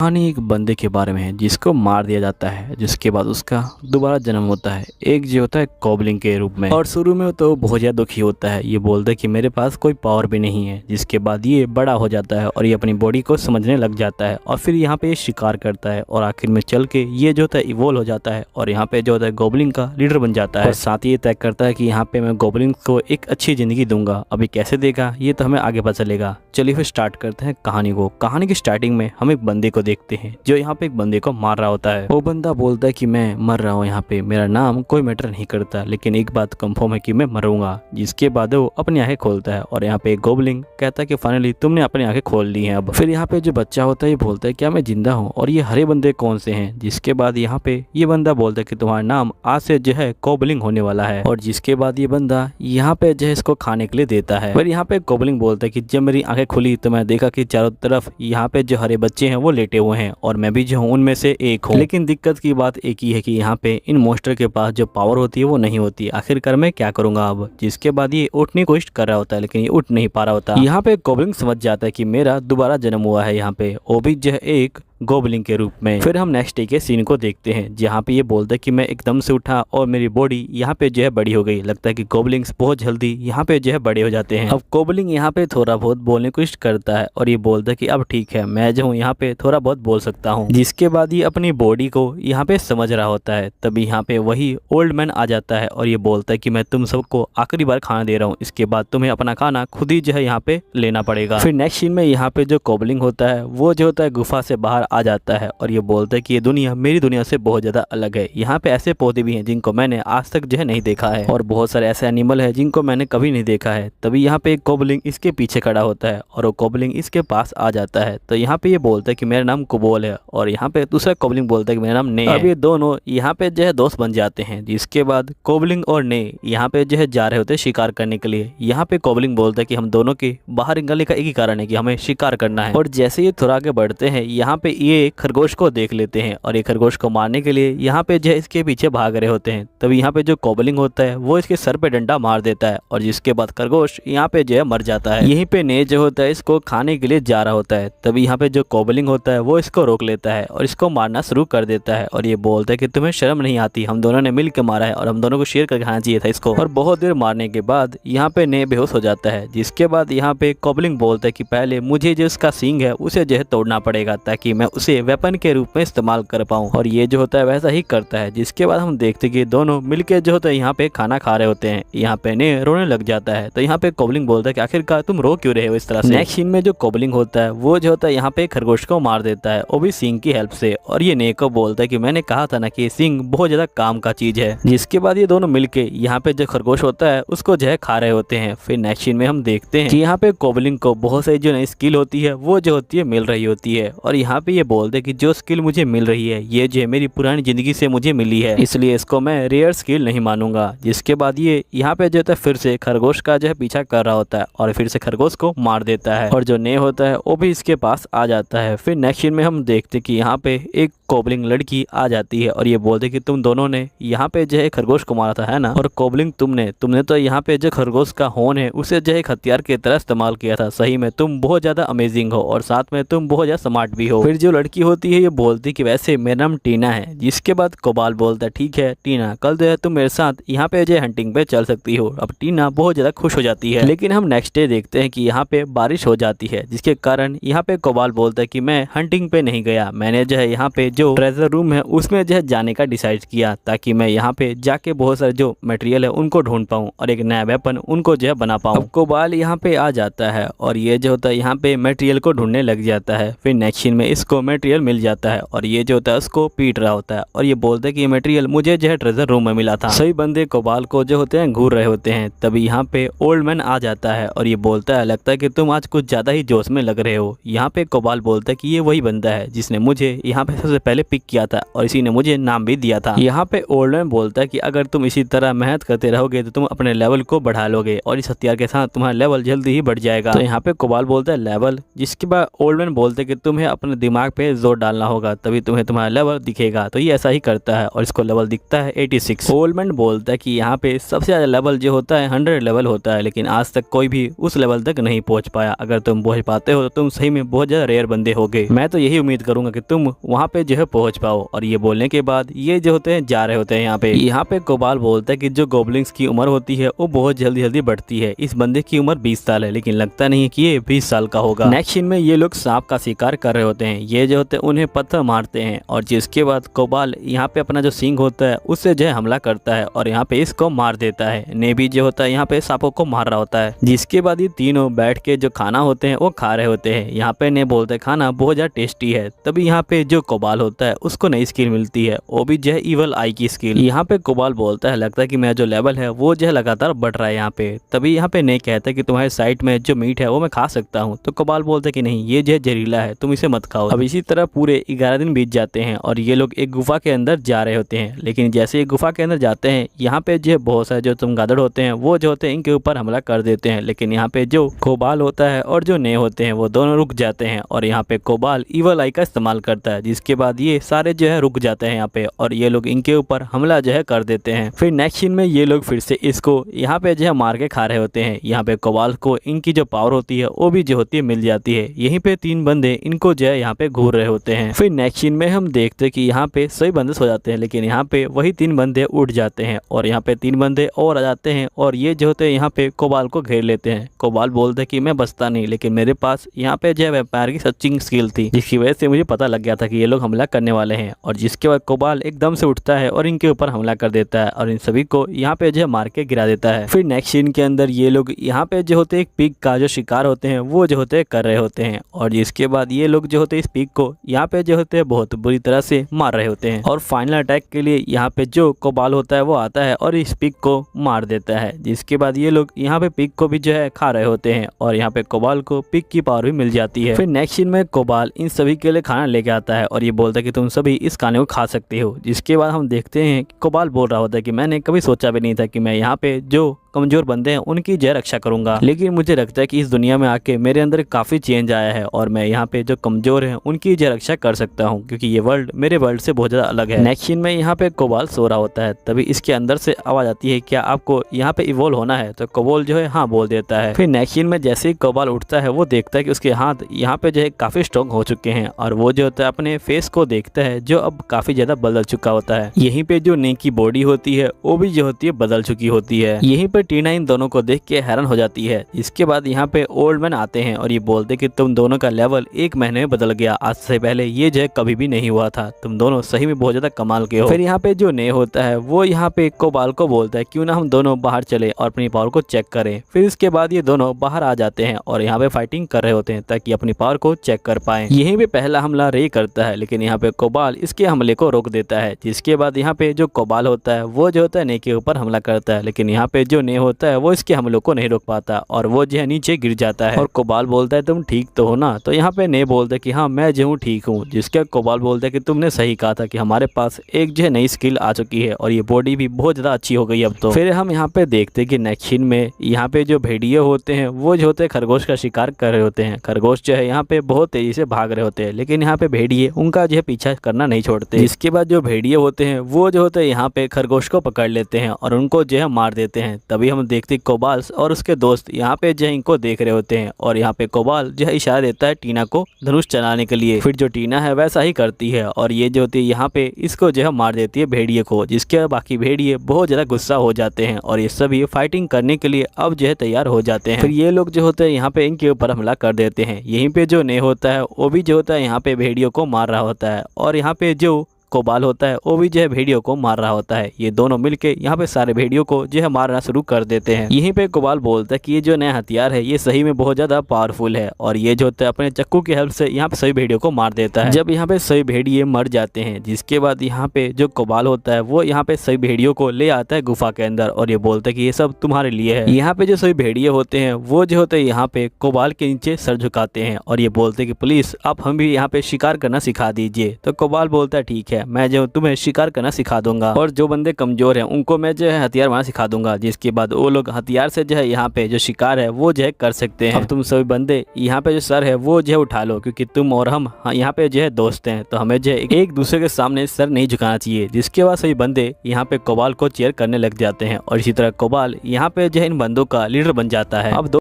कहानी एक बंदे के बारे में है जिसको मार दिया जाता है, जिसके बाद उसका दोबारा जन्म होता है एक जो होता है गॉब्लिन के रूप में। और शुरू में तो बहुत ज़्यादा दुखी होता है, ये बोलता है कि मेरे पास कोई पावर भी नहीं है। जिसके बाद ये बड़ा हो जाता है और ये अपनी बॉडी को समझने लग जाता है और फिर यहाँ पे ये शिकार करता है और आखिर में चल के ये जो होता है इवॉल्व हो जाता है और यहाँ पे जो होता है गॉब्लिन का लीडर बन जाता है। और साथ ही ये तय करता है कि यहाँ पे मैं गॉब्लिन को एक अच्छी जिंदगी दूंगा। अभी कैसे देगा ये तो हमें आगे पता चलेगा। चलिए फिर स्टार्ट करते हैं कहानी को। कहानी की स्टार्टिंग में हम एक बंदे को देखते हैं जो यहाँ पे एक बंदे को मार रहा होता है। वो बंदा बोलता है कि मैं मर रहा हूँ, यहाँ पे मेरा नाम कोई मैटर नहीं करता, लेकिन एक बात कंफर्म है कि मैं मरूंगा। जिसके बाद वो अपनी आंखें खोलता है और यहाँ पे एक गॉब्लिन कहता है कि फाइनली तुमने अपनी आंखें खोल ली हैं। अब फिर यहाँ पे जो बच्चा होता है ये बोलता है क्या मैं जिंदा हूँ और ये हरे बंदे कौन से हैं। जिसके बाद यहाँ पे ये बंदा बोलता है कि तुम्हारा नाम आज से जो है गॉब्लिन होने वाला है। और जिसके बाद ये बंदा यहाँ पे जो है इसको खाने के लिए देता है। फिर यहाँ पे गॉब्लिन बोलता है कि जब मेरी आंखें खुली तो मैं देखा कि चारों तरफ यहाँ पे जो हरे बच्चे हैं वो लेटे हुए हैं और मैं भी जो हूँ उनमें से एक हूँ। लेकिन दिक्कत की बात एक ही है कि यहाँ पे इन मोस्टर के पास जो पावर होती है वो नहीं होती। आखिरकार मैं क्या करूंगा अब। जिसके बाद ये उठने की कोशिश कर रहा होता है लेकिन ये उठ नहीं पा रहा होता। यहाँ पे गॉब्लिन समझ जाता है कि मेरा दोबारा जन्म हुआ है यहाँ पे, वो भी जो है एक गॉब्लिन के रूप में। फिर हम नेक्स्ट डे के सीन को देखते हैं जहाँ पे ये बोलता है कि मैं एकदम से उठा और मेरी बॉडी यहाँ पे जो है बड़ी हो गई। लगता है कि गॉब्लिन्स बहुत जल्दी यहाँ पे जो है बड़े हो जाते हैं। अब गॉब्लिन यहाँ पे थोड़ा बहुत बोलने की कोशिश करता है और ये बोलता है कि अब ठीक है मैं जो हूँ यहाँ पे थोड़ा बहुत बोल सकता हूँ। जिसके बाद ये अपनी बॉडी को यहाँ पे समझ रहा होता है। तभी यहाँ पे वही ओल्ड मैन आ जाता है और ये बोलता है कि मैं तुम सबको आखिरी बार खाना दे रहा हूँ, इसके बाद तुम्हें अपना खाना खुद ही जो है यहाँ पे लेना पड़ेगा। फिर नेक्स्ट सीन में यहाँ पे जो गॉब्लिन होता है वो जो होता है गुफा से बाहर आ जाता है और ये बोलता है कि ये दुनिया मेरी दुनिया से बहुत ज्यादा अलग है। यहाँ पे ऐसे पौधे भी हैं जिनको मैंने आज तक जो है नहीं देखा है और बहुत सारे ऐसे एनिमल है जिनको मैंने कभी नहीं देखा है। तभी यहाँ पे एक गॉब्लिन इसके पीछे खड़ा होता है और वो गॉब्लिन इसके पास आ जाता है। तो यहाँ पे ये बोलता है कि मेरा नाम कुबोल है और यहाँ पे दूसरा गॉब्लिन बोलता है कि मेरा नाम ने है। अब ये दोनों यहाँ पे जो है दोस्त बन जाते हैं। जिसके बाद गॉब्लिन और ने यहाँ पे जो है जा रहे होते हैं शिकार करने के लिए। यहाँ पे गॉब्लिन बोलता है कि हम दोनों के बाहर निकलने का एक ही कारण है कि हमें शिकार करना है। और जैसे ये थोड़ा आगे बढ़ते हैं यहाँ पे ये खरगोश को देख लेते हैं और ये खरगोश को मारने के लिए यहाँ पे जो है इसके पीछे भाग रहे होते हैं। तभी यहाँ पे जो गॉब्लिन होता है वो इसके सर पे डंडा मार देता है और जिसके बाद खरगोश यहाँ पे जो है मर जाता है। यहीं पे ने जो होता है इसको खाने के लिए जा रहा होता है। तभी यहाँ पे जो गॉब्लिन होता है वो इसको रोक लेता है और इसको मारना शुरू कर देता है और ये बोलता है कि तुम्हें शर्म नहीं आती, हम दोनों ने मिल के मारा है और हम दोनों को शेयर करके खाना चाहिए था इसको। और बहुत देर मारने के बाद यहाँ पे ने बेहोश हो जाता है। जिसके बाद यहाँ पे गॉब्लिन बोलता है कि पहले मुझे जो इसका सींग है उसे जो है तोड़ना पड़ेगा ताकि मैं उसे वेपन के रूप में इस्तेमाल कर पाऊँ। और ये जो होता है वैसा ही करता है। जिसके बाद हम देखते हैं कि दोनों मिलके जो होता है यहाँ पे खाना खा रहे होते हैं। यहाँ पे ने रोने लग जाता है। तो यहाँ पे गॉब्लिन बोलता है कि आखिरकार तुम रो क्यों रहे हो इस तरह से। नेक्स्ट सीन में जो गॉब्लिन होता है वो जो होता है यहाँ पे खरगोश को मार देता है, वो भी सींग की हेल्प से। और ये ने को बोलता है कि मैंने कहा था ना कि सींग बहुत ज्यादा काम का चीज है। जिसके बाद ये दोनों मिलके यहाँ पे जो खरगोश होता है उसको जो है खा रहे होते हैं। फिर नेक्स्ट सीन में हम देखते हैं कि यहाँ पे गॉब्लिन को बहुत सारी जो नई स्किल होती है वो जो होती है मिल रही होती है। और यहाँ पे ये बोलते हैं कि जो स्किल मुझे मिल रही है ये जो है मेरी पुरानी जिंदगी से मुझे मिली है, इसलिए इसको मैं रेयर स्किल नहीं मानूंगा। जिसके बाद ये यहाँ पे जो होता है फिर से खरगोश का जो है पीछा कर रहा होता है और फिर से खरगोश को मार देता है और जो ने होता है वो भी इसके पास आ जाता है। फिर नेक्स्ट सीन में हम देखते हैं कि यहाँ पे एक गॉब्लिन लड़की आ जाती है और ये बोलते कि तुम दोनों ने यहाँ पे जो है खरगोश को मारा था है ना, और गॉब्लिन तुमने तो यहाँ पे जो खरगोश का होन है उसे जो है एक हथियार की तरह इस्तेमाल किया था। सही में तुम बहुत ज्यादा अमेजिंग हो और साथ में तुम बहुत ज्यादा स्मार्ट भी हो। फिर जो लड़की होती है ये बोलती कि वैसे मेरा नाम टीना है। जिसके बाद कोबाल बोलता है ठीक है टीना, कल जो है तुम मेरे साथ यहाँ पे जो हंटिंग पे चल सकती हो। अब टीना बहुत ज्यादा खुश हो जाती है। लेकिन हम नेक्स्ट डे देखते हैं कि यहाँ पे बारिश हो जाती है जिसके कारण यहाँ पे कोबाल बोलता है कि मैं हंटिंग पे नहीं गया, मैंने जो है यहाँ पे जो ट्रेजर रूम है उसमें जो है जाने का डिसाइड किया ताकि मैं यहाँ पे जाके बहुत सारे जो मटेरियल है उनको ढूंढ पाऊँ और एक नया वेपन उनको जो है बना पाऊँ। अब कोबाल यहाँ पे आ जाता है और ये जो होता है यहाँ पे मटेरियल को ढूंढने लग जाता है। फिर नेक्स्ट सीन में इसको मटेरियल मिल जाता है और ये जो होता है उसको पीट रहा होता है और ये बोलता है कि ये मटेरियल मुझे जो है ट्रेजर रूम में मिला था। सभी बंदे कोबाल को जो होते हैं घूर रहे होते हैं। तभी यहाँ पे ओल्ड मैन आ जाता है और ये बोलता है लगता है कि तुम आज कुछ ज्यादा ही जोश में लग रहे हो। यहाँ पे कोबाल बोलता है कि ये वही बंदा है जिसने मुझे यहाँ पे सबसे पहले पिक किया था और इसी ने मुझे नाम भी दिया था। यहाँ पे ओल्ड मैन बोलता है कि अगर तुम इसी तरह मेहनत करते रहोगे तो तुम अपने लेवल को बढ़ा लोगे और इस हथियार के साथ तुम्हारा लेवल जल्दी ही बढ़ जाएगा। तो यहाँ पे कोबाल बोलता है लेवल, जिसके बाद ओल्ड मैन बोलते हैं कि तुम्हें अपने दिमाग पे जोर डालना होगा तभी तुम्हें तुम्हारा लेवल दिखेगा। तो ये ऐसा ही करता है और इसको लेवल दिखता है 86। ओल्ड मैन बोलता है कि यहाँ पे सबसे ज्यादा लेवल जो होता है 100 लेवल होता है, लेकिन आज तक कोई भी उस लेवल तक नहीं पहुंच पाया। अगर तुम पहुंच पाते हो तो तुम सही में बहुत ज्यादा रेयर बंदे होगे। मैं तो यही उम्मीद करूंगा कि तुम वहाँ पे जो है पहुंच पाओ। और ये बोलने के बाद ये जो होते हैं जा रहे होते हैं। यहाँ पे कोबाल बोलता है कि जो गोबलिंग्स की उम्र होती है वो बहुत जल्दी जल्दी बढ़ती है। इस बंदे की उम्र 20 साल है, लेकिन लगता नहीं है कि ये 20 साल का होगा। नेक्स्ट सीन में ये लोग सांप का शिकार कर रहे होते हैं। ये जो होते हैं उन्हें पत्थर मारते हैं और जिसके बाद कोबाल यहाँ पे अपना जो सींग होता है उससे जो है हमला करता है और यहाँ पे इसको मार देता है। नेबी जो होता है यहाँ पे सांपों को मार रहा होता है। जिसके बाद ये तीनों बैठ के जो खाना होते हैं वो खा रहे होते हैं। यहाँ पे ने बोलते हैं खाना बहुत ज्यादा टेस्टी है। तभी यहाँ पे जो कोबाल होता है उसको नई स्किल मिलती है, वो भी जो है इवल आई की स्किल। यहाँ पे कोबाल बोलता है लगता है कि मेरा जो लेवल है वो जो है लगातार बढ़ रहा है यहाँ पे। तभी यहाँ पे ने कहता है कि तुम्हारे साइड में जो मीट है वो मैं खा सकता हूँ। तो कोबाल बोलता है कि नहीं, ये जो है जहरीला है, तुम इसे मत खाओ। अब इसी तरह पूरे 11 दिन बीत जाते हैं और ये लोग एक गुफा के अंदर जा रहे होते हैं। लेकिन जैसे ये गुफा के अंदर जाते हैं यहाँ पे जो बहुत सारे जो चमगादड़ होते हैं वो जो होते हैं इनके ऊपर हमला कर देते हैं। लेकिन यहाँ पे जो कोबाल होता है और जो ने होते हैं वो दोनों रुक जाते हैं और यहाँ पे कोबाल इवल आई का इस्तेमाल करता है, जिसके बाद ये सारे जो है रुक जाते हैं यहाँ पे और ये लोग इनके ऊपर हमला जो है कर देते हैं। फिर नेक्स्ट सीन में ये लोग फिर से इसको यहाँ पे जो है मार के खा रहे होते हैं। यहाँ पे कोबाल को इनकी जो पावर होती है वो भी जो होती है मिल जाती है। यहीं पे 3 बंदे इनको जो है यहाँ पे घूर रहे होते हैं। फिर नेक्स्ट सीन में हम देखते हैं कि यहाँ पे सभी बंदे सो जाते हैं, लेकिन यहाँ पे वही 3 बंदे उठ जाते हैं और यहाँ पे 3 बंदे और आ जाते हैं और ये जो होते हैं यहाँ पे कोबाल को घेर लेते हैं। कोबाल बोलते हैं कि मैं बचता नहीं, लेकिन मेरे पास यहाँ पे जो है व्यापार की सच्ची स्किल थी, जिसकी वजह से मुझे पता लग गया था कि ये लोग हमला करने वाले हैं। और जिसके बाद कोबाल एकदम से उठता है और इनके ऊपर हमला कर देता है और इन सभी को यहाँ पे जो है मार के गिरा देता है। फिर नेक्स्ट सीन के अंदर ये लोग यहाँ पे जो होते हैं एक पिग का जो शिकार होते हैं वो जो होते हैं कर रहे होते हैं और जिसके बाद ये लोग जो होते हैं इस पिग को यहाँ पे जो होते हैं बहुत बुरी तरह से मार रहे होते हैं। और फाइनल अटैक के लिए यहाँ पे जो कोबाल होता है वो आता है और इस पिग को मार देता है। जिसके बाद ये लोग यहाँ पे पिग को भी जो है खा रहे होते हैं और यहाँ पे कोबाल को पिग की पावर भी मिल जाती है। फिर नेक्स्ट सीन में कोबाल इन सभी के लिए खाना लेके आता है और ये बोलता है कि तुम सभी इस खाने को खा सकते हो। जिसके बाद हम देखते हैं कि कोबाल बोल रहा होता है कि मैंने कभी सोचा भी नहीं था कि मैं यहाँ पे जो कमजोर बंदे हैं उनकी जय रक्षा करूंगा, लेकिन मुझे लगता है कि इस दुनिया में आके मेरे अंदर काफी चेंज आया है और मैं यहाँ पे जो कमजोर हैं उनकी जय रक्षा कर सकता हूँ, क्योंकि ये वर्ल्ड मेरे वर्ल्ड से बहुत ज्यादा अलग है। नेक्स्ट सीन में यहाँ पे कोबाल सो रहा होता है, तभी इसके अंदर से आवाज आती है क्या आपको यहाँ पे इवोल्व होना है? तो कोबाल जो है हाँ बोल देता है। फिर नेक्स्ट सीन में जैसे ही कोबाल उठता है वो देखता है कि उसके हाथ यहाँ पे जो है काफी स्ट्रॉन्ग हो चुके हैं और वो जो होता है अपने फेस को देखता है जो अब काफी ज्यादा बदल चुका होता है। यहीं पे जो ने की बॉडी होती है वो भी जो होती है बदल चुकी होती है। यहीं पे टीना इन दोनों को देख के हैरान हो जाती है। इसके बाद यहाँ पे ओल्ड मैन आते हैं और ये बोलते कि तुम दोनों का लेवल 1 महीने में बदल गया, आज से पहले ये जो है कभी भी नहीं हुआ था, तुम दोनों सही में बहुत ज्यादा कमाल के हो। फिर यहाँ पे जो ने होता है वो यहाँ पे कोबाल को बोलता है क्यों ना हम दोनों बाहर चले और अपनी पावर को चेक करें। फिर इसके बाद ये दोनों बाहर आ जाते हैं और यहाँ पे फाइटिंग कर रहे होते हैं ताकि अपनी पावर को चेक कर पाए। यहीं पे पहला हमला रे करता है, लेकिन यहाँ पे कोबाल इसके हमले को रोक देता है। जिसके बाद यहाँ पे जो कोबाल होता है वो जो होता है ने के ऊपर हमला करता है, लेकिन यहाँ पे जो ने होता है वो इसके हमलों को नहीं रोक पाता और वो जो है नीचे गिर जाता है। और कोबाल बोलता है तुम ठीक तो हो ना? तो यहाँ पे ने बोलता है कि हाँ मैं जो हूँ ठीक हूँ। जिसके कोबाल बोलता है कि तुमने सही कहा था कि हमारे पास एक जो है नई स्किल आ चुकी है और ये बॉडी भी बहुत ज्यादा अच्छी हो गई अब तो। फिर हम यहाँ पे देखते हैं कि नेक्स्ट सीन में यहाँ पे जो भेड़िए होते हैं वो जो होते हैं खरगोश का शिकार कर रहे होते हैं। खरगोश जो है यहाँ पे बहुत तेजी से भाग रहे होते हैं, लेकिन यहाँ पे भेड़िए उनका जो है पीछा करना नहीं छोड़ते। इसके बाद जो भेड़िए होते हैं वो जो होते हैं यहाँ पे खरगोश को पकड़ लेते हैं और उनको जो है मार देते हैं। तभी हम देखते कोबाल और उसके दोस्त यहाँ पे जो है इनको देख रहे होते हैं और यहाँ पे कोबाल जो है इशारा देता है टीना को धनुष चलाने के लिए। फिर जो टीना है वैसा ही करती है और ये जो होती है यहाँ पे इसको जो है मार देती है भेड़िए को। जिसके बाकी भेड़िए बहुत ज्यादा गुस्सा हो जाते हैं और ये सभी फाइटिंग करने के लिए अब जो है तैयार हो जाते हैं। फिर ये लोग जो होते हैं यहाँ पे इनके ऊपर हमला कर देते हैं। यहीं पे जो ने होता है वो भी जो होता है यहाँ पे भेड़ियों को मार रहा होता है और यहाँ पे जो कोबाल होता है वो भी जो है भेड़ियों को मार रहा होता है। ये दोनों मिलके यहाँ पे सारे भेड़ियों को जो है मारना शुरू कर देते हैं। यहीं पे कोबाल बोलता है कि ये जो नया हथियार है ये सही में बहुत ज्यादा पावरफुल है और ये जो होता है अपने चक्कू की हेल्प से यहाँ पे सभी भेड़ियों को मार देता है। जब यहाँ पे सभी भेड़िए मर जाते हैं, जिसके बाद यहाँ पे जो कोबाल होता है वो यहाँ पे सभी भेड़ियों को ले आता है गुफा के अंदर और ये बोलता है कि ये सब तुम्हारे लिए है। यहाँ पे जो सभी भेड़िए होते हैं वो जो होते हैं यहाँ पे कोबाल के नीचे सर झुकाते हैं और ये बोलते हैं कि प्लीज आप हम भी यहाँ पे शिकार करना सिखा दीजिए। तो कोबाल बोलता है ठीक है, मैं जो तुम्हें शिकार करना सिखा दूंगा और जो बंदे कमजोर हैं उनको मैं जो है हथियार मारना सिखा दूंगा, जिसके बाद वो लोग हथियार से जो है यहाँ पे जो शिकार है वो जो है कर सकते हैं। अब तुम सभी बंदे यहाँ पे जो सर है वो जो है उठा लो, क्योंकि तुम और हम यहाँ पे जो है दोस्त हैं, तो हमें जो है एक दूसरे के सामने सर नहीं झुकाना चाहिए। जिसके बाद सभी बंदे यहाँ पे कोबाल को चेयर करने लग जाते हैं और इसी तरह कोबाल यहाँ पे जो है इन बंदों का लीडर बन जाता है। अब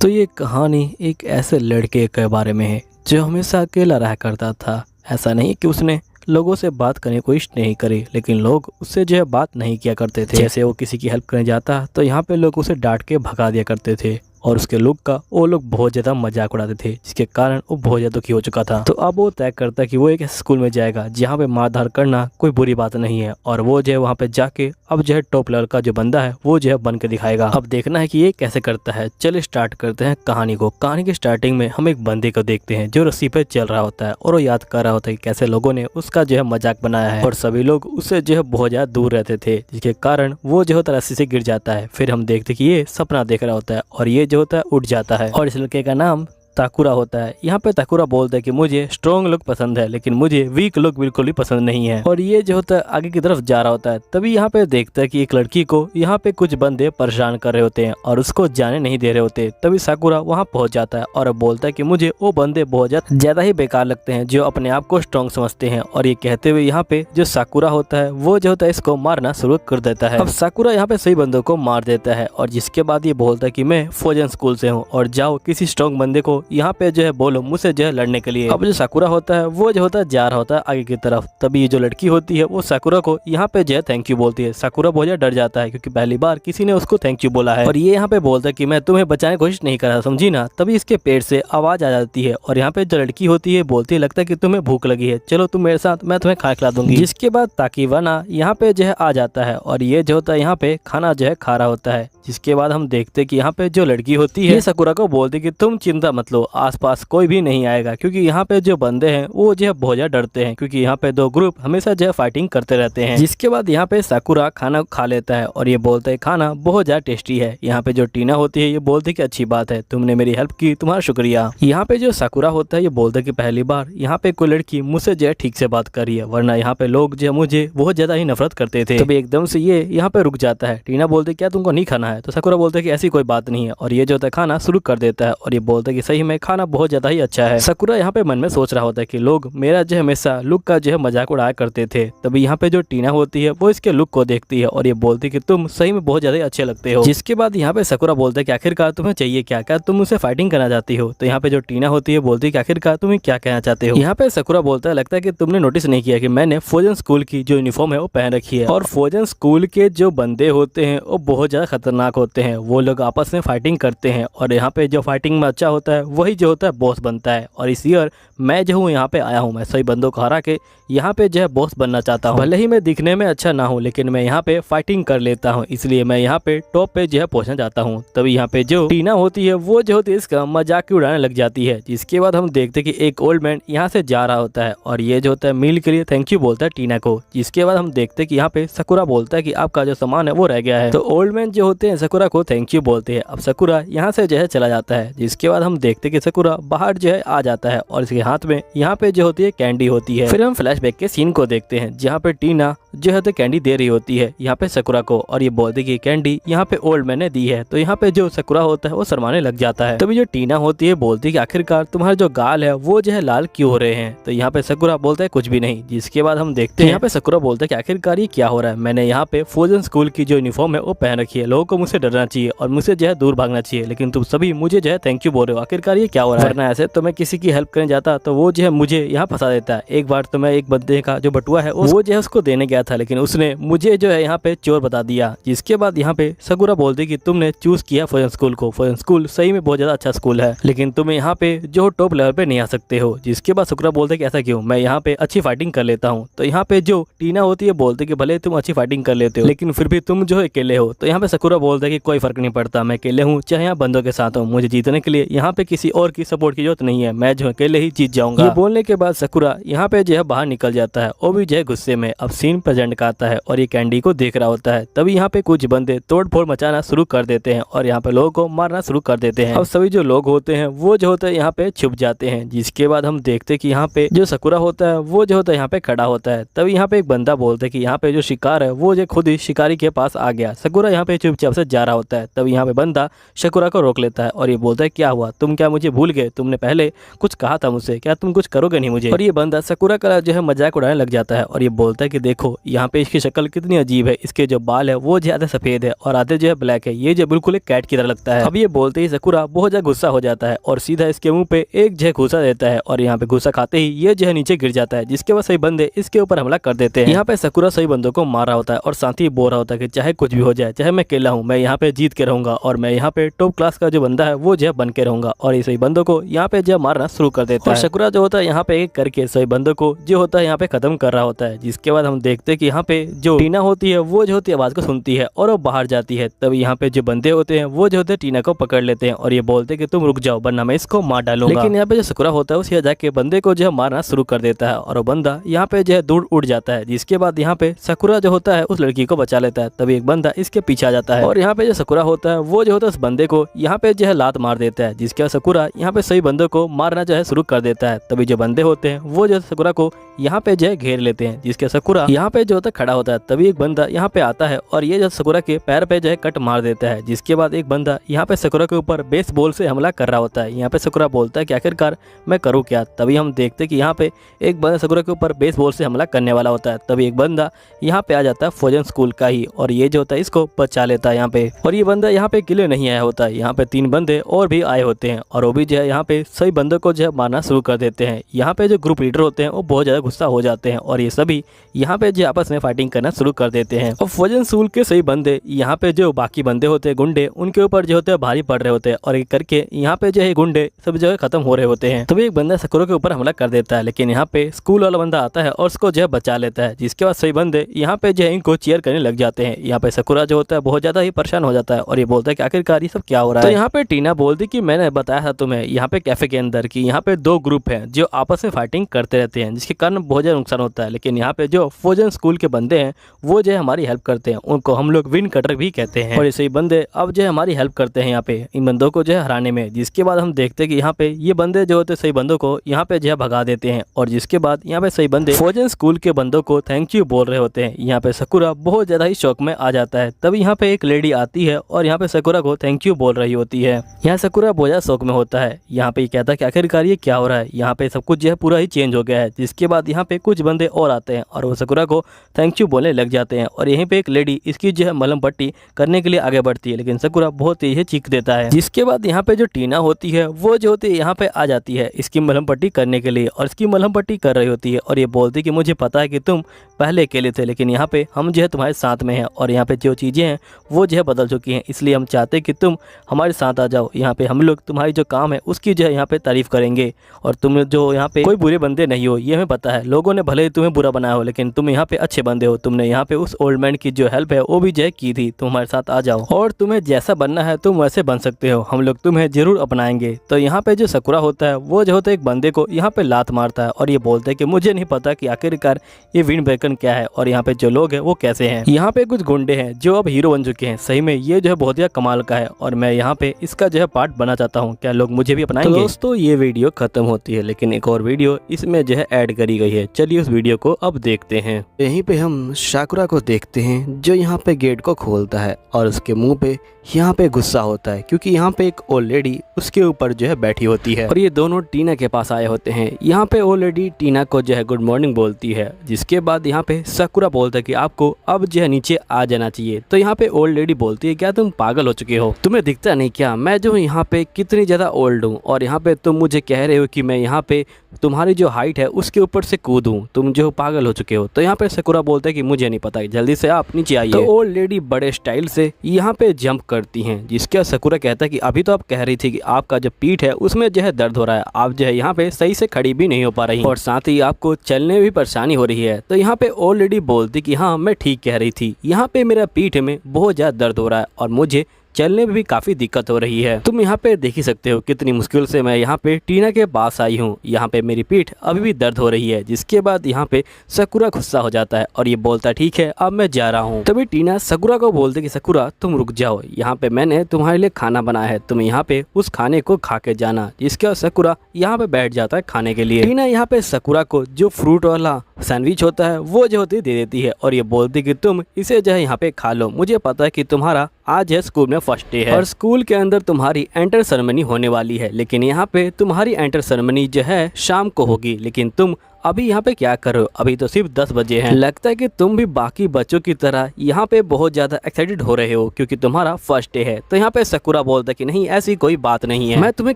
तो ये कहानी एक ऐसे लड़के के बारे में है जो हमेशा अकेला रहा करता था। ऐसा नहीं कि उसने लोगों से बात करने की कोशिश नहीं करी, लेकिन लोग उससे जो है बात नहीं किया करते थे। जैसे वो किसी की हेल्प करने जाता तो यहाँ पे लोग उसे डांट के भगा दिया करते थे और उसके लुक का वो लोग बहुत ज़्यादा मजाक उड़ाते थे, जिसके कारण वो बहुत ज़्यादा दुखी हो चुका था। तो अब वो तय करता कि वो एक स्कूल में जाएगा जहाँ पे मारधार करना कोई बुरी बात नहीं है और वो जो है वहाँ पे जाके अब जो है टॉप लेवल का जो बंदा है वो जो है बन के दिखाएगा। अब देखना है कि ये कैसे करता है। चलिए स्टार्ट करते हैं कहानी को। कहानी की स्टार्टिंग में हम एक बंदे को देखते हैं जो रस्सी पे चल रहा होता है और वो याद कर रहा होता है कि कैसे लोगों ने उसका जो है मजाक बनाया है और सभी लोग उससे जो है बहुत ज्यादा दूर रहते थे, जिसके कारण वो जो है रस्सी से गिर जाता है। फिर हम देखते कि ये सपना देख रहा होता है और ये जो होता है उठ जाता है और इस लड़के का नाम ताकुरा होता है। यहाँ पे ताकुरा बोलता है कि मुझे स्ट्रॉन्ग लुक पसंद है लेकिन मुझे वीक लुक बिल्कुल भी पसंद नहीं है और ये जो होता है आगे की तरफ जा रहा होता है। तभी यहाँ पे देखता है कि एक लड़की को यहाँ पे कुछ बंदे परेशान कर रहे होते हैं और उसको जाने नहीं दे रहे होते। तभी साकुरा वहाँ पहुँच जाता है और बोलता है कि मुझे वो बंदे बहुत ज्यादा ही बेकार लगते हैं जो अपने आप को स्ट्रॉन्ग समझते हैं। और ये कहते हुए यहाँ पे जो साकुरा होता है वो जो होता है इसको मारना शुरू कर देता है। अब साकुरा यहाँ पे सही बंदों को मार देता है और जिसके बाद ये बोलता है कि मैं फौजन स्कूल से हूँ और जाओ किसी स्ट्रॉन्ग बंदे को यहाँ पे जो है बोलो मुझसे जो है लड़ने के लिए। अब जो साकुरा होता है वो जो होता है जा रहा होता है आगे की तरफ। तभी ये जो लड़की होती है वो साकुरा को यहाँ पे जो है थैंक यू बोलती है। साकुरा बहुत ज्यादा डर जाता है क्योंकि पहली बार किसी ने उसको थैंक यू बोला है और ये यहाँ पे बोलता है कि मैं तुम्हें बचाने की कोशिश नहीं कर रहा, समझी ना। तभी इसके पेट से आवाज आ जाती है और यहाँ पे जो लड़की होती है बोलती है लगता है कि तुम्हें भूख लगी है, चलो तुम मेरे साथ, मैं तुम्हें खाना खिला दूंगी। जिसके बाद ताकीवाना यहाँ पे जो है आ जाता है और ये जो होता है यहाँ पे खाना जो है खा रहा होता है। जिसके बाद हम देखते हैं कि यहाँ पे जो लड़की होती है ये साकुरा को बोलती है कि तुम चिंता मत लो, आसपास कोई भी नहीं आएगा, क्योंकि यहाँ पे जो बंदे हैं वो जो है बहुत ज्यादा डरते हैं क्योंकि यहाँ पे दो ग्रुप हमेशा जो है फाइटिंग करते रहते हैं। जिसके बाद यहाँ पे साकुरा खाना खा लेता है और ये बोलता है खाना बहुत ज्यादा टेस्टी है। यहाँ पे जो टीना होती है ये बोलती है कि अच्छी बात है, तुमने मेरी हेल्प की, तुम्हारा शुक्रिया। यहाँ पे जो साकुरा होता है ये बोलता है कि पहली बार यहाँ पे कोई लड़की मुझसे जो है ठीक से बात कर रही है, वरना यहाँ पे लोग जो है मुझे बहुत ज्यादा ही नफरत करते थे। तभी एकदम से ये यहाँ पे रुक जाता है। टीना बोलती है क्या तुमको नहीं खाना है? तो साकुरा बोलता है कि ऐसी कोई बात नहीं है और ये जो होता है खाना शुरू कर देता है और ये बोलता है कि सही में खाना बहुत ज्यादा ही अच्छा है। साकुरा यहाँ पे मन में सोच रहा होता है कि लोग मेरा जो है हमेशा लुक का जो है मजाक उड़ाया करते थे। तभी यहाँ पे जो टीना होती है वो इसके लुक को देखती है और ये बोलती है कि तुम सही में बहुत ज्यादा अच्छे लगते हो। जिसके बाद यहाँ पे साकुरा बोलता है कि आखिरकार तुम्हें चाहिए क्या, क्या तुम मुझसे फाइटिंग करना चाहती हो? तो यहाँ पे जो टीना होती है बोलती है कि आखिरकार तुम्हें क्या कहना चाहते हो? यहाँ पे साकुरा बोलता है लगता है कि तुमने नोटिस नहीं किया कि मैंने फौजन स्कूल की जो यूनिफॉर्म है वो पहन रखी है और फौजन स्कूल के जो बंदे होते हैं वो बहुत ज्यादा खतरनाक होते हैं। वो लोग आपस में फाइटिंग करते हैं और यहाँ पे जो फाइटिंग में अच्छा होता है वही जो होता है बॉस बनता है। और इस ईयर मैं जो हूँ यहाँ पे आया हूँ, मैं सही बंदों को हरा के यहाँ पे जो है बॉस बनना चाहता हूँ। भले ही मैं दिखने में अच्छा ना हूँ लेकिन मैं यहाँ पे फाइटिंग कर लेता हूँ, इसलिए मैं यहाँ पे टॉप पे जो है पहुँचना चाहता हूँ। तभी यहाँ पे जो टीना होती है वो जो होती है इसका मजाक की उड़ाने लग जाती है। जिसके बाद हम देखते हैं कि एक ओल्ड मैन यहाँ से जा रहा होता है और ये जो होता है मील के लिए थैंक यू बोलता है टीना को। जिसके बाद हम देखते हैं कि यहाँ पे साकुरा बोलता है कि आपका जो सामान है वो रह गया है। तो ओल्ड मैन जो होते हैं साकुरा को थैंक यू बोलते हैं। अब साकुरा यहाँ से जो है चला जाता है। जिसके बाद हम देखते हैं कि साकुरा बाहर जो है आ जाता है और इसके हाथ में यहाँ पे जो होती है कैंडी होती है। फिर हम फ्लैशबैक के सीन को देखते हैं जहाँ पे टीना जो है तो कैंडी दे रही होती है यहाँ पे साकुरा को और ये बोलती है कि कैंडी यहाँ पे ओल्ड मैन ने दी है। तो यहाँ पे जो साकुरा होता है वो शर्माने लग जाता है। तभी जो टीना होती है बोलती है कि आखिरकार तुम्हारे जो गाल है वो जो है लाल क्यों हो रहे हैं? तो यहाँ पे साकुरा बोलता है कुछ भी नहीं। जिसके बाद हम देखते हैं यहाँ पे साकुरा बोलता है कि आखिरकार ये क्या हो रहा है? मैंने यहाँ पे फौजन स्कूल की जो यूनिफॉर्म है वो पहन रखी है, लोगों को मुझसे डरना चाहिए और मुझसे जो है दूर भागना चाहिए, लेकिन तुम सभी मुझे जो है थैंक यू बोल रहे हो, आखिरकार आखिरकार ये क्या हो रहा है, वरना ऐसे तो मैं किसी की हेल्प करने जाता तो वो जो है मुझे यहाँ फंसा देता है। एक बार तो मैं एक बंदे का जो बटुआ है वो जो है उसको देने गया था, लेकिन उसने मुझे जो है यहाँ पे चोर बता दिया। जिसके बाद यहाँ पे सकुरा बोलती कि तुमने चूज किया फॉरेन स्कूल को, फॉरेन स्कूल सही में बहुत ज्यादा अच्छा स्कूल है, लेकिन तुम यहाँ पे जो टॉप लेवल पे नहीं आ सकते हो। जिसके बाद सकुरा बोलते कि ऐसा क्यों, मैं यहाँ पे अच्छी फाइटिंग कर लेता हूँ। तो यहाँ पे जो टीना होती है बोलते कि भले तुम अच्छी फाइटिंग कर लेते हो लेकिन फिर भी तुम जो अकेले हो। तो यहाँ पे सकुरा बोलता है कि कोई फर्क नहीं पड़ता, मैं अकेले हूँ चाहे यहाँ बंदों के साथ हूँ, मुझे जीतने के लिए यहाँ पे किसी और की सपोर्ट की जरूरत नहीं है, मैं जो अकेले ही जीत जाऊंगा। ये बोलने के बाद सकुरा यहाँ पे जो है बाहर निकल जाता है, वो भी जो है गुस्से में। अब सीन प्रेजेंट का आता है और ये कैंडी को देख रहा होता है। तभी यहाँ पे कुछ बंदे तोड़ फोड़ मचाना शुरू कर देते हैं और यहाँ पे लोगों को मारना शुरू कर देते हैं। अब सभी जो लोग होते हैं वो जो होते हैं यहाँ पे छुप जाते हैं। जिसके बाद हम देखते कि यहाँ पे जो सकुरा होता है वो जो होता है यहाँ पे खड़ा होता है। तभी यहाँ पे एक बंदा बोलता है कि यहाँ पे जो शिकार है वो जो खुद ही शिकारी के पास आ गया। सकुरा यहाँ पे चुपचाप से जा रहा होता है। तभी यहाँ पे बंदा सकुरा को रोक लेता है और ये बोलता है क्या हुआ, तुम क्या मुझे भूल गए, तुमने पहले कुछ कहा था मुझसे, क्या तुम कुछ करोगे नहीं मुझे। और ये बंदा सकुरा का जो है मजाक उड़ाने लग जाता है और ये बोलता है कि देखो यहाँ पे इसकी शक्ल कितनी अजीब है, इसके जो बाल है वो ज्यादा सफेद है और आधे जो है ब्लैक है, ये जो बिल्कुल एक कैट की तरह लगता है। अब ये बोलते ही सकुरा बहुत ज्यादा गुस्सा हो जाता है और सीधा इसके मुंह पे एक जो है घूसा देता है और यहाँ पे घूसा खाते ही ये जो है नीचे गिर जाता है। जिसके बाद सही बंदे इसके ऊपर हमला कर देते हैं। यहाँ पे सकुरा सही बंदों को मार रहा होता है और साथ ही बोल रहा होता है कि चाहे कुछ भी हो जाए, चाहे मैं अकेला हूँ, मैं यहाँ पे जीत के रहूंगा और मैं यहाँ पे टॉप क्लास का जो बंदा है वो जो है बन के रहूंगा। और ये सही बंदों को यहाँ पे जो मारना शुरू कर देता है। सकुरा जो होता है यहाँ पे एक करके सही बंदों को जो होता है यहाँ पे खत्म कर रहा होता है। जिसके बाद हम देखते हैं कि यहाँ पे जो टीना होती है वो जो होती है आवाज को सुनती है और वो बाहर जाती है। तभी यहाँ पे जो बंदे होते हैं वो जो होते हैं टीना को पकड़ लेते हैं और ये बोलते हैं कि तुम रुक जाओ वरना मैं इसको मार डालूंगा। लेकिन यहाँ पे जो सकुरा होता है उसे जाके बंदे को जो है मारना शुरू कर देता है और वो बंदा यहाँ पे जो है दूर उड़ जाता है। जिसके बाद यहाँ पे सकुरा जो होता है उस लड़की को बचा लेता है। तभी एक बंदा इसके पीछे आ जाता है और यहाँ पे जो सकुरा होता है वो जो होता है उस बंदे को यहाँ पे जो है लात मार देता है। जिसके बाद सकुरा यहाँ पे सही बंदों को मारना जो है शुरू कर देता है। तभी जो बंदे होते हैं वो जो सकुरा को यहाँ पे जो है घेर लेते हैं। जिसके सकुरा यहाँ पे जो होता है खड़ा होता है। तभी एक बंदा यहाँ पे आता है और ये जो सकुरा के पैर पे जो है कट मार देता है। जिसके बाद एक बंदा यहाँ पे सकुरा के ऊपर बेसबॉल से हमला कर रहा होता है। यहाँ पे सकुरा बोलता है कि आखिरकार मैं करूँ क्या। तभी हम देखते कि यहाँ पे एक बंदा सकुरा के ऊपर बेसबॉल से हमला करने वाला होता है। तभी एक बंदा यहाँ पे आ जाता है फौजन स्कूल का ही और ये जो होता है इसको बचा लेता है यहाँ पे। और ये बंदा यहाँ पे अकेले नहीं आया होता है, यहाँ पे 3 बंदे और भी आए होते हैं और वो भी जो है यहाँ पे सही बंदों को जो है मारना शुरू कर देते हैं। यहाँ पे जो ग्रुप लीडर होते हैं वो बहुत ज्यादा गुस्सा हो जाते हैं और ये सभी यहाँ पे जो आपस में फाइटिंग करना शुरू कर देते हैं। और फौजन स्कूल के सही बंदे यहाँ पे जो बाकी बंदे होते हैं गुंडे, उनके ऊपर जो होते हैं भारी पड़ रहे होते हैं और एक करके यहाँ पे जो है गुंडे सब जो है खत्म हो रहे होते हैं। तभी एक बंदा सकुरा के ऊपर हमला कर देता है, लेकिन यहाँ पे स्कूल वाला बंदा आता है और उसको जो है बचा लेता है। जिसके बाद सही बंदे यहाँ पे जो है इनको चीयर करने लग जाते हैं। यहाँ पे सकुरा जो होता है बहुत ज्यादा ही परेशान हो जाता है और ये बोलता है कि आखिरकार ये सब क्या हो रहा है। तो यहाँ पे टीना बोलती कि मैंने बताया था तुम्हें यहाँ पे कैफे के अंदर कि यहाँ पे 2 ग्रुप हैं जो आपस में फाइटिंग करते रहते हैं, जिसके कारण बहुत ज्यादा नुकसान होता है। लेकिन यहाँ पे जो फौजन स्कूल के बंदे हैं वो जो है हमारी हेल्प करते हैं, उनको हम लोग विन कटर भी कहते हैं और ऐसे ही बंदे अब जो है हमारी हेल्प करते हैं यहाँ पे इन बंदों को जो है हराने में। जिसके बाद हम देखते हैं कि यहाँ पे ये बंदे जो होते हैं सही बंदों को यहाँ पे जो है भगा देते हैं और जिसके बाद यहाँ पे सही बंदे फौजन स्कूल के बंदों को थैंक यू बोल रहे होते हैं। यहाँ पे सकुरा बहुत ज्यादा ही शौक में आ जाता है। तभी यहाँ पे एक लेडी आती है और यहाँ पे सकुरा को थैंक यू बोल रही होती है। यहाँ सकुरा बहुत ज्यादा शौक में होता है। यहाँ पे कहता है कि आखिरकार ये क्या हो रहा है, यहाँ पे सब कुछ जो है पूरा ही चेंज हो गया है। जिसके बाद यहाँ पे कुछ बंदे और आते हैं और वो सकुरा को थैंक यू बोलने लग जाते हैं और यहीं पे एक लेडी इसकी जो है मलहम पट्टी करने के लिए आगे बढ़ती है, लेकिन सकुरा बहुत तेज ही चीख देता है। जिसके बाद यहाँ पे जो टीना होती है वो जो होती है यहाँ पे आ जाती है इसकी मलहम पट्टी करने के लिए और इसकी मलहम पट्टी कर रही होती है और ये बोलती है कि मुझे पता है कि तुम पहले अकेले थे, लेकिन यहाँ पे हम जो है तुम्हारे साथ में हैं और यहाँ पे जो चीज़ें हैं वो जो है बदल चुकी हैं, इसलिए हम चाहते हैं कि तुम हमारे साथ आ जाओ। यहाँ पे हम लोग तुम्हारी जो काम है उसकी जो है यहाँ पे तारीफ करेंगे और तुम जो यहाँ पे कोई बुरे बंदे नहीं हो, ये हमें पता है। लोगों ने भले ही तुम्हें बुरा बनाया हो लेकिन तुम यहाँ पे अच्छे बंदे हो। तुमने यहाँ पे उस ओल्ड मैन की जो हेल्प है वो भी जो है की थी, तुम हमारे साथ आ जाओ और तुम्हें जैसा बनना है तुम वैसे बन सकते हो, हम लोग तुम्हें जरूर अपनाएंगे। तो यहाँ पे जो सकुरा होता है वो जो होता है एक बंदे को यहाँ पे लात मारता है और ये बोलता है कि मुझे नहीं पता कि आखिरकार ये विंड ब्रेकन क्या है और यहाँ पे जो लोग हैं वो कैसे हैं। यहाँ पे कुछ गुंडे हैं जो अब हीरो बन चुके हैं। सही में ये जो है बहुत ही कमाल का है और मैं यहाँ पे इसका जो है पार्ट बना चाहता हूँ। क्या लोग मुझे भी अपनाएंगे? तो दोस्तों ये वीडियो खत्म होती है लेकिन एक और वीडियो इसमें जो है ऐड करी गई है। चलिए उस वीडियो को अब देखते हैं। यहीं पे हम साकुरा को देखते हैं जो यहाँ पे गेट को खोलता है और उसके मुंह पे यहाँ पे गुस्सा होता है क्योंकि यहाँ पे एक ओल्ड लेडी उसके ऊपर जो है बैठी होती है और ये दोनों टीना के पास आए होते हैं। यहाँ पे ओल्ड लेडी टीना को जो है गुड मॉर्निंग बोलती है। जिसके बाद यहाँ पे साकुरा बोलता है कि आपको अब जो है नीचे आ जाना चाहिए। तो यहाँ पे ओल्ड लेडी बोलती है क्या तुम पागल हो चुके हो, तुम्हें दिखता नहीं क्या मैं जो यहाँ पे कितनी ज्यादा ज़्यादा ओल्ड हूँ और यहाँ पे तुम मुझे कह रहे हो कि मैं यहाँ पे तुम्हारी जो हाइट है उसके ऊपर से कूदूं, तुम जो पागल हो चुके हो। तो यहाँ पे सकुरा बोलता है कि मुझे नहीं पता, जल्दी से आप नीचे आइए। तो ओल्ड लेडी बड़े स्टाइल से यहाँ पे जंप करती हैं, जिसके सकुरा कहता है कि अभी तो आप कह रही थी कि आपका जो पीठ है उसमें जो है दर्द हो रहा है, आप जो है यहाँ पे सही से खड़ी भी नहीं हो पा रही और साथ ही आपको चलने में भी परेशानी हो रही है। तो यहाँ पे ओल्ड लेडी बोलती कि हाँ मैं ठीक कह रही थी, यहाँ पे मेरा पीठ में बहुत ज़्यादा दर्द हो रहा है और मुझे चलने में भी काफ़ी दिक्कत हो रही है। तुम यहाँ पे देख ही सकते हो कितनी मुश्किल से मैं यहाँ पे टीना के पास आई हूँ, यहाँ पे मेरी पीठ अभी भी दर्द हो रही है। जिसके बाद यहाँ पे सकुरा गुस्सा हो जाता है और ये बोलता ठीक है अब मैं जा रहा हूँ। तभी टीना सकुरा को बोलते कि सकुरा तुम रुक जाओ, यहाँ पे मैंने तुम्हारे लिए खाना बनाया है, तुम यहाँ पे उस खाने को खा के जाना। जिसके बाद सकुरा यहाँ पे बैठ जाता है खाने के लिए। टीना यहाँ पे सकुरा को जो फ्रूट वाला सैंडविच होता है वो जो होती दे देती है और ये बोलती कि तुम इसे जो है यहाँ पे खा लो, मुझे पता है कि तुम्हारा आज है स्कूल में फर्स्ट डे है और स्कूल के अंदर तुम्हारी एंटर सेरेमनी होने वाली है, लेकिन यहाँ पे तुम्हारी एंटर सेरेमनी जो है शाम को होगी, लेकिन तुम अभी यहाँ पे क्या कर रहे हो, अभी तो सिर्फ 10 बजे हैं। लगता है कि तुम भी बाकी बच्चों की तरह यहाँ पे बहुत ज्यादा एक्साइटेड हो रहे हो क्योंकि तुम्हारा फर्स्ट डे है। तो यहाँ पे सकुरा बोलता है कि नहीं ऐसी कोई बात नहीं है, मैं तुम्हें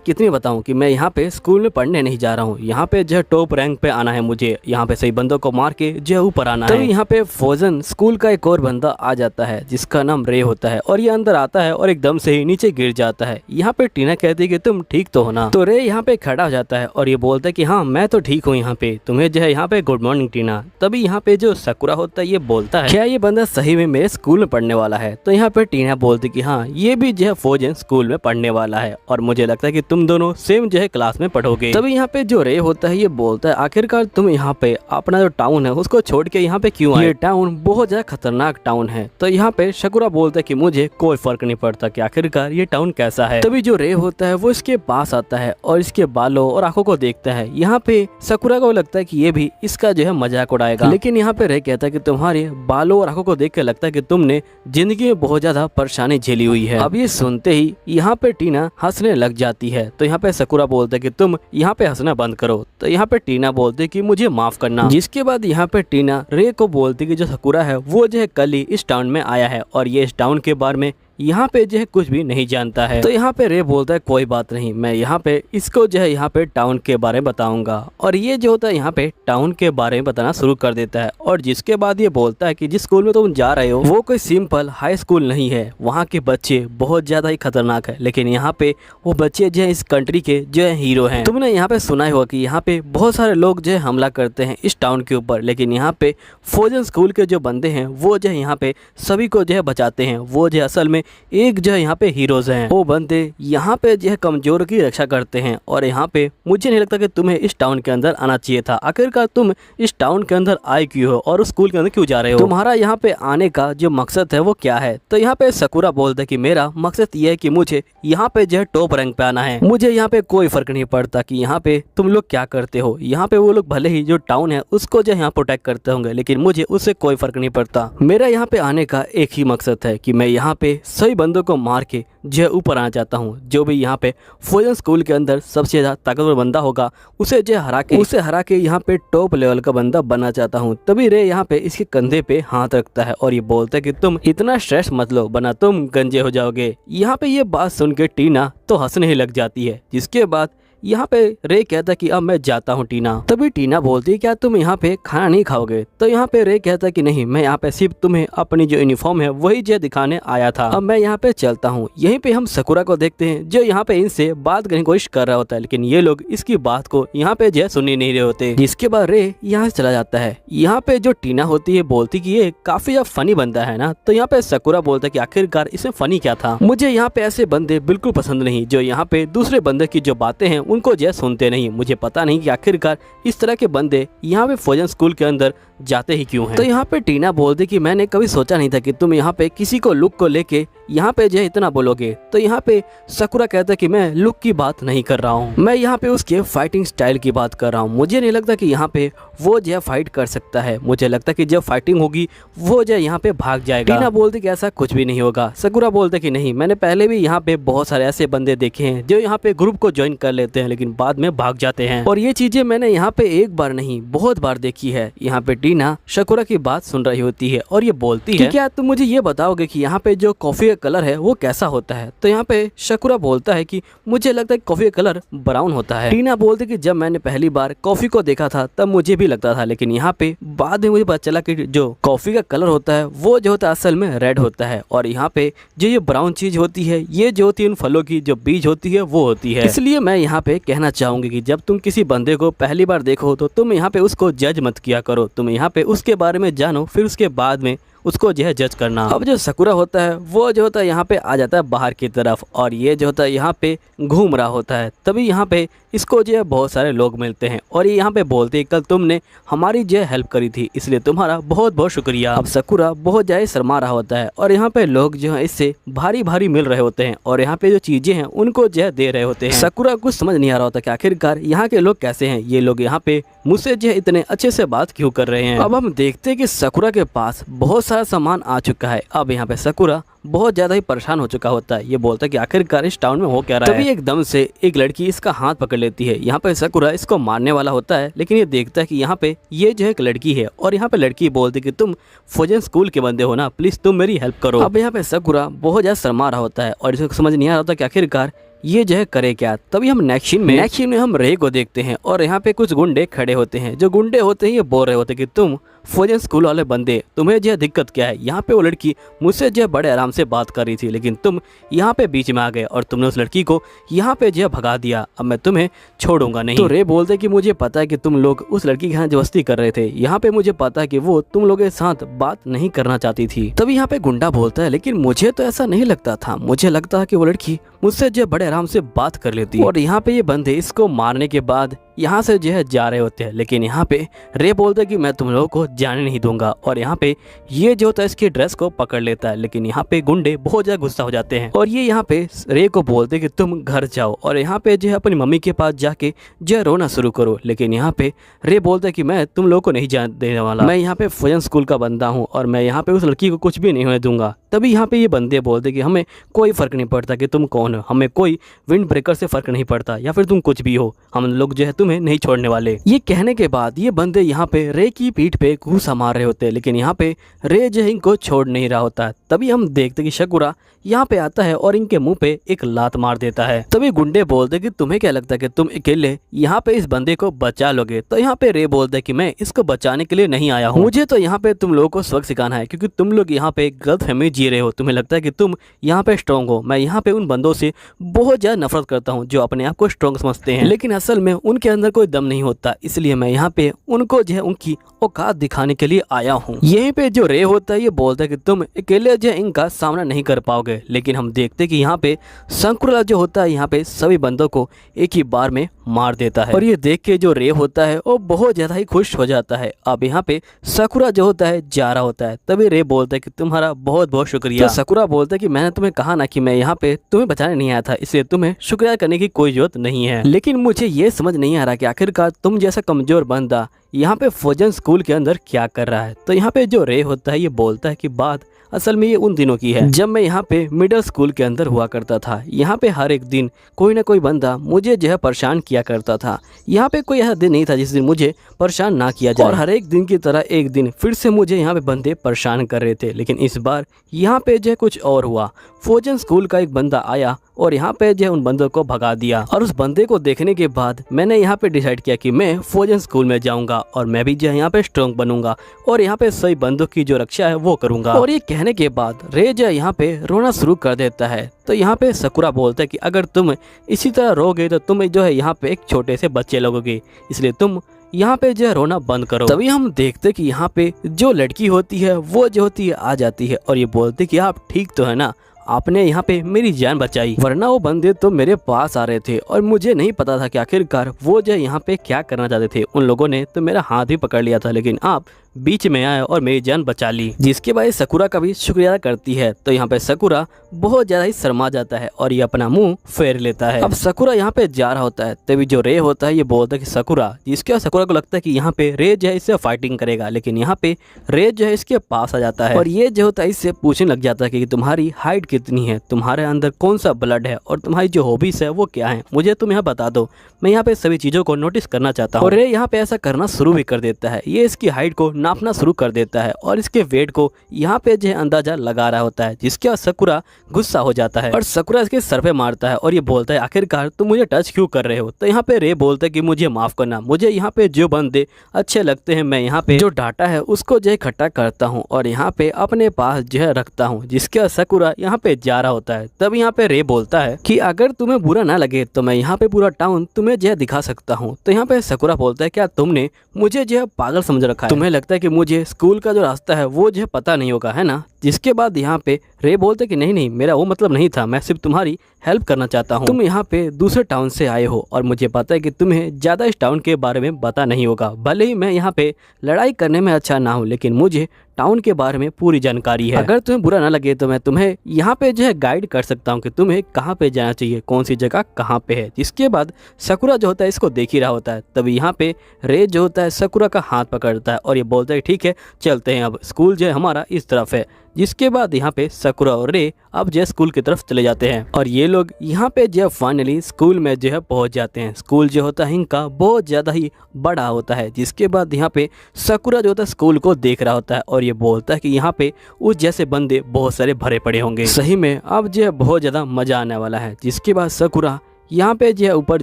कितनी बताऊं कि मैं यहाँ पे स्कूल में पढ़ने नहीं जा रहा हूँ, यहाँ पे जो टॉप रैंक पे आना है मुझे, यहाँ पे सही बंदों को मार के जो ऊपर आना है। तो यहाँ पे फोजन स्कूल का एक और बंदा आ जाता है जिसका नाम रे होता है और ये अंदर आता है और एकदम से ही नीचे गिर जाता है। यहाँ पे टीना कहती है कि तुम ठीक तो हो ना। तो रे यहाँ पे खड़ा हो जाता है और ये बोलता है कि हाँ मैं तो ठीक हूँ, यहाँ पे तुम्हें जो है यहाँ पे गुड मॉर्निंग टीना। तभी यहाँ पे जो सकुरा होता है ये बोलता है क्या ये बंदा सही में मेरे स्कूल में पढ़ने वाला है। तो यहाँ पे टीना बोलती कि हाँ ये भी जो है फोजन स्कूल में पढ़ने वाला है और मुझे लगता है कि तुम दोनों सेम जो है क्लास में पढ़ोगे। तभी यहाँ पे जो रे होता है ये बोलता है आखिरकार तुम यहाँ पे अपना जो टाउन है उसको छोड़ के यहाँ पे क्यों आए, ये टाउन बहुत ज्यादा खतरनाक टाउन है। तो यहाँ पे सकुरा बोलता है कि मुझे कोई फर्क नहीं पड़ता कि आखिरकार ये टाउन कैसा है। तभी जो रे होता है वो इसके पास आता है और इसके बालों और आंखों को देखता है। यहाँ पे सकुरा को लगता है कि ये भी इसका जो है मजाक उड़ाएगा, लेकिन यहाँ पे रे कहता है कि तुम्हारे बालों और आंखों को देख के लगता है कि तुमने जिंदगी में बहुत ज्यादा परेशानी झेली हुई है। अब ये सुनते ही यहाँ पे टीना हंसने लग जाती है। तो यहाँ पे सकुरा बोलता है कि तुम यहाँ पे हंसना बंद करो। तो यहाँ पे टीना बोलती है कि मुझे माफ करना। जिसके बाद यहाँ पे टीना रे को बोलती है कि जो सकुरा है वो जो है कल ही इस टाउन में आया है और ये इस टाउन के बारे में यहाँ पे जो है कुछ भी नहीं जानता है। तो यहाँ पे रे बोलता है कोई बात नहीं, मैं यहाँ पे इसको जो है यहाँ पे टाउन के बारे में बताऊंगा। और ये जो होता है यहाँ पे टाउन के बारे में बताना शुरू कर देता है और जिसके बाद ये बोलता है कि जिस स्कूल में तुम जा रहे हो वो कोई सिंपल हाई स्कूल नहीं है, वहाँ के बच्चे बहुत ज्यादा ही खतरनाक है, लेकिन यहाँ पे वो बच्चे जो है इस कंट्री के जो है हीरो हैं। तुमने यहाँ पे सुना होगा कि यहाँ पे बहुत सारे लोग जो है हमला करते हैं इस टाउन के ऊपर, लेकिन यहाँ पे फोजन स्कूल के जो बंदे हैं वो जो है यहाँ पे सभी को जो है बचाते हैं। वो जो असल में एक जो है यहाँ पे हीरोज हैं, वो बंदे यहाँ पे जो है कमजोर की रक्षा करते हैं। और यहाँ पे मुझे नहीं लगता कि तुम्हें इस टाउन के अंदर आना चाहिए था, आखिरकार तुम इस टाउन के अंदर आए क्यों हो और उस स्कूल के अंदर क्यों जा रहे हो, तुम्हारा यहाँ पे आने का जो मकसद है वो क्या है। तो यहाँ पे सकुरा बोलता है कि मेरा मकसद ये है कि मुझे यहाँ पे जो है टॉप रैंक पे आना है, मुझे यहाँ पे कोई फर्क नहीं पड़ता कि यहाँ पे तुम लोग क्या करते हो। यहाँ पे वो लोग भले ही जो टाउन है उसको जो यहाँ प्रोटेक्ट करते होंगे, लेकिन मुझे उससे कोई फर्क नहीं पड़ता। मेरा यहाँ पे आने का एक ही मकसद है कि मैं यहाँ पे सही बंदों को मार के जो ऊपर आना चाहता हूँ। जो भी यहाँ पे फोजन स्कूल के अंदर सबसे ज्यादा ताकतवर बंदा होगा उसे जो हरा के यहाँ पे टॉप लेवल का बंदा बनना चाहता हूँ। तभी रे यहाँ पे इसके कंधे पे हाथ रखता है और ये बोलता है कि तुम इतना स्ट्रेस मत लो वरना तुम गंजे हो जाओगे। यहाँ पे ये बात सुन के टीना तो हंसने ही लग जाती है। जिसके बाद यहाँ पे रे कहता है कि अब मैं जाता हूँ टीना। तभी टीना बोलती है क्या तुम यहाँ पे खाना नहीं खाओगे। तो यहाँ पे रे कहता है कि नहीं, मैं यहाँ पे सिर्फ तुम्हें अपनी जो यूनिफॉर्म है वही जो दिखाने आया था, अब मैं यहाँ पे चलता हूँ। यहीं पे हम सकुरा को देखते हैं जो यहाँ पे इनसे बात करने की कोशिश कर रहा होता है, लेकिन ये लोग इसकी बात को यहाँ पे जो सुन ही नहीं रहे होते। जिसके बाद रे यहाँ से चला जाता है। यहाँ पे जो टीना होती है बोलती कि ये काफी ज्यादा फनी बंदा है ना। तो यहाँ पे सकुरा बोलता है कि आखिरकार इसमें फनी क्या था, मुझे यहाँ पे ऐसे बंदे बिल्कुल पसंद नहीं जो यहाँ पे दूसरे बंदे की जो बातें हैं उनको जो सुनते नहीं। मुझे पता नहीं कि आखिरकार इस तरह के बंदे यहाँ पे फोजन स्कूल के अंदर जाते ही क्यों हैं। तो यहाँ पे टीना बोलती कि मैंने कभी सोचा नहीं था कि तुम यहाँ पे किसी को लुक को लेके यहाँ पे जो है इतना बोलोगे। तो यहाँ पे सकुरा कहता है कि मैं लुक की बात नहीं कर रहा हूँ, मैं यहाँ पे उसके फाइटिंग स्टाइल की बात कर रहा हूँ। मुझे नहीं लगता कि यहाँ पे वो जो है फाइट कर सकता है। मुझे लगता है कि जब फाइटिंग होगी वो जो है यहाँ पे भाग जाएगा। टीना बोलती कि ऐसा कुछ भी नहीं होगा। सकुरा बोलते कि नहीं, मैंने पहले भी यहाँ पे बहुत सारे ऐसे बंदे देखे हैं जो यहाँ पे ग्रुप को ज्वाइन कर लेते हैं लेकिन बाद में भाग जाते हैं, और ये चीजें मैंने यहाँ पे एक बार नहीं बहुत बार देखी है। यहाँ पे टीना सकुरा की बात सुन रही होती है और ये बोलती है क्या तुम मुझे ये बताओगे कि यहाँ पे जो कॉफी का कलर है वो कैसा होता है? तो यहाँ पे सकुरा बोलता है कि मुझे लगता है कॉफी का कलर ब्राउन होता है। टीना बोलती कि जब मैंने पहली बार कॉफी को देखा था तब मुझे भी लगता था, लेकिन यहाँ पे बाद में मुझे पता चला कि जो कॉफी का कलर होता है वो जो होता है असल में रेड होता है, और यहाँ पे जो ये ब्राउन चीज होती है ये जो होती है उन फलों की जो बीज होती है वो होती है। इसलिए मैं यहाँ पे कहना चाहूंगी कि जब तुम किसी बंदे को पहली बार देखो तो तुम यहाँ पे उसको जज मत किया करो, तुम यहाँ पे उसके बारे में जानो फिर उसके बाद में उसको जो है जज करना। अब जो सकुरा होता है वो जो होता है यहाँ पे आ जाता है बाहर की तरफ, और ये जो होता है यहाँ पे घूम रहा होता है। तभी यहाँ पे इसको जो है बहुत सारे लोग मिलते हैं और ये यहाँ पे बोलते हैं कल तुमने हमारी जो है हेल्प करी थी इसलिए तुम्हारा बहुत बहुत शुक्रिया। अब सकुरा बहुत ज़्यादा शर्मा रहा होता है और यहाँ पे लोग जो है इससे भारी भारी मिल रहे होते हैं और यहाँ पे जो चीजें हैं उनको जो है दे रहे होते हैं। सकुरा कुछ समझ नहीं आ रहा होता कि आखिरकार यहाँ के लोग कैसे हैं, ये लोग यहाँ पे मुझसे जो है इतने अच्छे से बात क्यों कर रहे हैं। अब हम देखते हैं कि सकुरा के पास बहुत सारा सामान आ चुका है। अब यहाँ पे सकुरा बहुत ज्यादा ही परेशान हो चुका होता है, ये बोलता है कि आखिरकार इस टाउन में हो क्या रहा है। तभी एकदम से एक लड़की इसका हाथ पकड़ लेती है। यहाँ पे सकुरा इसको मारने वाला होता है लेकिन ये देखता है कि यहाँ पे ये जो है एक लड़की है और यहाँ पे लड़की बोलती है कि तुम फौजन स्कूल के बंदे हो ना, प्लीज तुम मेरी हेल्प करो। अब यहाँ पे सकुरा बहुत ज्यादा शर्मा रहा होता है और इसको समझ नहीं आ रहा होता कि आखिरकार ये जो है करे क्या। तभी हम नेक्स्ट सीन में हम रे को देखते हैं और यहाँ पे कुछ गुंडे खड़े होते हैं। जो गुंडे होते हैं ये बोल रहे होते हैं कि तुम फौजन स्कूल वाले बंदे, तुम्हें जो है दिक्कत क्या है? यहाँ पे वो लड़की मुझसे जो है बड़े आराम से बात कर रही थी लेकिन तुम यहाँ पे बीच में आ गए और तुमने उस लड़की को यहाँ पे जो है भगा दिया, अब मैं तुम्हें छोड़ूंगा नहीं। तो रे बोलते कि मुझे पता है कि तुम लोग उस लड़की के यहाँ जबरदस्ती कर रहे थे, यहाँ पे मुझे पता है कि वो तुम लोगों के साथ बात नहीं करना चाहती थी। तभी यहाँ पे गुंडा बोलता है लेकिन मुझे तो ऐसा नहीं लगता था, मुझे लगता है कि वो लड़की मुझसे जो बड़े आराम से बात कर लेती है। और यहाँ पे ये बंदे इसको मारने के बाद यहाँ से जो है जा रहे होते हैं लेकिन यहाँ पे रे बोलता है कि मैं तुम लोगों को जाने नहीं दूंगा, और यहाँ पे ये जो होता है इसकी ड्रेस को पकड़ लेता है लेकिन यहाँ पे गुंडे बहुत ज्यादा गुस्सा हो जाते हैं और ये यहाँ पे रे को बोलते हैं कि तुम घर जाओ और यहाँ पे जो है अपनी मम्मी के पास जाके जो है रोना शुरू करो। लेकिन यहाँ पे रे बोलता है कि मैं तुम लोगों को नहीं जाने देने वाला, मैं यहाँ पे फौजन स्कूल का बंदा हूँ और मैं यहाँ पे उस लड़की को कुछ भी नहीं होने दूंगा। तभी यहाँ पे ये बंदे बोलते कि हमें कोई फर्क नहीं पड़ता कि तुम कौन हो, हमें कोई विंड ब्रेकर से फर्क नहीं पड़ता या फिर तुम कुछ भी हो, हम लोग जो है तुम्हें नहीं छोड़ने वाले। ये कहने के बाद ये बंदे यहाँ पे रे की पीठ पे घूसा मार रहे होते हैं लेकिन यहाँ पे रे जो है इनको छोड़ नहीं रहा होता है। तभी हम देखते कि सकुरा यहाँ पे आता है और इनके मुंह पे एक लात मार देता है। तभी गुंडे बोलते कि तुम्हें क्या लगता है कि तुम अकेले यहाँ पे इस बंदे को बचा लोगे? तो यहाँ पे रे बोलते कि मैं इसको बचाने के लिए नहीं आया हूँ, मुझे तो यहाँ पे तुम लोगों को सबक सिखाना है क्योंकि तुम लोग यहाँ पे गलतफहमी जी रहे हो, तुम्हें लगता है कि तुम यहाँ पे स्ट्रॉन्ग हो। मैं यहाँ पे उन बंदों से बहुत ज्यादा नफरत करता हूँ जो अपने आप को स्ट्रॉन्ग समझते हैं लेकिन असल में उनके अंदर कोई दम नहीं होता, इसलिए मैं यहाँ पे उनको जो है उनकी औकात दिखाने के लिए आया हूँ। यहीं पे जो रे होता है ये बोलता है कि तुम अकेले जो है इनका सामना नहीं कर पाओगे, लेकिन हम देखते कि यहाँ पे सकुरा जो होता है यहाँ पे सभी बंदों को एक ही बार में मार देता है और ये देख के जो रे होता है वो बहुत ज्यादा ही खुश हो जाता है। अब यहाँ पे सकुरा जो होता है जा रहा होता है, तभी रे बोलता है कि तुम्हारा बहुत बहुत शुक्रिया। तो सकुरा बोलता है कि मैंने तुम्हें कहा ना कि मैं यहाँ पे तुम्हें बचाने नहीं आया था, इसलिए तुम्हें शुक्रिया करने की कोई जरूरत नहीं है। लेकिन मुझे ये समझ नहीं आ रहा कि आखिरकार तुम जैसा कमजोर बंदा यहाँ पे फौजन स्कूल के अंदर क्या कर रहा है। तो यहाँ पे जो रे होता है ये बोलता है कि बात असल में ये उन दिनों की है जब मैं यहाँ पे मिडिल स्कूल के अंदर हुआ करता था। यहाँ पे हर एक दिन कोई ना कोई बंदा मुझे जो है परेशान किया करता था, यहाँ पे कोई ऐसा दिन नहीं था जिस दिन मुझे परेशान ना किया जाए, और हर एक दिन की तरह एक दिन फिर से मुझे यहाँ पे बंदे परेशान कर रहे थे। लेकिन इस बार यहाँ पे जो है कुछ और हुआ, फौजन स्कूल का एक बंदा आया और यहाँ पे जो है उन बंदों को भगा दिया, और उस बंदे को देखने के बाद मैंने यहाँ पे डिसाइड किया कि मैं फौजन स्कूल में जाऊंगा और मैं भी जो है यहाँ पे स्ट्रॉन्ग बनूंगा और यहाँ पे सही बंदों की जो रक्षा है वो करूंगा। और ये कहने के बाद रे जो यहाँ पे रोना शुरू कर देता है। तो यहाँ पे सकुरा बोलता है कि अगर तुम इसी तरह रोगे तो तुम जो है यहाँ पे एक छोटे से बच्चे लगोगे, इसलिए तुम यहाँ पे जो है रोना बंद करो। तभी हम देखते कि यहाँ पे जो लड़की होती है वो जो होती है आ जाती है और ये बोलती कि आप ठीक तो है ना, आपने यहाँ पे मेरी जान बचाई, वरना वो बंदे तो मेरे पास आ रहे थे और मुझे नहीं पता था कि आखिरकार वो जो यहाँ पे क्या करना चाहते थे। उन लोगों ने तो मेरा हाथ भी पकड़ लिया था लेकिन आप बीच में आया और मेरी जान बचा ली। जिसके बाद सकुरा का भी शुक्रिया करती है। तो यहाँ पे सकुरा बहुत ज्यादा ही शर्मा जाता है और ये अपना मुंह फेर लेता है। अब सकुरा यहाँ पे जा रहा होता है, तभी जो रे होता है ये बोलता है कि सकुरा, जिसके सकुरा को लगता है कि यहाँ पे रे जो है इससे फाइटिंग करेगा, लेकिन यहाँ पे रे जो है इसके पास आ जाता है और ये जो होता है इससे पूछने लग जाता है कि तुम्हारी हाइट कितनी है, तुम्हारे अंदर कौन सा ब्लड है और तुम्हारी जो हॉबीज है वो क्या है, मुझे तुम यहाँ बता दो, मैं यहाँ पे सभी चीजों को नोटिस करना चाहता हूँ। और रे यहाँ पे ऐसा करना शुरू भी कर देता है। ये इसकी हाइट को नापना शुरू कर देता है और इसके वेट को यहाँ पे जो है अंदाजा लगा रहा होता है, जिसके बाद सकुरा गुस्सा हो जाता है और सकुरा इसके सर पे मारता है और ये बोलता है आखिरकार तुम मुझे टच क्यों कर रहे हो। तो यहाँ पे रे बोलता है कि मुझे माफ करना, मुझे यहाँ पे जो बंदे अच्छे लगते हैं मैं यहाँ पे जो डाटा है उसको जो है इकट्ठा करता हूँ और यहाँ पे अपने पास जो है रखता हूँ। जिसके बाद सकुरा यहाँ पे जा रहा होता है। तब यहाँ पे रे बोलता है कि अगर तुम्हें बुरा ना लगे तो मैं यहाँ पे पूरा टाउन तुम्हें जो है दिखा सकता हूँ। तो यहाँ पे सकुरा बोलता है क्या तुमने मुझे जो है पागल समझ रखा है, तुम्हें लगता है कि मुझे स्कूल का जो रास्ता है वो जो है पता नहीं होगा, है ना। जिसके बाद यहाँ पे रे बोलते कि नहीं नहीं, मेरा वो मतलब नहीं था, मैं सिर्फ तुम्हारी हेल्प करना चाहता हूँ। तुम यहाँ पे दूसरे टाउन से आए हो और मुझे पता है कि तुम्हें ज़्यादा इस टाउन के बारे में पता नहीं होगा। भले ही मैं यहाँ पे लड़ाई करने में अच्छा ना हूँ, लेकिन मुझे टाउन के बारे में पूरी जानकारी है। अगर तुम्हें बुरा ना लगे तो मैं तुम्हें यहाँ पे जो है गाइड कर सकता हूँ कि तुम्हें कहाँ पे जाना चाहिए, कौन सी जगह कहाँ पे है। जिसके बाद सकुरा जो होता है इसको देख ही रहा होता है। तभी यहाँ पे रे जो होता है सकुरा का हाथ पकड़ता है और ये बोलता है ठीक है चलते हैं, अब स्कूल जो है हमारा इस तरफ है। जिसके बाद यहाँ पे सकुरा और रे अब जो स्कूल की तरफ चले जाते हैं और ये लोग यहाँ पे जो फाइनली स्कूल में जो है पहुँच जाते हैं। स्कूल जो होता है इनका बहुत ज़्यादा ही बड़ा होता है। जिसके बाद यहाँ पे सकुरा जो होता है स्कूल को देख रहा होता है और ये बोलता है कि यहाँ पे उस जैसे बंदे बहुत सारे भरे पड़े होंगे, सही में अब जो है बहुत ज़्यादा मज़ा आने वाला है। जिसके बाद सकुरा यहाँ पे जो है ऊपर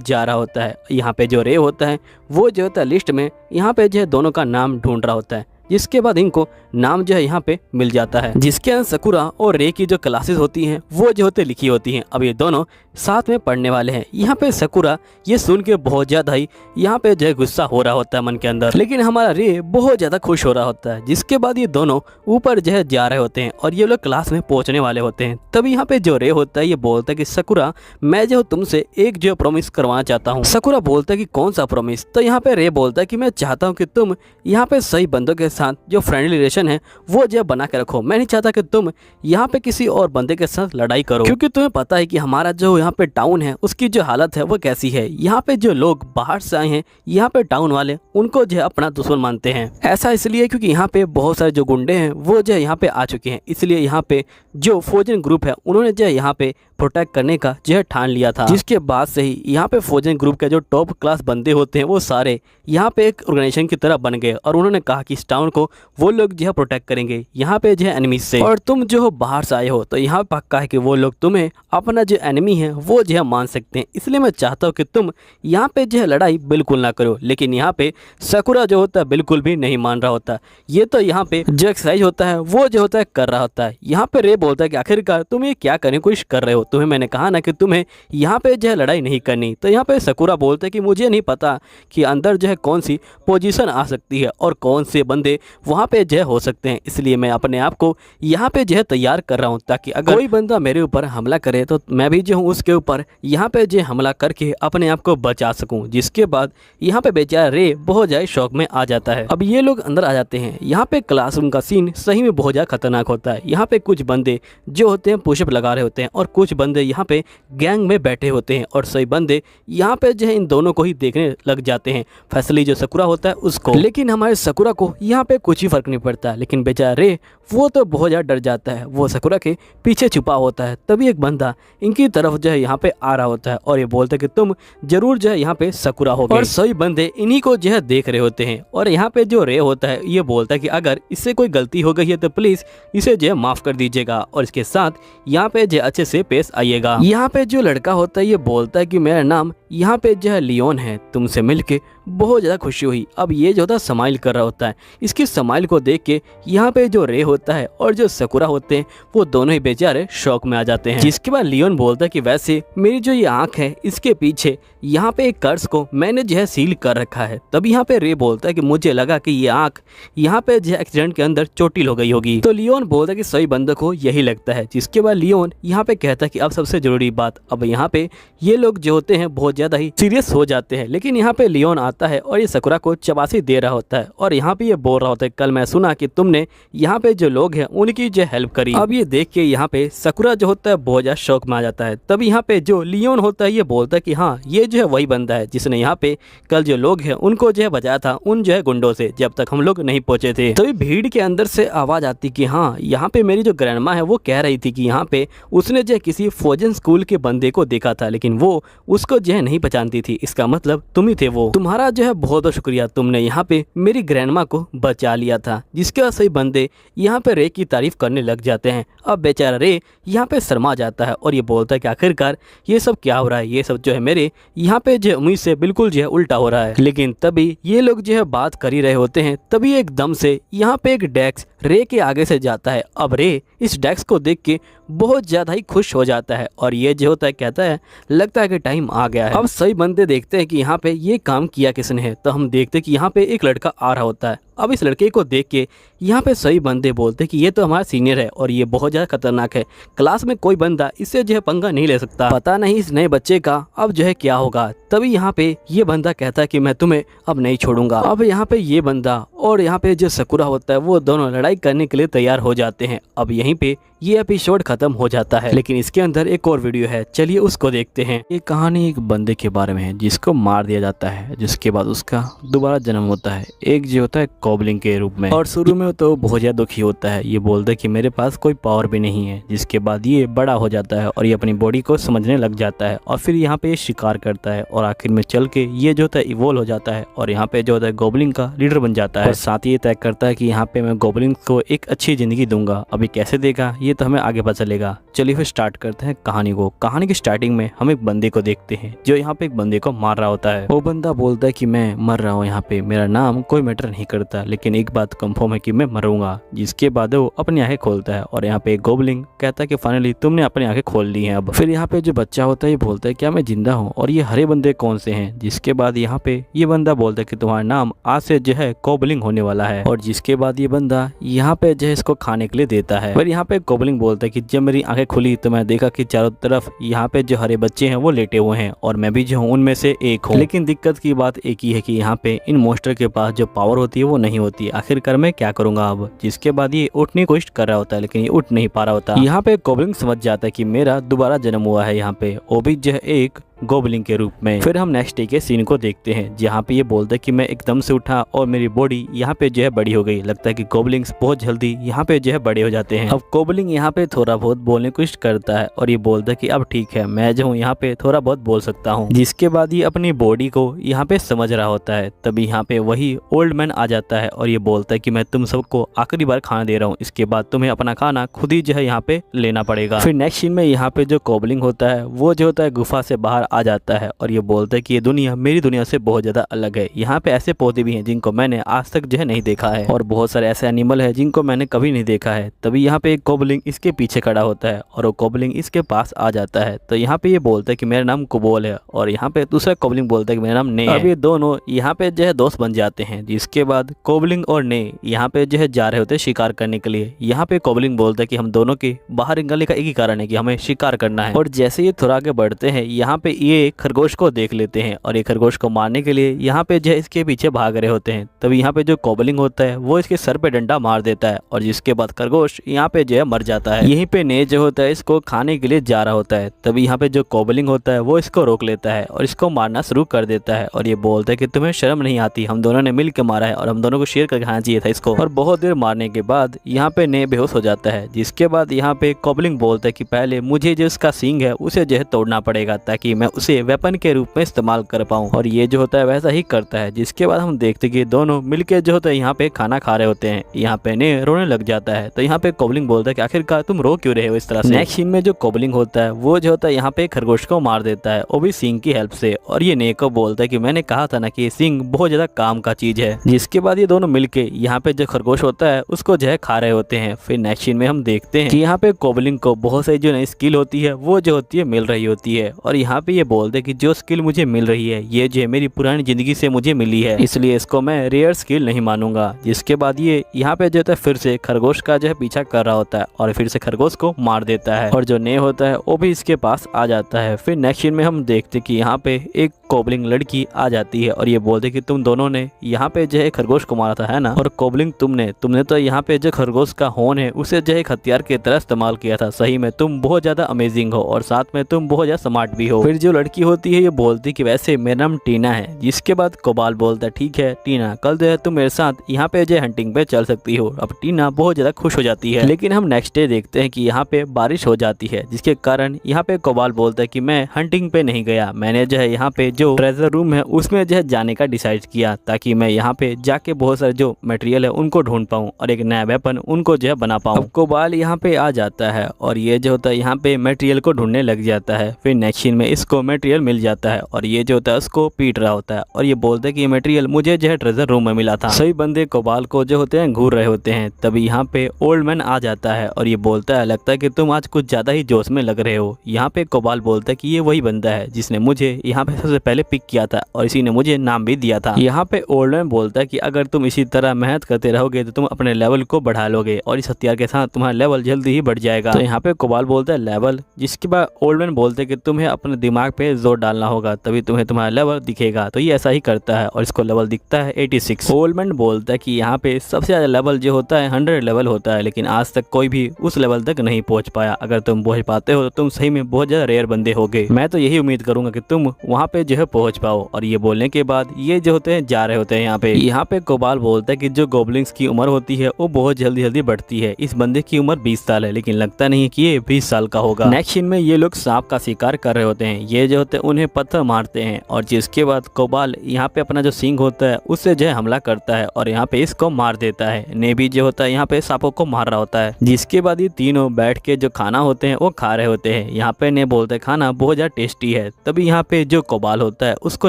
जा रहा होता है। यहाँ पे जो रे होता है वो जो होता है लिस्ट में यहाँ पे जो है दोनों का नाम ढूंढ रहा होता है। जिसके बाद इनको नाम जो है यहाँ पे मिल जाता है, जिसके अंदर सकुरा और रे की जो क्लासेस होती हैं वो जो होते लिखी होती हैं। अब ये दोनों साथ में पढ़ने वाले हैं। यहाँ पे सकुरा ये सुन के बहुत ज्यादा ही यहाँ पे जो है गुस्सा हो रहा होता है मन के अंदर, लेकिन हमारा रे बहुत ज्यादा खुश हो रहा होता है। जिसके बाद ये दोनों ऊपर जो है जा रहे होते हैं और ये लोग क्लास में पहुंचने वाले होते हैं। तभी यहाँ पे जो रे होता है ये बोलता है कि सकुरा मैं जो तुमसे एक जो प्रॉमिस करवाना चाहता हूँ। सकुरा बोलता है कि कौन सा प्रॉमिस। तो यहाँ पे रे बोलता है कि मैं चाहता हूँ कि तुम यहाँ पे सही बंदों के साथ जो फ्रेंडली रिलेशन है वो जो बना के रखो। मैं नहीं चाहता कि तुम यहाँ पे किसी और बंदे के साथ लड़ाई करो, क्योंकि तुम्हें पता है कि हमारा जो यहाँ पे टाउन है उसकी जो हालत है वो कैसी है। यहाँ पे जो लोग बाहर से आए हैं यहाँ पे टाउन वाले उनको जो है अपना दुश्मन मानते हैं। ऐसा इसलिए क्योंकि यहाँ पे बहुत सारे जो गुंडे हैं वो जो है यहाँ पे आ चुके हैं, इसलिए यहाँ पे जो फौजन ग्रुप है उन्होंने जो है यहाँ पे प्रोटेक्ट करने का जो है ठान लिया था। जिसके बाद से ही यहाँ पे फौजन ग्रुप के जो टॉप क्लास बंदे होते हैं वो सारे यहाँ पे एक ऑर्गेनाइजेशन की तरह बन गए और उन्होंने कहा कि इस टाउन को वो लोग जो है प्रोटेक्ट करेंगे यहाँ पे जो है एनिमी से। और तुम जो हो बाहर से आए हो तो यहाँ पक्का है कि वो लोग तुम्हें अपना जो एनिमी है वो जो है मान सकते हैं, इसलिए मैं चाहता हूँ कि तुम यहाँ पे जो है लड़ाई बिल्कुल ना करो। लेकिन यहाँ पे सकुरा जो होता है बिल्कुल भी नहीं मान रहा होता। ये तो यहाँ पे जो एक्सरसाइज होता है वो जो होता है कर रहा होता है। यहाँ पे रे बोलता है कि आखिरकार तुम ये क्या करने की कोशिश कर रहे हो, तुम्हें मैंने कहा ना कि तुम्हें यहाँ पे जो है लड़ाई नहीं करनी। तो यहाँ पे सकुरा बोलता है कि मुझे नहीं पता कि अंदर जो है कौन सी पोजीशन आ सकती है और कौन से बंदे वहाँ पे जो है हो सकते हैं, इसलिए मैं अपने आप को यहाँ पे जो है तैयार कर रहा हूँ ताकि अगर कोई बंदा मेरे ऊपर हमला करे तो मैं भी जो हूँ उसके ऊपर यहाँ पे जो हमला करके अपने आप को बचा सकूँ। जिसके बाद यहाँ पे बेचारा रे बहुत ज्यादा शौक में आ जाता है। अब ये लोग अंदर आ जाते हैं। यहाँ पे क्लासरूम का सीन सही में बहुत ज्यादा खतरनाक होता है। यहाँ पे कुछ बंदे जो होते हैं पुशअप लगा रहे होते हैं और कुछ बंदे यहाँ पे गैंग में बैठे होते हैं और सही बंदे यहाँ पे जो है इन दोनों को ही देखने लग जाते हैं, फैसली जो सकुरा होता है उसको। लेकिन हमारे सकुरा को यहाँ पे कुछ ही फर्क नहीं पड़ता, लेकिन बेचारा रे वो तो बहुत ज़्यादा डर जाता है, वो सकुरा के पीछे छुपा होता है। तभी एक बंदा इनकी तरफ जो है यहाँ पे आ रहा होता है और ये बोलता है कि तुम जरूर जो है यहाँ पे सकुरा होगे। और सही बंदे इन्हीं को जो है देख रहे होते हैं और यहाँ पे जो रे होता है ये बोलता है कि अगर इससे कोई गलती हो गई है तो प्लीज इसे जो है माफ कर दीजिएगा और इसके साथ यहाँ पे जो अच्छे से पेश आइएगा। यहाँ पे जो लड़का होता है ये बोलता है कि मेरा नाम यहाँ पे जो है लियोन है, तुमसे मिलके बहुत ज़्यादा खुशी हुई। अब ये जो होता स्माइल कर रहा होता है, इसकी स्माइल को देख के यहाँ पे जो रे होता है और जो सकुरा होते हैं वो दोनों ही बेचारे शौक में आ जाते हैं। जिसके बाद लियोन बोलता है कि वैसे मेरी जो ये आँख है इसके पीछे यहाँ पे एक कर्स को मैंने जो है सील कर रखा है। तब यहाँ पे रे बोलता है कि मुझे लगा कि ये आँख यहाँ पे जो है एक्सीडेंट के अंदर चोटिल हो गई होगी। तो लियोन बोलता है कि सही बंदे को यही लगता है। जिसके बाद लियोन यहाँ पे कहता है कि अब सबसे जरूरी बात, अब यहाँ पे ये लोग जो होते हैं बहुत ज्यादा ही सीरियस हो जाते हैं। लेकिन यहाँ पे लियोन आता है और ये साकुरा को चबासी दे रहा होता है और यहाँ पे ये बोल रहा होता है, कल मैं सुना कि तुमने यहाँ पे जो लोग हैं उनकी जो हेल्प करी। अब ये देख के यहाँ पे साकुरा जो होता है बहुत ज्यादा शौक में आ जाता है। तब यहाँ पे जो लियोन होता है ये बोलता है कि हाँ, ये जो है वही बंदा है जिसने यहाँ पे कल जो लोग हैं उनको जो है बचाया था उन जो है गुंडों से, जब तक हम लोग नहीं पहुंचे थे। तभी भीड़ के अंदर से आवाज आती कि हाँ, यहाँ पे मेरी जो ग्रैंडमा है वो कह रही थी कि यहाँ पे उसने जो है किसी फौजन स्कूल के बंदे को देखा था, लेकिन वो उसको जो है नहीं पहचानती थी। इसका मतलब तुम ही थे वो। तुम्हारा जो है बहुत बहुत शुक्रिया, तुमने यहाँ पे मेरी ग्रैंडमा को बचा लिया था। जिसके बाद सही बंदे यहाँ पे रे की तारीफ करने लग जाते हैं। अब बेचारा रे यहाँ पे शर्मा जाता है और ये बोलता है कि आखिरकार ये सब क्या हो रहा है, ये सब जो है मेरे यहाँ पे जो उम्मीद से बिल्कुल जो है उल्टा हो रहा है। लेकिन तभी ये लोग जो है बात कर ही रहे होते हैं, तभी एकदम से यहाँ पे एक डेस्क रे के आगे से जाता है। अब रे इस डेस्क को देख के बहुत ज्यादा ही खुश हो जाता है और ये जो होता है कहता है, लगता है कि टाइम आ गया है। अब सही बंदे देखते हैं कि यहाँ पे ये काम किया किसने है। तो हम देखते हैं कि यहाँ पे एक लड़का आ रहा होता है। अब इस लड़के को देख के यहाँ पे सही बंदे बोलते हैं कि ये तो हमारा सीनियर है और ये बहुत ज़्यादा खतरनाक है, क्लास में कोई बंदा इससे जो है पंगा नहीं ले सकता। पता नहीं इस नए बच्चे का अब जो है क्या होगा। तभी यहाँ पे ये बंदा कहता है कि मैं तुम्हें अब नहीं छोड़ूंगा। अब यहाँ पे ये बंदा और यहाँ पे जो साकुरा होता है वो दोनों लड़ाई करने के लिए तैयार हो जाते हैं। अब यहीं पे ये एपिसोड खत्म हो जाता है, लेकिन इसके अंदर एक और वीडियो है, चलिए उसको देखते हैं। ये कहानी एक बंदे के बारे में है जिसको मार दिया जाता है, जिसके बाद उसका दोबारा जन्म होता है एक जो होता है गॉब्लिन के रूप में। और शुरू में तो बहुत ज्यादा दुखी होता है, ये बोलता है कि मेरे पास कोई पावर भी नहीं है। जिसके बाद ये बड़ा हो जाता है और ये अपनी बॉडी को समझने लग जाता है और फिर यहाँ पे ये शिकार करता है और आखिर में चल के ये जो होता है इवोल्व हो जाता है और यहाँ पे जो होता है गॉब्लिन का लीडर बन जाता है। और साथ ही ये तय करता है कि यहाँ पे मैं गॉब्लिन को एक अच्छी जिंदगी दूंगा। अभी कैसे देगा ये तो हमें आगे पता चलेगा। चलिए फिर स्टार्ट करते हैं कहानी को। कहानी की स्टार्टिंग में हम एक बंदे को देखते हैं जो यहाँ पे एक बंदे को मार रहा होता है। वो बंदा बोलता है कि मैं मर रहा हूँ, यहाँ पे मेरा नाम कोई मैटर नहीं करता, लेकिन एक बात कंफर्म है कि मैं मरूंगा। जिसके बाद वो अपनी आंखें खोलता है और यहाँ पे एक गॉब्लिन कहता है कि फाइनली तुमने अपनी आंखें खोल ली हैं अब। फिर यहाँ पे जो बच्चा होता है ये बोलता है क्या मैं जिंदा हूँ और ये हरे बंदे कौन से हैं। जिसके बाद यहाँ पे ये बंदा बोलता है कि तुम्हारा नाम आज से जो है गॉब्लिन होने वाला है। और जिसके बाद ये बंदा यहाँ पे जो है इसको खाने के लिए देता है। फिर यहाँ पे गॉब्लिन बोलता है कि जब मेरी आंखें खुली तो मैं देखा कि चारों तरफ यहाँ पे जो हरे बच्चे हैं वो लेटे हुए हैं और मैं भी जो हूँ उनमें से एक हूँ। लेकिन दिक्कत की बात एक ही है कि यहाँ पे इन मोस्टर के पास जो पावर होती है वो नहीं होती। आखिरकार मैं क्या करूंगा अब। जिसके बाद ये उठने की कोशिश कर रहा होता है लेकिन ये उठ नहीं पा रहा होता। यहाँ पे गॉब्लिन समझ जाता है कि मेरा दोबारा जन्म हुआ है यहाँ पे, वो भी जो है एक गॉब्लिन के रूप में। फिर हम नेक्स्ट डे के सीन को देखते हैं जहाँ पे ये बोलता है कि मैं एकदम से उठा और मेरी बॉडी यहाँ पे जो है बड़ी हो गई। लगता है कि गॉब्लिन्स बहुत जल्दी यहाँ पे जो है बड़े हो जाते हैं। अब गॉब्लिन यहाँ पे थोड़ा बहुत बोलने की कोशिश करता है और ये बोलता है कि अब ठीक है, मैं जो हूँ यहाँ पे थोड़ा बहुत बोल सकता हूँ। जिसके बाद ये अपनी बॉडी को यहाँ पे समझ रहा होता है। तभी यहाँ पे वही ओल्ड मैन आ जाता है और ये बोलता है कि मैं तुम सबको आखिरी बार खाना दे रहा हूँ, इसके बाद तुम्हें अपना खाना खुद ही जो है यहाँ पे लेना पड़ेगा। फिर नेक्स्ट सीन में यहाँ पे जो गॉब्लिन होता है वो जो होता है गुफा से बाहर आ जाता है और ये बोलता है कि ये दुनिया मेरी दुनिया से बहुत ज्यादा अलग है। यहाँ पे ऐसे पौधे भी हैं जिनको मैंने आज तक जो है नहीं देखा है और बहुत सारे ऐसे एनिमल है जिनको मैंने कभी नहीं देखा है। तभी यहाँ पे एक गॉब्लिन इसके पीछे खड़ा होता है और वो गॉब्लिन इसके पास आ जाता है। तो यहाँ पे ये बोलता है कि मेरा नाम कुबोल है और यहाँ पे दूसरा गॉब्लिन बोलता है कि मेरा नाम ने है। अब ये दोनों यहाँ पे जो है दोस्त बन जाते हैं। जिसके बाद गॉब्लिन और ने यहाँ पे जो है जा रहे होते हैं शिकार करने के लिए। यहाँ पे गॉब्लिन बोलता है कि हम दोनों के बाहर निकलने का एक ही कारण है कि हमें शिकार करना है। और जैसे ये थोड़ा आगे बढ़ते हैं यहाँ पे ये खरगोश को देख लेते हैं और ये खरगोश को मारने के लिए यहाँ पे जो है इसके पीछे भाग रहे होते हैं। तभी यहाँ पे जो गॉब्लिन होता है वो इसके सर पे डंडा मार देता है और जिसके बाद खरगोश यहाँ पे जो है मर जाता है। यहीं पे ने जो होता है इसको खाने के लिए जा रहा होता है। तभी यहाँ पे जो गॉब्लिन होता है वो इसको रोक लेता है और इसको मारना शुरू कर देता है और ये बोलता है कि तुम्हें शर्म नहीं आती, हम दोनों ने मिल के मारा है और हम दोनों को शेयर करके खाना चाहिए था इसको। और बहुत देर मारने के बाद यहाँ पे ने बेहोश हो जाता है। जिसके बाद यहाँ पे गॉब्लिन बोलता है कि पहले मुझे जो इसका सींग है उसे जो है तोड़ना पड़ेगा ताकि मैं उसे वेपन के रूप में इस्तेमाल कर पाऊं। और ये जो होता है वैसा ही करता है। जिसके बाद हम देखते कि दोनों मिलके जो होता है यहाँ पे खाना खा रहे होते हैं। यहाँ पे ने रोने लग जाता है। तो यहाँ पे गॉब्लिन बोलता है कि आखिरकार तुम रो क्यों रहे हो इस तरह से। नेक्स्ट सीन में जो गॉब्लिन होता है वो जो होता है यहाँ पे खरगोश को मार देता है, वो भी सींग की हेल्प से। और ये ने को बोलता है कि मैंने कहा था ना कि सींग बहुत ज्यादा काम का चीज है। जिसके बाद ये दोनों मिलके यहाँ पे जो खरगोश होता है उसको जो है खा रहे होते हैं। फिर नेक्स्ट सीन में हम देखते हैं कि यहाँ पे गॉब्लिन को बहुत सारी जो नई स्किल होती है वो जो होती है मिल रही होती है। और यहाँ पे ये बोलते कि जो स्किल मुझे मिल रही है ये जो मेरी पुरानी जिंदगी से मुझे मिली है, इसलिए इसको मैं रेयर स्किल नहीं मानूंगा। जिसके बाद ये यहाँ पे जो है फिर से खरगोश का जो है पीछा कर रहा होता है और फिर से खरगोश को मार देता है और जो ने होता है वो भी इसके पास आ जाता है। फिर नेक्स्ट सीन में हम देखते कि यहाँ पे एक कोबलिंग लड़की आ जाती है और ये बोलते कि तुम दोनों ने यहाँ पे जो है खरगोश को मारा था, है ना? और कोबलिंग तुमने तो यहाँ पे जो खरगोश का होन है उसे जो है एक हथियार की तरह इस्तेमाल किया था। सही में तुम बहुत ज्यादा अमेजिंग हो और साथ में तुम बहुत ज्यादा स्मार्ट भी हो। फिर जो लड़की होती है ये बोलती कि वैसे मेरा नाम टीना है। जिसके बाद कोबाल बोलता है ठीक है टीना, कल जो है तुम मेरे साथ यहाँ पे जो हंटिंग पे चल सकती हो। अब टीना बहुत ज्यादा खुश हो जाती है। लेकिन हम नेक्स्ट डे देखते हैं कि यहाँ पे बारिश हो जाती है, जिसके कारण यहाँ पे कोबाल बोलता है कि मैं हंटिंग पे नहीं गया, मैंने जो है यहाँ पे जो ट्रेजर रूम है उसमें जो है जाने का डिसाइड किया ताकि मैं यहाँ पे जाके बहुत सारे जो मटेरियल है उनको ढूंढ पाऊँ और एक नया वेपन उनको जो है बना पाऊँ। कोबाल यहाँ पे आ जाता है और ये जो होता है यहाँ पे मटेरियल को ढूंढने लग जाता है। फिर नेक्स्ट सीन में इसको मटेरियल मिल जाता है और ये जो होता है उसको पीट रहा होता है और ये बोलता है कि ये मटेरियल मुझे जो है ट्रेजर रूम में मिला था। सभी बंदे कोबाल को जो होते हैं घूर रहे होते हैं। तभी यहाँ पे ओल्ड मैन आ जाता है और ये बोलता है लगता है कि तुम आज कुछ ज्यादा ही जोश में लग रहे हो। यहाँ पे कोबाल बोलता है कि ये वही बंदा है जिसने मुझे यहाँ पे सबसे पहले पिक किया था और इसी ने मुझे नाम भी दिया था। यहाँ पे ओल्ड मैन बोलता है कि अगर तुम इसी तरह मेहनत करते रहोगे तो तुम अपने लेवल को बढ़ा लोगे और इस हथियार के साथ तुम्हारा लेवल जल्दी ही बढ़ जाएगा। तो यहाँ पे कोबाल बोलता है लेवल, जिसके बाद ओल्ड मैन बोलते हैं कि तुम्हें अपने दिमाग पे जोर डालना होगा तभी तुम्हें तुम्हारा लेवल दिखेगा। तो ये ऐसा ही करता है और इसको लेवल दिखता है 86। ओल्ड मैन बोलता है कि यहाँ पे सबसे ज्यादा लेवल जो होता है 100 लेवल होता है, लेकिन आज तक कोई भी उस लेवल तक नहीं पहुंच पाया। अगर तुम पहुंच पाते हो तो तुम सही में बहुत ज्यादा रेयर बंदे होगे। मैं तो यही उम्मीद करूंगा कि तुम वहाँ पे जो है पहुंच पाओ। और ये बोलने के बाद ये जो होते हैं जा रहे होते हैं। यहाँ पे कोबाल बोलता है कि जो गोबलिंग्स की उम्र होती है वो बहुत जल्दी जल्दी बढ़ती है। इस बंदे की उम्र 20 साल है लेकिन लगता नहीं कि ये 20 साल का होगा। नेक्स्ट सीन में ये लोग सांप का शिकार कर रहे होते हैं। ये जो होते हैं उन्हें पत्थर मारते हैं और जिसके बाद कोबाल यहाँ पे अपना जो सींग होता है उससे जो है हमला करता है और यहाँ पे इसको मार देता है। नेबी जो होता है यहाँ पे सांपों को मार रहा होता है। जिसके बाद ये तीनों बैठ के जो खाना होते हैं वो खा रहे होते हैं। यहाँ पे ने बोलते हैं खाना बहुत ज्यादा टेस्टी है। तभी यहाँ पे जो कोबाल होता है उसको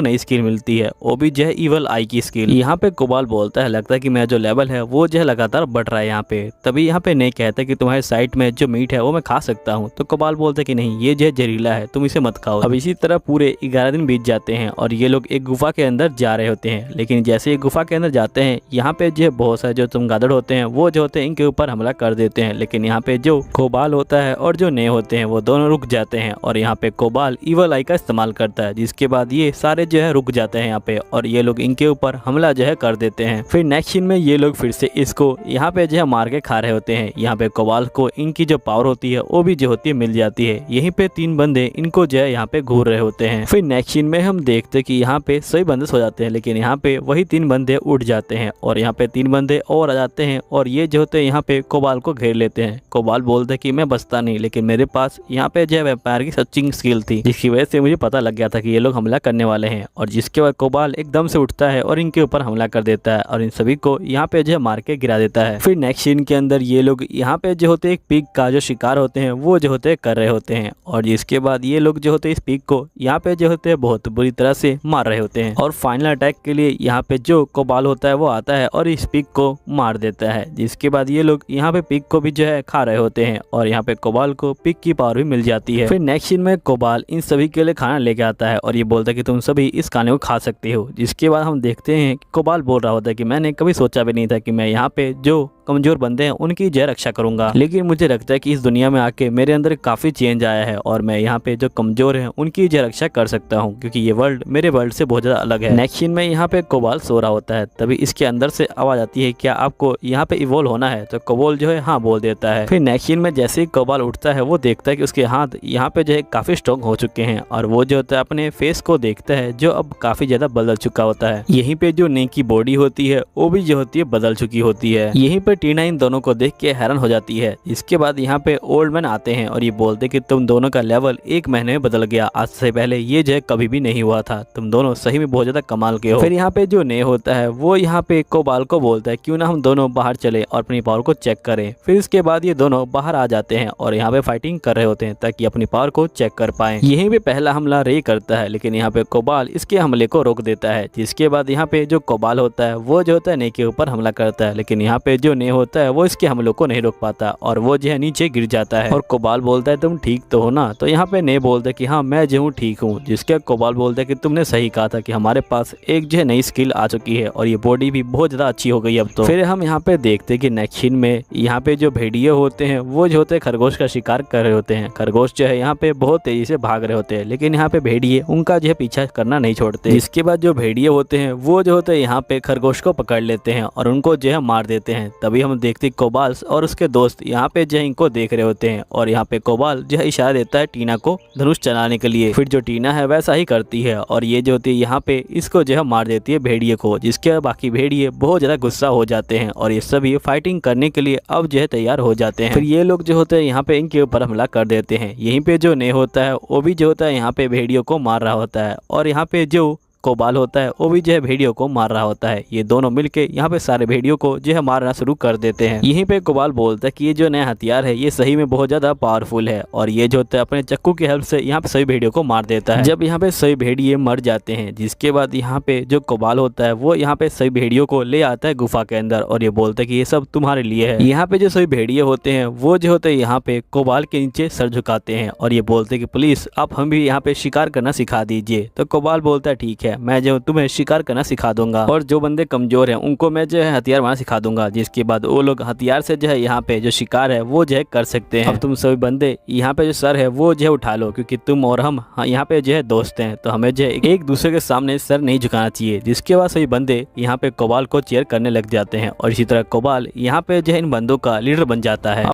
नई स्किल मिलती है, वो भी जो है इवल आई की स्किल। यहाँ पे कोबाल बोलता है लगता है कि मेरा जो लेवल है वो जो है लगातार बढ़ रहा है यहाँ पे। तभी यहाँ पे नहीं कहता कि तुम्हारे साइड में जो मीट है वो मैं खा सकता हूँ। तो कोबाल बोलता है कि नहीं, ये जो है जहरीला है, तुम इसे मत खाओ। अब इसी तरह पूरे 11 दिन बीत जाते हैं और ये लोग एक गुफा के अंदर जा रहे होते हैं। लेकिन जैसे ही गुफा के अंदर जाते हैं यहाँ पे जो बहुत सारे जो चमगादड़ होते हैं वो जो होते हैं इनके ऊपर हमला कर देते हैं। लेकिन यहाँ पे जो कोबाल होता है और जो ने होते हैं वो दोनों रुक जाते हैं और यहाँ पे कोबाल इवल आई का इस्तेमाल करता है। जिसके बाद ये सारे जो है रुक जाते हैं यहाँ पे और ये लोग इनके ऊपर हमला जो है कर देते हैं। फिर नेक्स्ट सीन में ये लोग फिर से इसको यहाँ पे जो है मार के खा रहे होते हैं। यहाँ पे कोबाल को इनकी जो पावर होती है वो भी जो होती है मिल जाती है। यहीं पे 3 बंदे इनको जो है यहाँ पे घूर रहे होते हैं। फिर नेक्स्ट सीन में हम देखते कि यहाँ पे सभी बंदे सो जाते हैं लेकिन यहाँ पे वही 3 बंदे उठ जाते हैं और यहाँ पे 3 बंदे और आ जाते हैं और ये जो होते हैं यहाँ पे कोबाल को घेर लेते हैं। कोबाल बोलते हैं कि मैं बचता नहीं, लेकिन मेरे पास यहाँ पे जो है व्यापार की सचिंग स्किल थी जिसकी वजह से मुझे पता लग गया था कि ये लोग हमला करने वाले हैं। और जिसके बाद कोबाल एकदम से उठता है और इनके ऊपर हमला कर देता है और इन सभी को यहाँ पे जो है मार के गिरा देता है। फिर नेक्स्ट सीन के अंदर ये लोग यहाँ पे जो होते हैं एक पिग का जो शिकार होते हैं वो जो होते हैं कर रहे होते हैं और जिसके बाद ये लोग जो होते हैं इस पिग को यहाँ पे जो होते हैं बहुत बुरी तरह से मार रहे होते हैं। और फाइनल अटैक के लिए यहाँ पे जो कोबाल होता है वो आता है और इस पिग को मार देता है। जिसके बाद ये लोग यहाँ पे पिग को भी जो है खा रहे होते हैं और यहाँ पे कोबाल को पिग की पावर भी मिल जाती है। फिर नेक्स्ट सीन में कोबाल इन सभी के लिए खाना लेके आता है और ये बोलता है कि तुम सभी इस खाने को खा सकते हो। जिसके बाद हम देखते हैं कि कोबाल बोल रहा होता है कि मैंने कभी सोचा भी नहीं था कि मैं यहाँ पे जो कमजोर बंदे हैं उनकी जय रक्षा करूंगा, लेकिन मुझे लगता है कि इस दुनिया में आके मेरे अंदर काफी चेंज आया है और मैं यहाँ पे जो कमजोर हैं उनकी जय रक्षा कर सकता हूँ क्योंकि ये वर्ल्ड मेरे वर्ल्ड से बहुत ज्यादा अलग है। नेक्स्ट सीन में यहाँ पे कोबाल सो रहा होता है। तभी इसके अंदर से आवाज आती है क्या आपको यहाँ पे इवॉल्व होना है? तो कोबाल जो है हाँ बोल देता है। फिर नेक्स्ट सीन में जैसे ही कोबाल उठता है वो देखता है कि उसके हाथ यहाँ पे जो है काफी स्ट्रॉन्ग हो चुके हैं और वो जो होता है अपने फेस को देखता है जो अब काफी ज्यादा बदल चुका होता है। यहीं पे जो ने की बॉडी होती है वो भी जो होती है बदल चुकी होती है। यहीं पे टीना इन दोनों को देख के हैरान हो जाती है। इसके बाद यहाँ पे ओल्ड मैन आते हैं और ये बोलते कि तुम दोनों का लेवल 1 महीने में बदल गया, आज से पहले ये जो है कभी भी नहीं हुआ था, तुम दोनों सही में बहुत ज्यादा कमाल के हो। फिर यहाँ पे जो ने होता है वो यहाँ पे कोबाल को बोलता है क्यों ना हम दोनों बाहर चले और अपनी पावर को चेक करें। फिर इसके बाद ये दोनों बाहर आ जाते हैं और यहाँ पे फाइटिंग कर रहे होते हैं ताकि अपनी पावर को चेक कर पाए। यहीं पे पहला हमला रे करता है लेकिन यहाँ पे कोबाल इसके हमले को रोक देता है। जिसके बाद यहाँ पे जो कोबाल होता है वो जो होता है ने के ऊपर हमला करता है लेकिन यहाँ पे जो ने ने होता है वो इसके हमलों को नहीं रोक पाता और वो जो है नीचे गिर जाता है। और कोबाल बोलता है तुम ठीक तो हो ना? तो यहाँ पे ने बोलता है कि हाँ मैं जो हूँ ठीक हूँ। जिसके कोबाल बोलता है कि तुमने सही कहा था कि हमारे पास एक जो है नई स्किल आ चुकी है और ये बॉडी भी बहुत ज्यादा अच्छी हो गई अब तो। फिर हम यहाँ पे देखते हैं कि नेक्स्ट में यहाँ पे जो भेड़िए होते हैं वो जो होते हैं खरगोश का शिकार कर रहे होते हैं। खरगोश जो है यहाँ पे बहुत तेजी से भाग रहे होते हैं, लेकिन यहाँ पे भेड़िए उनका जो है पीछा करना नहीं छोड़ते। इसके बाद जो भेड़िए होते हैं वो जो होते हैं यहाँ पे खरगोश को पकड़ लेते हैं और उनको जो है मार देते हैं। तभी हम देखते कोबाल और उसके दोस्त यहाँ पे जो है इनको देख रहे होते हैं और यहाँ पे कोबाल जो है इशारा देता है टीना को धनुष चलाने के लिए। फिर जो टीना है वैसा ही करती है और ये जो होती है यहाँ पे इसको जो है मार देती है भेड़िए को, जिसके बाकी भेड़िए बहुत ज्यादा गुस्सा हो जाते हैं और ये सभी फाइटिंग करने के लिए अब जो है तैयार हो जाते हैं। फिर ये लोग जो होते हैं यहाँ पे इनके ऊपर हमला कर देते हैं। यहीं पे जो ने होता है वो भी जो होता है यहाँ पे भेड़ियों को मार रहा होता है और यहाँ पे जो कोबाल होता है वो भी जो है भेड़ियों को मार रहा होता है। ये दोनों मिलके यहाँ पे सारे भेड़ियों को जो है मारना शुरू कर देते हैं। यहीं पे कोबाल बोलता है कि ये जो नया हथियार है ये सही में बहुत ज्यादा पावरफुल है और ये जो होता है अपने चक्कू की हेल्प से यहाँ पे सभी भेड़ियों को मार देता है। जब यहाँ पे सभी भेड़िए मर जाते हैं, जिसके बाद यहाँ पे जो कोबाल होता है वो यहाँ पे सभी भेड़ियों को ले आता है गुफा के अंदर और ये बोलता है कि ये सब तुम्हारे लिए है। यहाँ पे जो सभी भेड़िए होते हैं वो जो होते हैं यहाँ पे कोबाल के नीचे सर झुकाते हैं और ये बोलते हैं कि प्लीज आप हम भी यहाँ पे शिकार करना सिखा दीजिए। तो कोबाल बोलता है ठीक है, मैं जो तुम्हें शिकार करना सिखा दूंगा और जो बंदे कमजोर हैं उनको मैं जो है हथियार बनाना सिखा दूंगा। जिसके बाद वो लोग हथियार से जो है यहाँ पे जो शिकार है वो जो है कर सकते हैं। अब तुम सभी बंदे यहाँ पे जो सर है वो जो है उठा लो, क्योंकि तुम और हम यहाँ पे जो है दोस्त हैं, तो हमें जो है एक दूसरे के सामने सर नहीं झुकाना चाहिए। जिसके बाद सभी बंदे यहाँ पे कोबाल को चेयर करने लग जाते हैं और इसी तरह कोबाल यहाँ पे जो है इन बंदों का लीडर बन जाता है।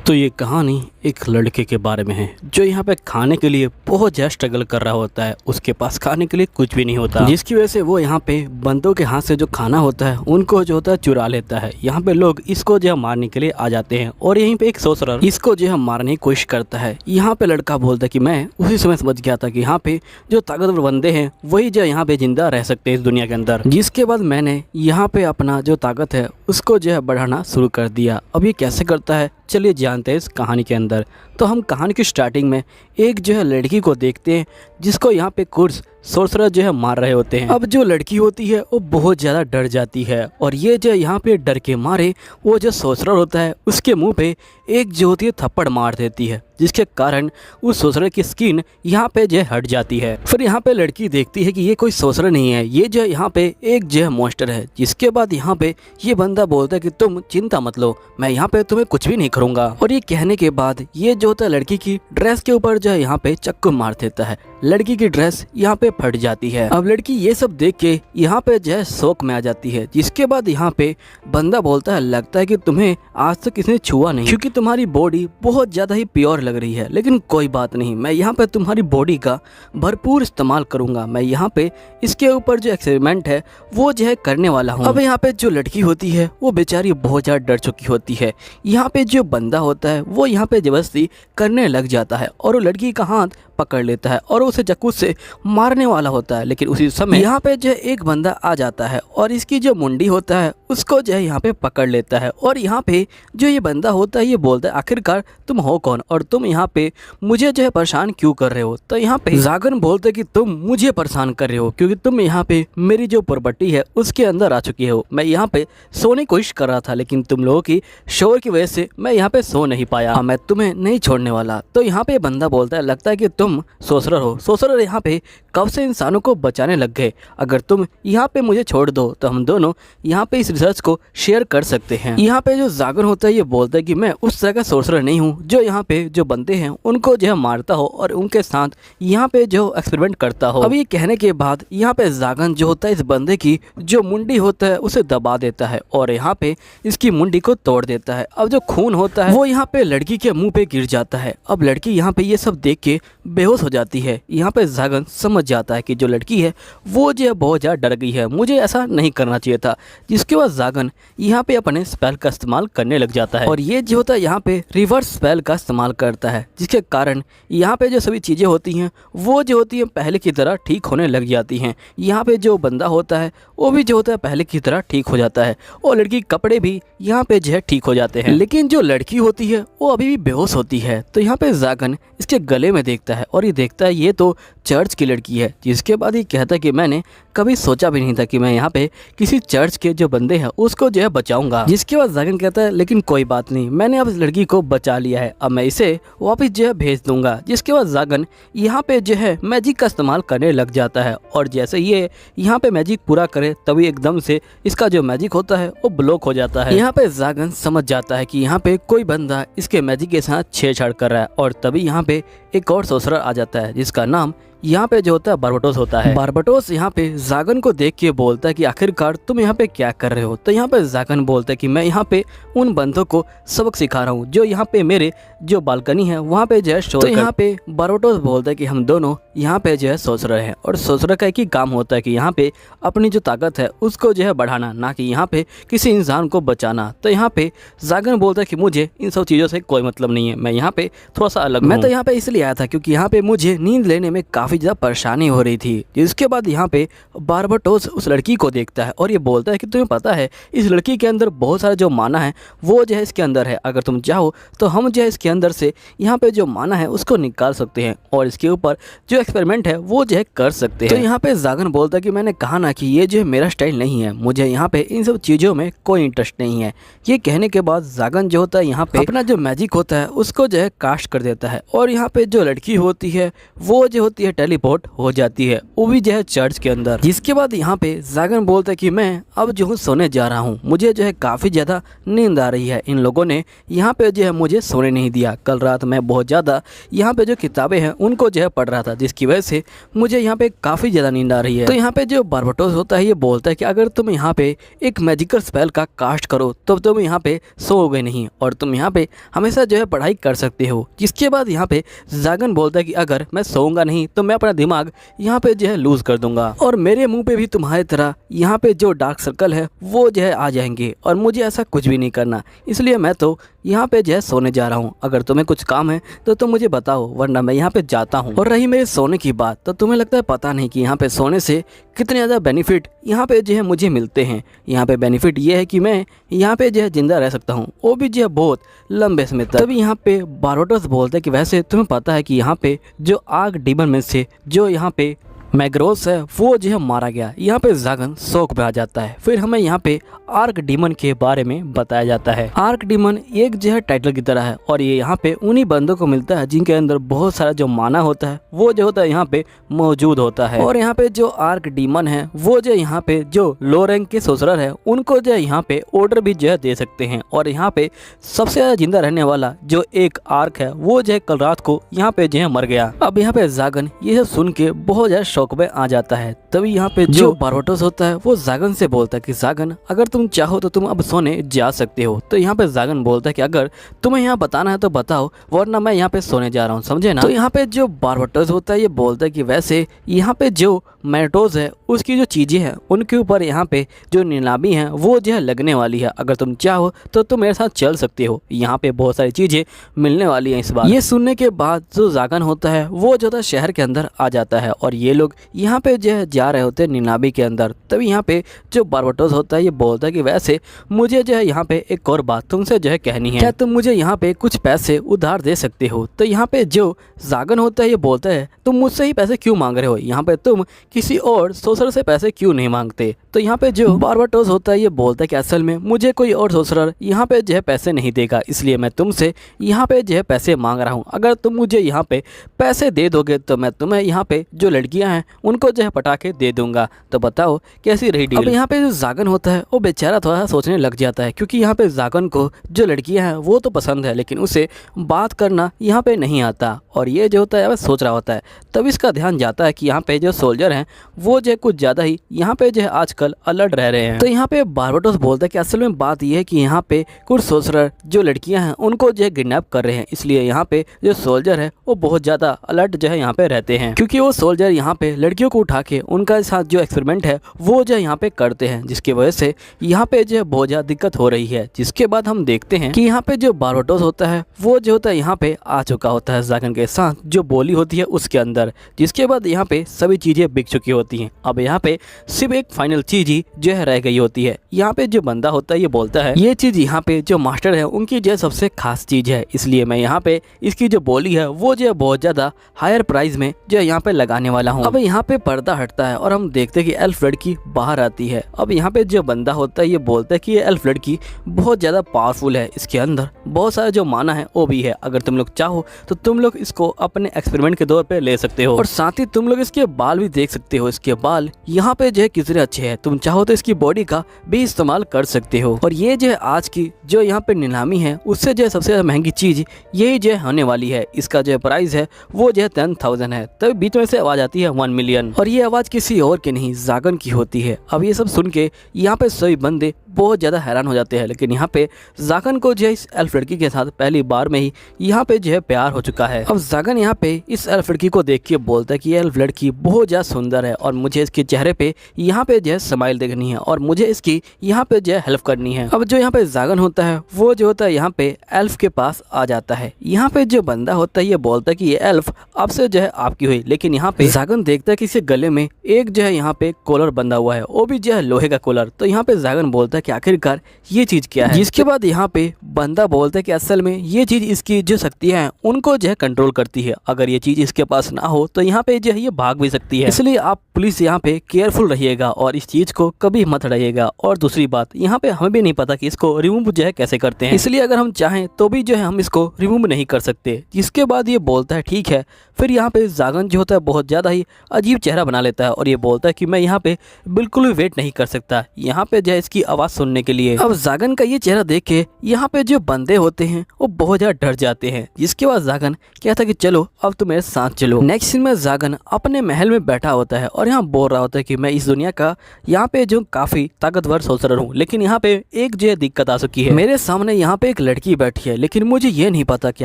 तो ये कहानी एक लड़के के बारे में है जो यहाँ पे खाने के लिए बहुत ज़्यादा स्ट्रगल कर रहा होता है। उसके पास खाने के लिए कुछ भी नहीं होता, जिसकी वजह से वो यहाँ पे बंदों के हाथ से जो खाना होता है उनको जो होता है चुरा लेता है। यहाँ पे लोग इसको जो है मारने के लिए आ जाते हैं और यहीं पे एक सोर्सरर इसको जो है मारने की कोशिश करता है। यहाँ पे लड़का बोलता है कि मैं उसी समय समझ गया था कि यहाँ पे जो ताकतवर बंदे हैं वही जो यहाँ पे जिंदा रह सकते हैं इस दुनिया के अंदर। जिसके बाद मैंने यहाँ पे अपना जो ताकत है उसको जो है बढ़ाना शुरू कर दिया। अब ये कैसे करता है चलिए जानते हैं इस कहानी के अंदर। तो हम कहानी की स्टार्टिंग में एक जो है लड़की को देखते हैं जिसको यहाँ पे कुर्स सोर्सरर जो है मार रहे होते हैं। अब जो लड़की होती है वो बहुत ज़्यादा डर जाती है और ये जो यहाँ पे डर के मारे वो जो सोर्सरर होता है उसके मुंह पे एक जो होती है थप्पड़ मार देती है, जिसके कारण उस सोर्सरर की स्किन यहाँ पे जो है हट जाती है। फिर यहाँ पे लड़की देखती है कि ये कोई सोर्सरर नहीं है, ये जो यहाँ पे एक जो है मॉन्स्टर है। जिसके बाद यहाँ पे ये बंदा बोलता है कि तुम चिंता मत लो, मैं यहाँ पे तुम्हें कुछ भी नहीं करूँगा। और ये कहने के बाद ये जो होता है लड़की की ड्रेस के ऊपर जो है यहाँ पे चक्कू मार देता है। लड़की की ड्रेस यहाँ पे फट जाती है। अब लड़की ये सब देख के यहाँ पे जो है शौक में आ जाती है। जिसके बाद यहाँ पे बंदा बोलता है लगता है कि तुम्हें आज तक किसी ने छुआ नहीं, क्योंकि तुम्हारी बॉडी बहुत ज्यादा ही प्योर लग रही है। लेकिन कोई बात नहीं, मैं यहाँ पे तुम्हारी बॉडी का भरपूर इस्तेमाल करूंगा। मैं यहाँ पे इसके ऊपर जो एक्सपेरिमेंट है वो जो है करने वाला हूँ। अब यहाँ पे जो लड़की होती है वो बेचारी बहुत ज्यादा डर चुकी होती है। यहाँ पे जो बंदा होता है वो यहाँ पे जबरदस्ती करने लग जाता है और वो लड़की का हाथ पकड़ लेता है और उसे चाकू से मारने वाला होता है। लेकिन उसी समय यहाँ पे जो एक बंदा आ जाता है और इसकी जो मुंडी होता है उसको जो है यहाँ पे पकड़ लेता है। और यहाँ पे जो ये बंदा होता है ये बोलता है आखिरकार तुम हो कौन और तुम यहाँ पे मुझे जो है परेशान क्यों कर रहे हो। तो यहाँ पे जागन बोलते कि तुम मुझे परेशान कर रहे हो क्योंकि तुम यहाँ पे मेरी जो प्रॉपर्टी है उसके अंदर आ चुकी हो। मैं यहाँ पे सोने की कोशिश कर रहा था लेकिन तुम लोगों की शोर की वजह से मैं यहाँ पे सो नहीं पाया। मैं तुम्हें नहीं छोड़ने वाला। तो यहाँ पे बंदा बोलता है लगता है कि तुम सोर्सरर हो। सोर्सरर यहाँ पे कब से इंसानों को बचाने लग गए। अगर तुम यहाँ पे मुझे छोड़ दो तो हम दोनों यहाँ पे इस रिसर्च को शेयर कर सकते हैं। यहाँ पे जो जागन होता है ये बोलता है कि मैं उस तरह का सोर्सरर नहीं हूँ जो यहाँ पे जो बंदे हैं उनको जो है मारता हो और उनके साथ यहाँ पे जो एक्सपेरिमेंट करता हो। अब ये कहने के बाद यहाँ पे जागन जो होता है इस बंदे की जो मुंडी होता है उसे दबा देता है और यहाँ पे इसकी मुंडी को तोड़ देता है। अब जो खून होता है वो यहाँ पे लड़की के मुंह पे गिर जाता है। अब लड़की यहाँ पे ये सब देख के बेहोश हो जाती है। यहाँ पे जागन समझ जाता है कि जो लड़की है वो जो है बहुत ज़्यादा डर गई है, मुझे ऐसा नहीं करना चाहिए था। जिसके बाद जागन यहाँ पे अपने स्पेल का इस्तेमाल करने लग जाता है और ये जो होता है यहाँ पे रिवर्स स्पेल का इस्तेमाल करता है, जिसके कारण यहाँ पे जो सभी चीज़ें होती हैं वो जो होती हैं पहले की तरह ठीक होने लग जाती हैं। यहाँ पे जो बंदा होता है वो भी जो होता है पहले की तरह ठीक हो जाता है और लड़की के कपड़े भी यहाँ पे जो है ठीक हो जाते हैं। लेकिन जो लड़की होती है वो अभी भी बेहोश होती है। तो यहाँ पे जागन इसके गले में देखता है और ये देखता है ये तो चर्च की लड़की है। जिसके बाद ये कहता है कि मैंने कभी सोचा भी नहीं था कि मैं यहाँ पे किसी चर्च के जो बंदे हैं उसको जो है बचाऊंगा। जिसके बाद जागन कहता है लेकिन कोई बात नहीं, मैंने अब इस लड़की को बचा लिया है, अब मैं इसे वापस जो है भेज दूंगा। जिसके बाद जागन यहाँ पे जो है मैजिक का इस्तेमाल करने लग जाता है और जैसे ये यहाँ पे मैजिक पूरा करे तभी एकदम से इसका जो मैजिक होता है वो ब्लॉक हो जाता है। यहाँ पे जागन समझ जाता है कि यहाँ पे कोई बंदा इसके मैजिक के साथ छेड़छाड़ कर रहा है और तभी यहाँ पे एक और सोर्सरर आ जाता है जिसका नाम यहाँ पे जो होता है बारबटोस होता है। बारबटोस यहाँ पे जागन को देख के बोलता है कि आखिरकार तुम यहाँ पे क्या कर रहे हो। तो यहाँ पे जागन बोलता है कि मैं यहाँ पे उन बंदों को सबक सिखा रहा हूँ जो यहाँ पे मेरे जो बालकनी है वहाँ पे जो है शोर। तो यहाँ पे बारबटोस बोलता है कि हम दोनों यहाँ पे जो है सोर्सरर हैं और सोर्सरर का एक ही काम होता है कि यहाँ पे अपनी जो ताकत है उसको जो है बढ़ाना, ना कि यहाँ पे किसी इंसान को बचाना। तो यहाँ पे जागन बोलता है कि मुझे इन सब चीज़ों से कोई मतलब नहीं है, मैं यहाँ पे थोड़ा सा अलग हूँ। मैं तो यहाँ पे इसलिए आया था क्योंकि यहाँ पे मुझे नींद लेने में काफ़ी ज़्यादा परेशानी हो रही थी। जिसके बाद यहाँ पे बारबटोस उस लड़की को देखता है और ये बोलता है कि तुम्हें पता है इस लड़की के अंदर बहुत सारा जो माना है वो जो है इसके अंदर है, अगर तुम चाहो तो हम जो है इसके अंदर से यहाँ पे जो माना है उसको निकाल सकते हैं और इसके ऊपर जो एक्सपेरिमेंट है वो जो है कर सकते हैं। तो यहाँ पे जागन बोलता है कि मैंने कहा ना कि ये जो है मेरा स्टाइल नहीं है, मुझे यहाँ पे इन सब चीज़ों में कोई इंटरेस्ट नहीं है। ये कहने के बाद जागन जो होता है यहाँ पे अपना जो मैजिक होता है उसको जो है कास्ट कर देता है और यहाँ पे जो लड़की होती है वो जो होती है टेलीपोर्ट हो जाती है, वो भी जो है चर्च के अंदर। जिसके बाद यहाँ पे जागन बोलता है कि मैं अब जो हूँ सोने जा रहा हूँ, मुझे जो है काफ़ी ज़्यादा नींद आ रही है। इन लोगों ने यहाँ पे जो है मुझे सोने नहीं दिया। कल रात मैं बहुत ज़्यादा यहाँ पे जो किताबें हैं उनको जो है पढ़ रहा था जिसकी वजह से मुझे यहाँ पे काफ़ी ज़्यादा नींद आ रही है। तो यहाँ पे जो बारबटोस होता है ये बोलता है कि अगर तुम यहाँ पे एक मैजिकल स्पेल का कास्ट करो तो तुम यहाँ पे सोओगे नहीं और तुम यहाँ पे हमेशा जो है पढ़ाई कर सकते हो। जिसके बाद यहाँ पे जागन बोलता है कि अगर मैं सोऊंगा नहीं तो मैं अपना दिमाग यहाँ पे जो है लूज कर दूंगा और मेरे मुंह पे भी तुम्हारी तरह यहाँ पे जो डार्क सर्कल है वो जो है आ जाएंगे और मुझे ऐसा कुछ भी नहीं करना, इसलिए मैं तो यहाँ पे जो है सोने जा रहा हूँ। अगर तुम्हें कुछ काम है तो तुम मुझे बताओ वरना मैं यहाँ पे जाता हूँ। और रही मेरे सोने की बात तो तुम्हें लगता है पता नहीं कि यहाँ पे सोने से कितने ज़्यादा बेनिफिट यहाँ पे जो है मुझे मिलते हैं। यहाँ पे बेनिफिट ये है कि मैं यहाँ पे जो है जिंदा रह सकता हूँ, वो भी जो है बहुत लंबे समय तक। तभी यहाँ पे बारबटोस बोलता है कि वैसे तुम्हें पता है कि यहाँ पे जो आग डीमन में से जो यहाँ पे मैग्रोस है वो जो है मारा गया। यहाँ पे जागन शौक में आ जाता है। फिर हमें यहाँ पे आर्क डीमन के बारे में बताया जाता है। आर्क डीमन एक जो है टाइटल की तरह है और ये यहाँ पे उन्हीं बंदों को मिलता है जिनके अंदर बहुत सारा जो माना होता है वो जो होता है यहाँ पे मौजूद होता है। और यहाँ पे जो आर्क डीमन है वो जो यहाँ पे जो लो रैंक के सोर्सरर है उनको जो यहाँ पे ऑर्डर भी जो है दे सकते हैं। और यहाँ पे सबसे ज्यादा जिंदा रहने वाला जो एक आर्क है वो जो है कल रात को यहाँ पे जो है मर गया। अब यहाँ पे जागन ये सब सुन के बहुत ज्यादा शौक में आ जाता है। तभी यहाँ पे जो बारबटोस होता है वो जागन से बोलता है कि जागन अगर तुम चाहो तो तुम अब सोने जा सकते हो। तो यहाँ पे जागन बोलता है कि अगर तुम्हें यहाँ बताना है तो बताओ वरना मैं यहाँ पे सोने जा रहा हूँ, समझे ना। तो यहाँ पे जो बारबटोस होता है ये बोलता है कि वैसे यहाँ पे जो मैटोज है उसकी जो चीजें हैं उनके ऊपर यहाँ पे जो नीलामी है वो जो है लगने वाली है, अगर तुम चाहो तो तुम मेरे साथ चल सकते हो, यहाँ पे बहुत सारी चीजें मिलने वाली हैं इस बार। ये सुनने के बाद जो जागन होता है वो जो था शहर के अंदर आ जाता है और ये लोग यहाँ पे जो है जा रहे होते हैं नीलामी के अंदर। तभी यहाँ पे जो बारबटोस होता है ये बोलता है कि वैसे मुझे जो है यहाँ पे एक और बात तुमसे जो है कहनी है, क्या तुम मुझे यहाँ पे कुछ पैसे उधार दे सकते हो। तो यहाँ पे जो जागन होता है ये बोलता है तुम मुझसे ही पैसे क्यों मांग रहे हो, यहाँ पे तुम किसी और सोर्सरर से पैसे क्यों नहीं मांगते। तो यहाँ पे जो बारबटोस होता है ये बोलता है कि असल में मुझे कोई और सोर्सरर यहाँ पे जो है पैसे नहीं देगा, इसलिए मैं तुमसे यहाँ पे जो है पैसे मांग रहा हूँ। अगर तुम मुझे यहाँ पे पैसे दे दोगे तो मैं तुम्हें यहाँ पे जो लड़कियाँ हैं उनको जो है पटा के दे दूंगा। तो बताओ कैसी रही डील। अब यहाँ पे जो जागन होता है वो बेचारा थोड़ा सा सोचने लग जाता है क्योंकि यहाँ पे जागन को जो लड़कियां हैं वो तो पसंद है लेकिन उसे बात करना यहाँ पे नहीं आता और ये जो होता है वह सोच रहा होता है। तब इसका ध्यान जाता है कि यहाँ पे जो सोल्जर हैं वो जो कुछ ज़्यादा ही यहाँ पे जो है आजकल अलर्ट रह रहे हैं। तो यहाँ पे बारबटोस बोलता है कि असल में बात यह है कि यहाँ पे कुछ सोल्जर जो लड़कियाँ हैं उनको जो है किडनैप कर रहे हैं, इसलिए यहाँ पे जो सोल्जर है वो बहुत ज़्यादा अलर्ट जो है यहाँ पे रहते हैं क्योंकि वो सोल्जर यहाँ पे पे लड़कियों को उठा के उनका साथ जो एक्सपेरिमेंट है वो जो यहाँ पे करते हैं, जिसकी वजह से यहाँ पे जो बहुत ज़्यादा दिक्कत हो रही है। जिसके बाद हम देखते हैं कि यहाँ पे जो बारबाडोस होता है वो जो होता है यहाँ पे आ चुका होता है जागन के साथ जो बोली होती है उसके अंदर। जिसके बाद यहाँ पे सभी चीज़ें बिक चुकी होती हैं। अब यहाँ पे सिर्फ एक फाइनल चीज़ ही जो है रह गई होती है। यहाँ पे जो बंदा होता है ये बोलता है ये चीज़ यहाँ पे जो मास्टर है उनकी जो सबसे खास चीज़ है, इसलिए मैं यहाँ पे इसकी जो बोली है वो जो बहुत ज़्यादा हायर प्राइस में जो यहाँ पे लगाने वाला हूँ। अब यहाँ पे पर्दा हटता है और हम देखते हैं कि एल्फ लड़की बाहर आती है। अब यहाँ पे जो बंदा होता है ये बोलता है कि ये एल्फ लड़की बहुत ज़्यादा पावरफुल है, इसके अंदर बहुत सारा जो माना है वो भी है। अगर तुम लोग चाहो तो तुम लोग इसको अपने एक्सपेरिमेंट के तौर पे ले सकते हो और साथ ही तुम लोग इसके बाल भी देख सकते हो। इसके बाल यहाँ पे जो है कितने अच्छे हैं, तुम चाहो तो इसकी बॉडी का भी इस्तेमाल कर सकते हो। और ये जो है आज की जो यहाँ पे नीलामी है उससे जो है सबसे महंगी चीज यही जो है होने वाली है। इसका जो प्राइस है वो जो है 10,000 है। तब बीच में से आवाज आती है 1 मिलियन और ये आवाज किसी और की नहीं जागन की होती है। अब ये सब सुन के यहाँ पे सभी बंदे बहुत ज़्यादा हैरान हो जाते हैं, लेकिन यहाँ पे जागन को जो है इस एल्फ लड़की के साथ पहली बार में ही यहाँ पे जो है प्यार हो चुका है। अब जागन यहाँ पे इस एल्फ लड़की को देख के बोलता है कि ये एल्फ लड़की बहुत ज़्यादा सुंदर है और मुझे इसके चेहरे पे यहाँ पे जो है स्माइल देखनी है और मुझे इसकी यहाँ पे जो है हेल्प करनी है। अब जो यहाँ पे जागन होता है वो जो होता है यहाँ पे एल्फ के पास आ जाता है। यहाँ पे जो बंदा होता है ये बोलता है कि ये एल्फ आपसे जो है आपकी हुई, लेकिन यहाँ पे जागन देखता है कि इसके गले में एक जो है यहाँ पे कॉलर बंधा हुआ है, वो भी जो है लोहे का कॉलर। तो यहाँ पे जागन बोलता है कि आखिरकार ये चीज क्या है। जिसके बाद यहाँ पे बंदा बोलता है कि असल में ये चीज इसकी जो शक्तियां हैं उनको जो है कंट्रोल करती है। अगर ये चीज इसके पास ना हो तो यहाँ पे जो है ये भाग भी सकती है, इसलिए आप पुलिस यहाँ पे केयरफुल रहिएगा और इस चीज को कभी मत रहिएगा। और दूसरी बात यहाँ पे हमें भी नहीं पता कि इसको रिमूव जो है कैसे करते हैं, इसलिए अगर हम चाहें तो भी जो है हम इसको रिमूव नहीं कर सकते। जिसके बाद ये बोलता है ठीक है। फिर यहाँ पे जागन जो होता है बहुत ज़्यादा ही अजीब चेहरा बना लेता है और ये बोलता है कि मैं यहाँ पे बिल्कुल भी वेट नहीं कर सकता यहाँ पे जो है इसकी आवाज़ सुनने के लिए। अब जागन का ये चेहरा देख के यहाँ पे जो बंदे होते हैं वो बहुत ज़्यादा डर जाते हैं। जिसके बाद जागन कहता है कि चलो अब तुम मेरे साथ चलो। नेक्स्ट सीन में जागन अपने महल में बैठा होता है और यहाँ बोल रहा होता है कि मैं इस दुनिया का यहाँ पे जो काफ़ी ताकतवर सोल्जर हूँ, लेकिन यहाँ पे एक जो है दिक्कत आ चुकी है। मेरे सामने यहाँ पे एक लड़की बैठी है, लेकिन मुझे ये नहीं पता कि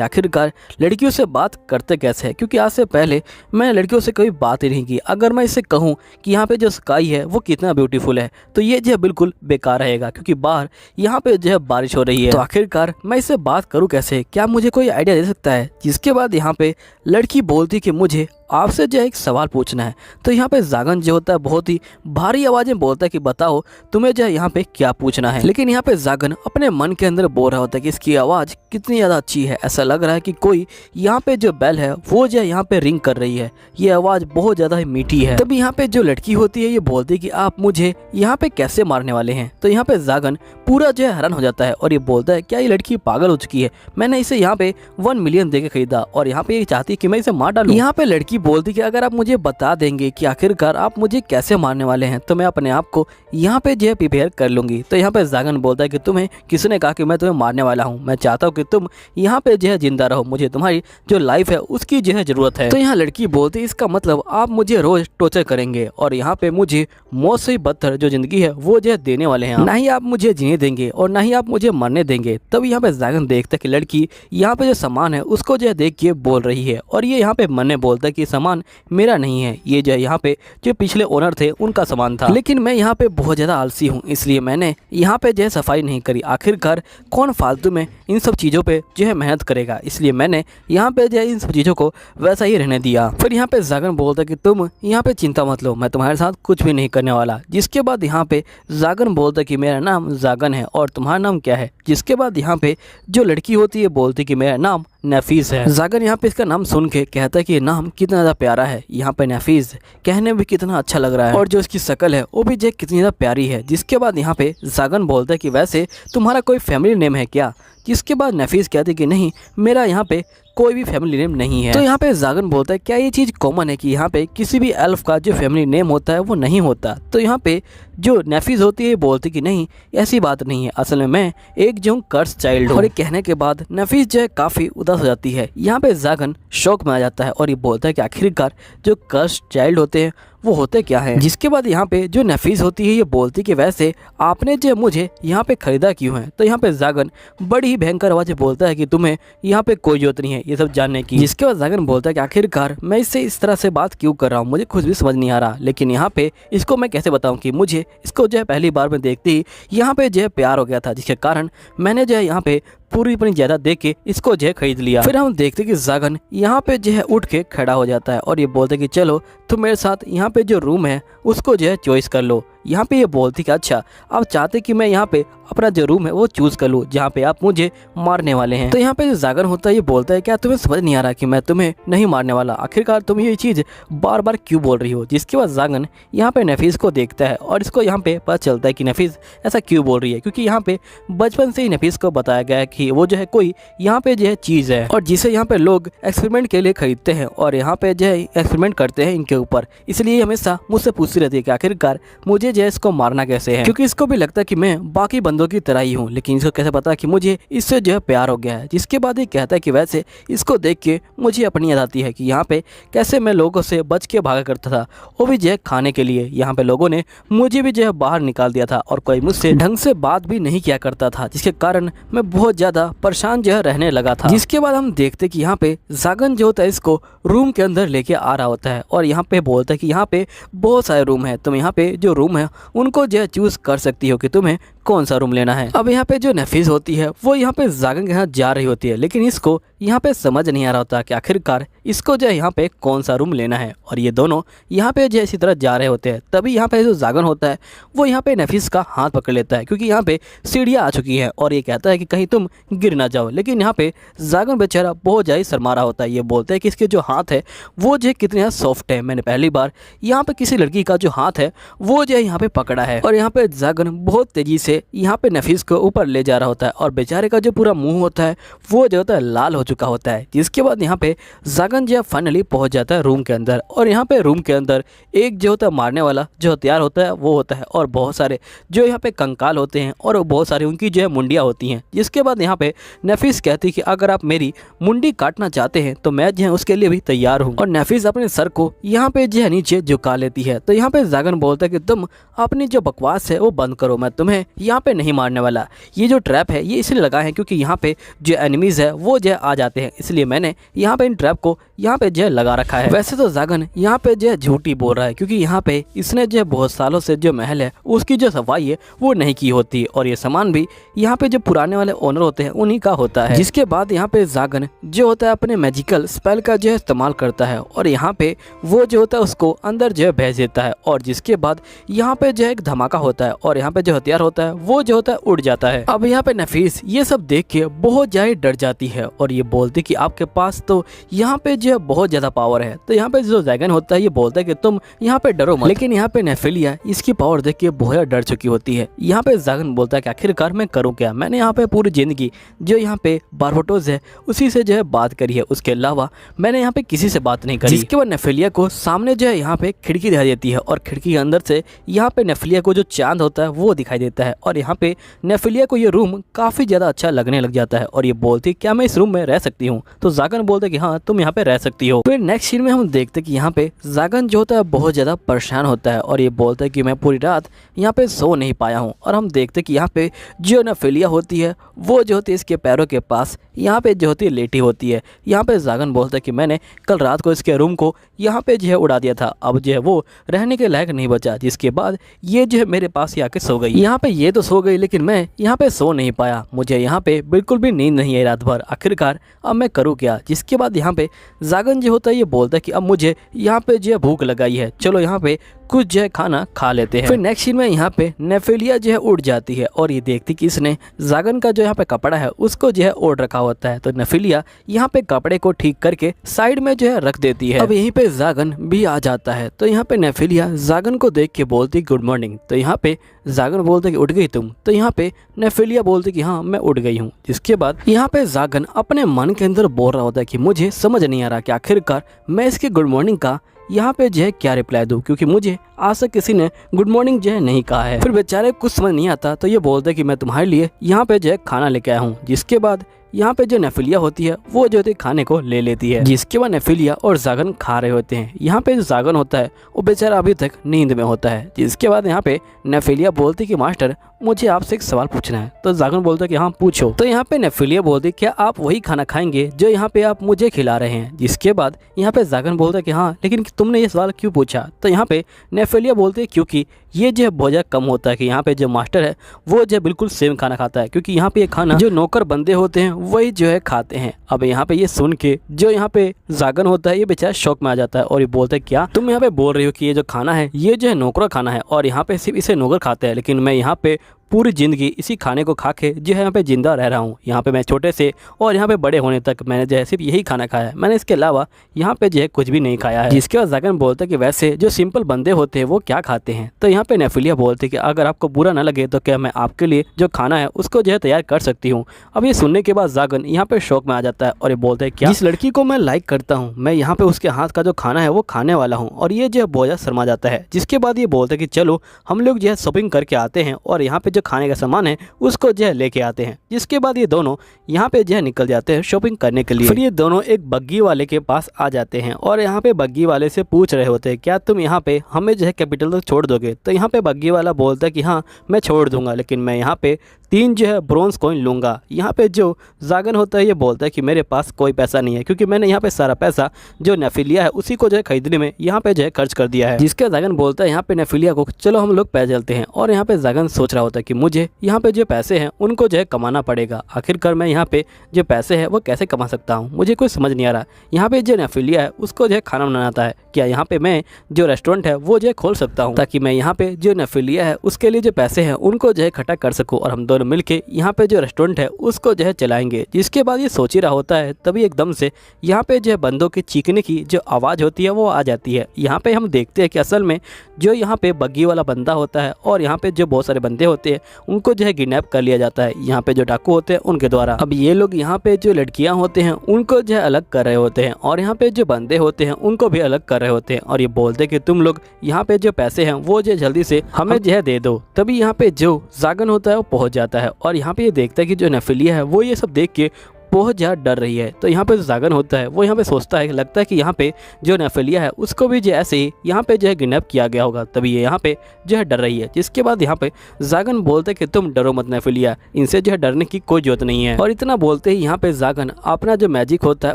आखिरकार लड़कियों से बात करते कैसे है, क्योंकि आज से पहले मैं लड़कियों से कभी बात ही नहीं की। अगर मैं इससे कहूँ कि यहाँ पे जो स्काई है वो कितना ब्यूटीफुल है तो ये जो है बिल्कुल बेकार रहेगा, क्योंकि बाहर यहाँ पे जो है बारिश हो रही है। तो आखिरकार मैं इससे बात करूँ कैसे, क्या मुझे कोई आइडिया दे सकता है। जिसके बाद यहाँ पे लड़की बोलती कि मुझे आपसे जो एक सवाल पूछना है। तो यहाँ पे जागन जो होता है बहुत ही भारी आवाज में बोलता है कि बताओ तुम्हें जो है यहाँ पे क्या पूछना है। लेकिन यहाँ पे जागन अपने मन के अंदर बोल रहा होता है कि इसकी आवाज कितनी ज्यादा अच्छी है, ऐसा लग रहा है कि कोई यहाँ पे जो बेल है वो जो है यहाँ पे रिंग कर रही है, ये आवाज बहुत ज्यादा ही मीठी है। तब यहाँ पे जो लड़की होती है ये बोलती है कि आप मुझे यहाँ पे कैसे मारने वाले हैं। तो यहाँ पे जागन पूरा जो है हैरान हो जाता है और ये बोलता है क्या ये लड़की पागल हो चुकी है, मैंने इसे यहाँ पे 1 मिलियन दे के खरीदा और यहाँ पे ये चाहती है कि मैं इसे मार डालूं। यहाँ पे लड़की बोलती कि अगर आप मुझे बता देंगे कि आखिरकार आप मुझे कैसे मारने वाले हैं तो मैं अपने आप को यहाँ पे जो है प्रिपेयर कर लूंगी। तो यहाँ पे जागन बोलता है कि तुम्हें किसने कहा कि मैं तुम्हें मारने वाला हूँ, मैं चाहता हूँ कि तुम यहाँ पे जो है जिंदा रहो, मुझे तुम्हारी जो लाइफ है उसकी जो है जरूरत है। तो यहाँ लड़की बोलती है इसका मतलब आप मुझे रोज टॉर्चर करेंगे और यहाँ पे मुझे मौत से बदतर जो जिंदगी है वो जो है देने वाले हैं, ना ही आप मुझे जीने देंगे और ना ही आप मुझे मरने देंगे। तब यहाँ पे जागन देखता है कि लड़की यहाँ पे जो सामान है उसको जो है देख के बोल रही है और ये यहाँ पे मन में बोलता है कि सामान मेरा नहीं है, ये जो है यहाँ पे जो पिछले ओनर थे उनका सामान था, लेकिन मैं यहाँ पे बहुत ज़्यादा आलसी हूँ इसलिए मैंने यहाँ पे जो है सफाई नहीं करी। आखिरकार कौन फालतू में इन सब चीज़ों पे जो है मेहनत करेगा, इसलिए मैंने यहाँ पे जो है इन सब चीज़ों को वैसा ही रहने दिया। फिर यहाँ पे जागन बोलता है कि तुम यहाँ पे चिंता मत लो, मैं तुम्हारे साथ कुछ भी नहीं करने वाला। जिसके बाद यहाँ पे जागन बोलता है कि मेरा नाम जागन है और तुम्हारा नाम क्या है। जिसके बाद यहाँ पे जो लड़की होती है बोलती कि मेरा नाम नफीस है। जागन यहाँ पे इसका नाम सुन के कहता है कि ये नाम कितना ज़्यादा प्यारा है, यहाँ पे नफीस कहने में भी कितना अच्छा लग रहा है और जो इसकी शक्ल है वो भी जो कितनी ज़्यादा प्यारी है। जिसके बाद यहाँ पे जागन बोलता है कि वैसे तुम्हारा कोई फैमिली नेम है क्या। जिसके बाद नफीस कहती है कि नहीं, मेरा यहाँ पे कोई भी फैमिली नेम नहीं है। तो यहाँ पे जागन बोलता है क्या ये चीज़ कॉमन है कि यहाँ पे किसी भी एल्फ का जो फैमिली नेम होता है वो नहीं होता। तो यहाँ पे जो नफीस होती है बोलती कि नहीं ऐसी बात नहीं है, असल में मैं एक जो कर्स चाइल्ड हूँ। और ये कहने के बाद नफीस जो है काफ़ी उदास हो जाती है। यहाँ पे जागन शौक में आ जाता है और ये बोलता है कि आखिरकार जो कर्स चाइल्ड होते हैं वो होते क्या है। जिसके बाद यहाँ पे जो नफीस होती है ये बोलती कि वैसे आपने जो मुझे यहाँ पे खरीदा क्यों है। तो यहाँ पे जागन बड़ी ही भयंकर आवाज बोलता है कि तुम्हें यहाँ पे कोई जरूरत नहीं है ये सब जानने की। जिसके बाद जागन बोलता है कि आखिरकार मैं इससे इस तरह से बात क्यों कर रहा हूँ, मुझे खुद भी समझ नहीं आ रहा, लेकिन यहाँ पे इसको मैं कैसे बताऊँ कि मुझे इसको जो है पहली बार में देखते ही यहाँ पे जो है प्यार हो गया था, जिसके कारण मैंने जो है यहाँ पे पूरी अपनी जायदाद दे के इसको जो है खरीद लिया। फिर हम देखते कि जागन यहाँ पे जो है उठ के खड़ा हो जाता है और ये बोलते कि चलो तुम मेरे साथ यहाँ पे जो रूम है उसको जो है चॉइस कर लो। यहाँ पे ये बोलती कि अच्छा आप चाहते कि मैं यहाँ पे अपना जो रूम है वो चूज कर लूँ जहाँ पे आप मुझे मारने वाले हैं। तो यहाँ पे जो जागन होता है ये बोलता है क्या तुम्हें समझ नहीं आ रहा कि मैं तुम्हें नहीं मारने वाला, आखिरकार तुम ये चीज़ बार बार क्यों बोल रही हो। जिसके बाद जागन यहाँ पे नफीस को देखता है और इसको यहाँ पे पता चलता है कि नफीस ऐसा क्यों बोल रही है, क्योंकि यहाँ पे बचपन से ही नफीस को बताया गया है कि वो जो है कोई यहाँ पे जो है चीज़ है और जिसे यहाँ पे लोग एक्सपेरिमेंट के लिए खरीदते हैं और यहाँ पे जो है एक्सपेरिमेंट करते हैं इनके ऊपर। इसलिए हमेशा मुझसे पूछती रहती है कि आखिरकार मुझे जो है इसको मारना कैसे है, क्योंकि इसको भी लगता है कि मैं बाकी बंदों की तरह ही हूँ, लेकिन इसको कैसे पता कि मुझे इससे जो है प्यार हो गया है। जिसके बाद ये कहता है कि वैसे इसको देख के मुझे अपनी याद आती है कि यहाँ पे कैसे मैं लोगों से बच के भागा करता था, वो भी जो है खाने के लिए। यहाँ पे लोगों ने मुझे भी जो है बाहर निकाल दिया था और कोई मुझसे ढंग से बात भी नहीं किया करता था, जिसके कारण मैं बहुत ज्यादा परेशान जो है रहने लगा था। जिसके बाद हम देखते कि यहाँ पे जागन जो होता है इसको रूम के अंदर लेके आ रहा होता है और यहाँ पे बोलता है कि यहाँ पे बहुत सारे रूम है, तुम यहाँ पे जो रूम है उनको जो है चूज कर सकती हो कि तुम्हें कौन सा रूम लेना है। अब यहाँ पे जो नफीस होती है वो यहाँ पे जागन के यहाँ जा रही होती है, लेकिन इसको यहाँ पे समझ नहीं आ रहा होता कि आखिरकार इसको जो है यहाँ पे कौन सा रूम लेना है और ये दोनों यहाँ पे जो है इसी तरह जा रहे होते हैं। तभी यहाँ पे जो जागन होता है वो यहाँ पे नफीस का हाथ पकड़ लेता है, क्योंकि यहाँ पे सीढ़ियाँ आ चुकी हैं और ये कहता है कि कहीं तुम गिर ना जाओ। लेकिन यहाँ पे जागन बेचारा बहुत ज़्यादा शर्मा रहा होता है। ये बोलते हैं कि इसके जो हाथ है वो जो है कितने सॉफ्ट है, मैंने पहली बार यहाँ पे किसी लड़की का जो हाथ है वो जो है यहाँ पे पकड़ा है। और यहाँ पे जागन बहुत तेजी से यहाँ पे नफीस को ऊपर ले जा रहा होता है और बेचारे का जो पूरा मुंह होता है वो जो होता है लाल हो चुका होता है। जिसके बाद यहाँ पे जागन जो फाइनली पहुंच जाता है रूम के अंदर और यहाँ पे रूम के अंदर एक जो होता है मारने वाला जो हथियार होता है वो होता है और बहुत सारे जो यहाँ पे कंकाल होते हैं और बहुत सारी उनकी जो है मुंडियाँ होती हैं। जिसके बाद यहाँ पे नफीस कहती है कि अगर आप मेरी मुंडी काटना चाहते हैं तो मैं जो है उसके लिए भी तैयार हूँ। और नफीस अपने सर को यहाँ पे जो है नीचे झुका लेती है। तो यहाँ पे जागन बोलता है कि तुम अपनी जो बकवास है वो बंद करो, मैं तुम्हें यहाँ पे नहीं मारने वाला। ये जो ट्रैप है ये इसलिए लगा है क्योंकि यहाँ पे जो एनिमीज है वो जो आ जाते हैं, इसलिए मैंने यहाँ पे इन ट्रैप को यहाँ पे जो लगा रखा है। वैसे तो जागन यहाँ पे जो झूठी बोल रहा है, क्योंकि यहाँ पे इसने जो बहुत सालों से जो महल है उसकी जो सफाई है वो नहीं की होती और ये सामान भी यहाँ पे जो पुराने वाले ओनर होते हैं उन्हीं का होता है। जिसके बाद यहाँ पे जागन जो होता है अपने मैजिकल स्पेल का जो है इस्तेमाल करता है और यहाँ पे वो जो होता है उसको अंदर जो है भेज देता है और जिसके बाद यहाँ पे जो है एक धमाका होता है और यहाँ पे जो हथियार होता है वो जो होता है उड़ जाता है। अब यहाँ पे नफीस ये सब देख के बहुत ज्यादा डर जाती है और ये बोलती कि आपके पास तो यहाँ पे जो है बहुत ज्यादा पावर है। तो यहाँ पे जो जागन होता है ये बोलता है कि तुम यहाँ पे डरो मत, लेकिन यहाँ पे नेफिलिया इसकी पावर देख के बहुत डर चुकी होती है। यहाँ पे जागन बोलता है कि आखिरकार मैं करूँ क्या, मैंने यहाँ पे पूरी जिंदगी जो यहाँ पे बारबटोस है उसी से जो है बात करी है, उसके अलावा मैंने यहाँ पे किसी से बात नहीं करी। जिसके बाद नेफिलिया को सामने जो है यहाँ पे खिड़की दिखाई देती है और खिड़की के अंदर से यहाँ पे नेफिलिया को जो चांद होता है वो दिखाई देता है और यहाँ पे नेफिलिया को ये रूम काफी ज्यादा अच्छा लगने लग जाता है और ये बोलती क्या मैं इस रूम में रह सकती हूँ। तो जागन बोलता है कि हाँ तुम यहाँ पे रह सकती हो। फिर नेक्स्ट सीन में हम देखते कि यहाँ पे जागन जो होता है बहुत ज्यादा परेशान होता है और ये बोलता है कि मैं पूरी रात यहाँ पे सो नहीं पाया हूँ। और हम देखते कि यहाँ पे जो नेफिलिया होती है वो जो होती है इसके पैरों के पास यहाँ पे जो होती है लेटी होती है। यहाँ पे जागन बोलता है कि मैंने कल रात को इसके रूम को यहाँ पे जो है उड़ा दिया था, अब जो है वो रहने के लायक नहीं बचा। जिसके बाद ये जो है मेरे पास ही आके सो गई। यहाँ पे ये तो सो गई लेकिन मैं यहाँ पे सो नहीं पाया, मुझे यहाँ पे बिल्कुल भी नींद नहीं आई रात भर, आखिरकार अब मैं करूँ क्या। जिसके बाद यहाँ पे जागन जो होता है ये बोलता है कि अब मुझे यहाँ पे जो है भूख लगाई है, चलो यहाँ पे कुछ जो है खाना खा लेते हैं। फिर नेक्स्ट सीन में यहाँ पे नेफिलिया जो है उड़ जाती है और ये देखती कि इसने जागन का जो यहाँ पे कपड़ा है उसको जो है ओढ़ रखा होता है। तो नेफिलिया यहाँ पे कपड़े को ठीक करके साइड में जो है रख देती है। अब यहीं पे जागन भी आ जाता है। तो यहाँ पे नेफिलिया जागन को देख के बोलती गुड मॉर्निंग। तो यहाँ पे जागन बोलते कि उठ गई तुम। तो यहाँ पे नेफिलिया बोलती कि हाँ मैं उठ गई हूँ। जिसके बाद यहाँ पे जागन अपने मन के अंदर बोल रहा होता है कि मुझे समझ नहीं आ रहा कि आखिरकार मैं इसके गुड मॉर्निंग का यहाँ पे जो है क्या रिप्लाई दूँ, क्योंकि मुझे आज तक किसी ने गुड मॉर्निंग जो है नहीं कहा है। फिर बेचारे कुछ समझ नहीं आता तो ये बोलते कि मैं तुम्हारे लिए यहाँ पे जो है खाना लेके आया हूँ। जिसके बाद यहाँ पे जो नेफिलिया होती है वो जो होती है खाने को ले लेती है, जिसके बाद नेफिलिया और जागन खा रहे होते हैं। यहाँ पे जो जागन होता है वो बेचारा अभी तक नींद में होता है, जिसके बाद यहाँ पे नेफिलिया बोलती कि मास्टर मुझे आपसे एक सवाल पूछना है। तो जागन बोलता है कि हाँ पूछो। तो यहाँ पे नेफिलिया बोलती क्या आप वही खाना खाएंगे जो यहाँ पे आप मुझे खिला रहे हैं, जिसके बाद यहाँ पे जागन बोलता है कि हाँ लेकिन तुमने ये सवाल क्यों पूछा। तो यहाँ पे नेफिलिया बोलते क्योंकि ये जो है बहुत ज़्यादा कम होता है कि यहाँ पे जो मास्टर है वो जो है बिल्कुल सेम खाना खाता है, क्योंकि यहाँ पे ये खाना जो नौकर बंदे होते हैं वही जो है खाते हैं। अब यहाँ पे ये सुन के जो यहाँ पे जागन होता है ये बेचारा शौक में आ जाता है और ये बोलता है क्या तुम यहाँ पे बोल रही हो कि ये जो खाना है ये जो है नौकर खाना है और यहाँ पे सिर्फ इसे नौकर खाते हैं, लेकिन मैं यहाँ पे पूरी ज़िंदगी इसी खाने को खा के जो है यहाँ पे ज़िंदा रह रहा हूँ। यहाँ पे मैं छोटे से और यहाँ पे बड़े होने तक मैंने जो है सिर्फ यही खाना खाया है, मैंने इसके अलावा यहाँ पे जो है कुछ भी नहीं खाया है। जिसके बाद जागन बोलता है कि वैसे जो सिंपल बंदे होते हैं वो क्या खाते हैं। तो यहाँ पे नेफिलिया बोलते कि अगर आपको बुरा ना लगे तो क्या मैं आपके लिए जो खाना है उसको जो है तैयार कर सकती हूँ। अब ये सुनने के बाद जागन यहाँ पे शौक में आ जाता है और ये बोलता है क्या जिस लड़की को मैं लाइक करता हूँ मैं यहाँ पे उसके हाथ का जो खाना है वो खाने वाला हूँ, और ये जो है बहुत ज़्यादा शर्मा जाता है। जिसके बाद ये बोलते कि चलो हम लोग जो है शॉपिंग करके आते हैं और यहाँ पे जो खाने का सामान है उसको जो है लेके आते हैं। जिसके बाद ये दोनों यहाँ पे जो है निकल जाते हैं शॉपिंग करने के लिए। फिर ये दोनों एक बग्गी वाले के पास आ जाते हैं और यहाँ पे बग्गी वाले से पूछ रहे होते हैं क्या तुम यहाँ पे हमें जो है कैपिटल तो छोड़ दोगे। तो यहाँ पे बग्गी वाला बोलता है कि हाँ मैं छोड़ दूंगा, लेकिन मैं यहाँ पे 3 जो है ब्रोंज कॉइन लूँगा। यहाँ पे जो जागन होता है ये बोलता है कि मेरे पास कोई पैसा नहीं है, क्योंकि मैंने यहाँ पे सारा पैसा जो नेफिलिया है उसी को जो है खरीदने में यहाँ पे जो है खर्च कर दिया है। जिसके जागन बोलता है यहाँ पे नेफिलिया को चलो हम लोग पैदल चलते हैं, और यहाँ पे जागन सोच रहा होता है कि मुझे यहाँ पे जो पैसे हैं उनको जो है कमाना पड़ेगा। आखिरकार मैं यहाँ पे जो पैसे है वो कैसे कमा सकता हूँ, मुझे कोई समझ नहीं आ रहा। यहाँ पे जो नेफिलिया है उसको जो है खाना बनाना आता है, क्या यहाँ पे मैं जो रेस्टोरेंट है वो जो है खोल सकता हूँ ताकि मैं यहाँ पे जो नेफिलिया है उसके लिए जो पैसे हैं उनको जो है इकट्ठा कर सकूँ और हम दोनों मिलके यहाँ पे जो रेस्टोरेंट है उसको जो है चलाएंगे। जिसके बाद ये सोच ही रहा होता है तभी एकदम से यहाँ पे जो है बंदों के चीखने की जो आवाज़ होती है वो आ जाती है। यहाँ पे हम देखते हैं कि असल में जो यहाँ पे बग्गी वाला बंदा होता है और यहाँ पे जो बहुत सारे बंदे होते हैं उनको जो है किडनैप कर लिया जाता है यहाँ पे जो डाकू होते हैं उनके द्वारा। अब ये लोग यहाँ पे जो लड़कियाँ होते हैं उनको जो है अलग कर रहे होते हैं और यहाँ पे जो बंदे होते हैं उनको भी अलग कर रहे होते हैं, और ये बोलते कि तुम लोग यहाँ पे जो पैसे हैं वो जो जल्दी से हमें जो है दे दो। तभी यहाँ पे जो जागन होता है वो पहुँच जाता है और यहाँ पे ये देखता है कि जो नेफिलिया है वो ये सब देख के बहुत ज़्यादा डर रही है। तो यहाँ पे जो जागन होता है वो यहाँ पे सोचता है, लगता है कि यहाँ पे जो नेफिलिया है उसको भी जो ऐसे ही यहाँ पे जो है किडनैप किया गया होगा, तभी ये यहाँ पे जो है डर रही है। जिसके बाद यहाँ पे जागन बोलते कि तुम डरो मत नेफिलिया, इनसे जो है डरने की कोई जरूरत नहीं है। और इतना बोलते ही यहाँ पे जागन अपना जो मैजिक होता है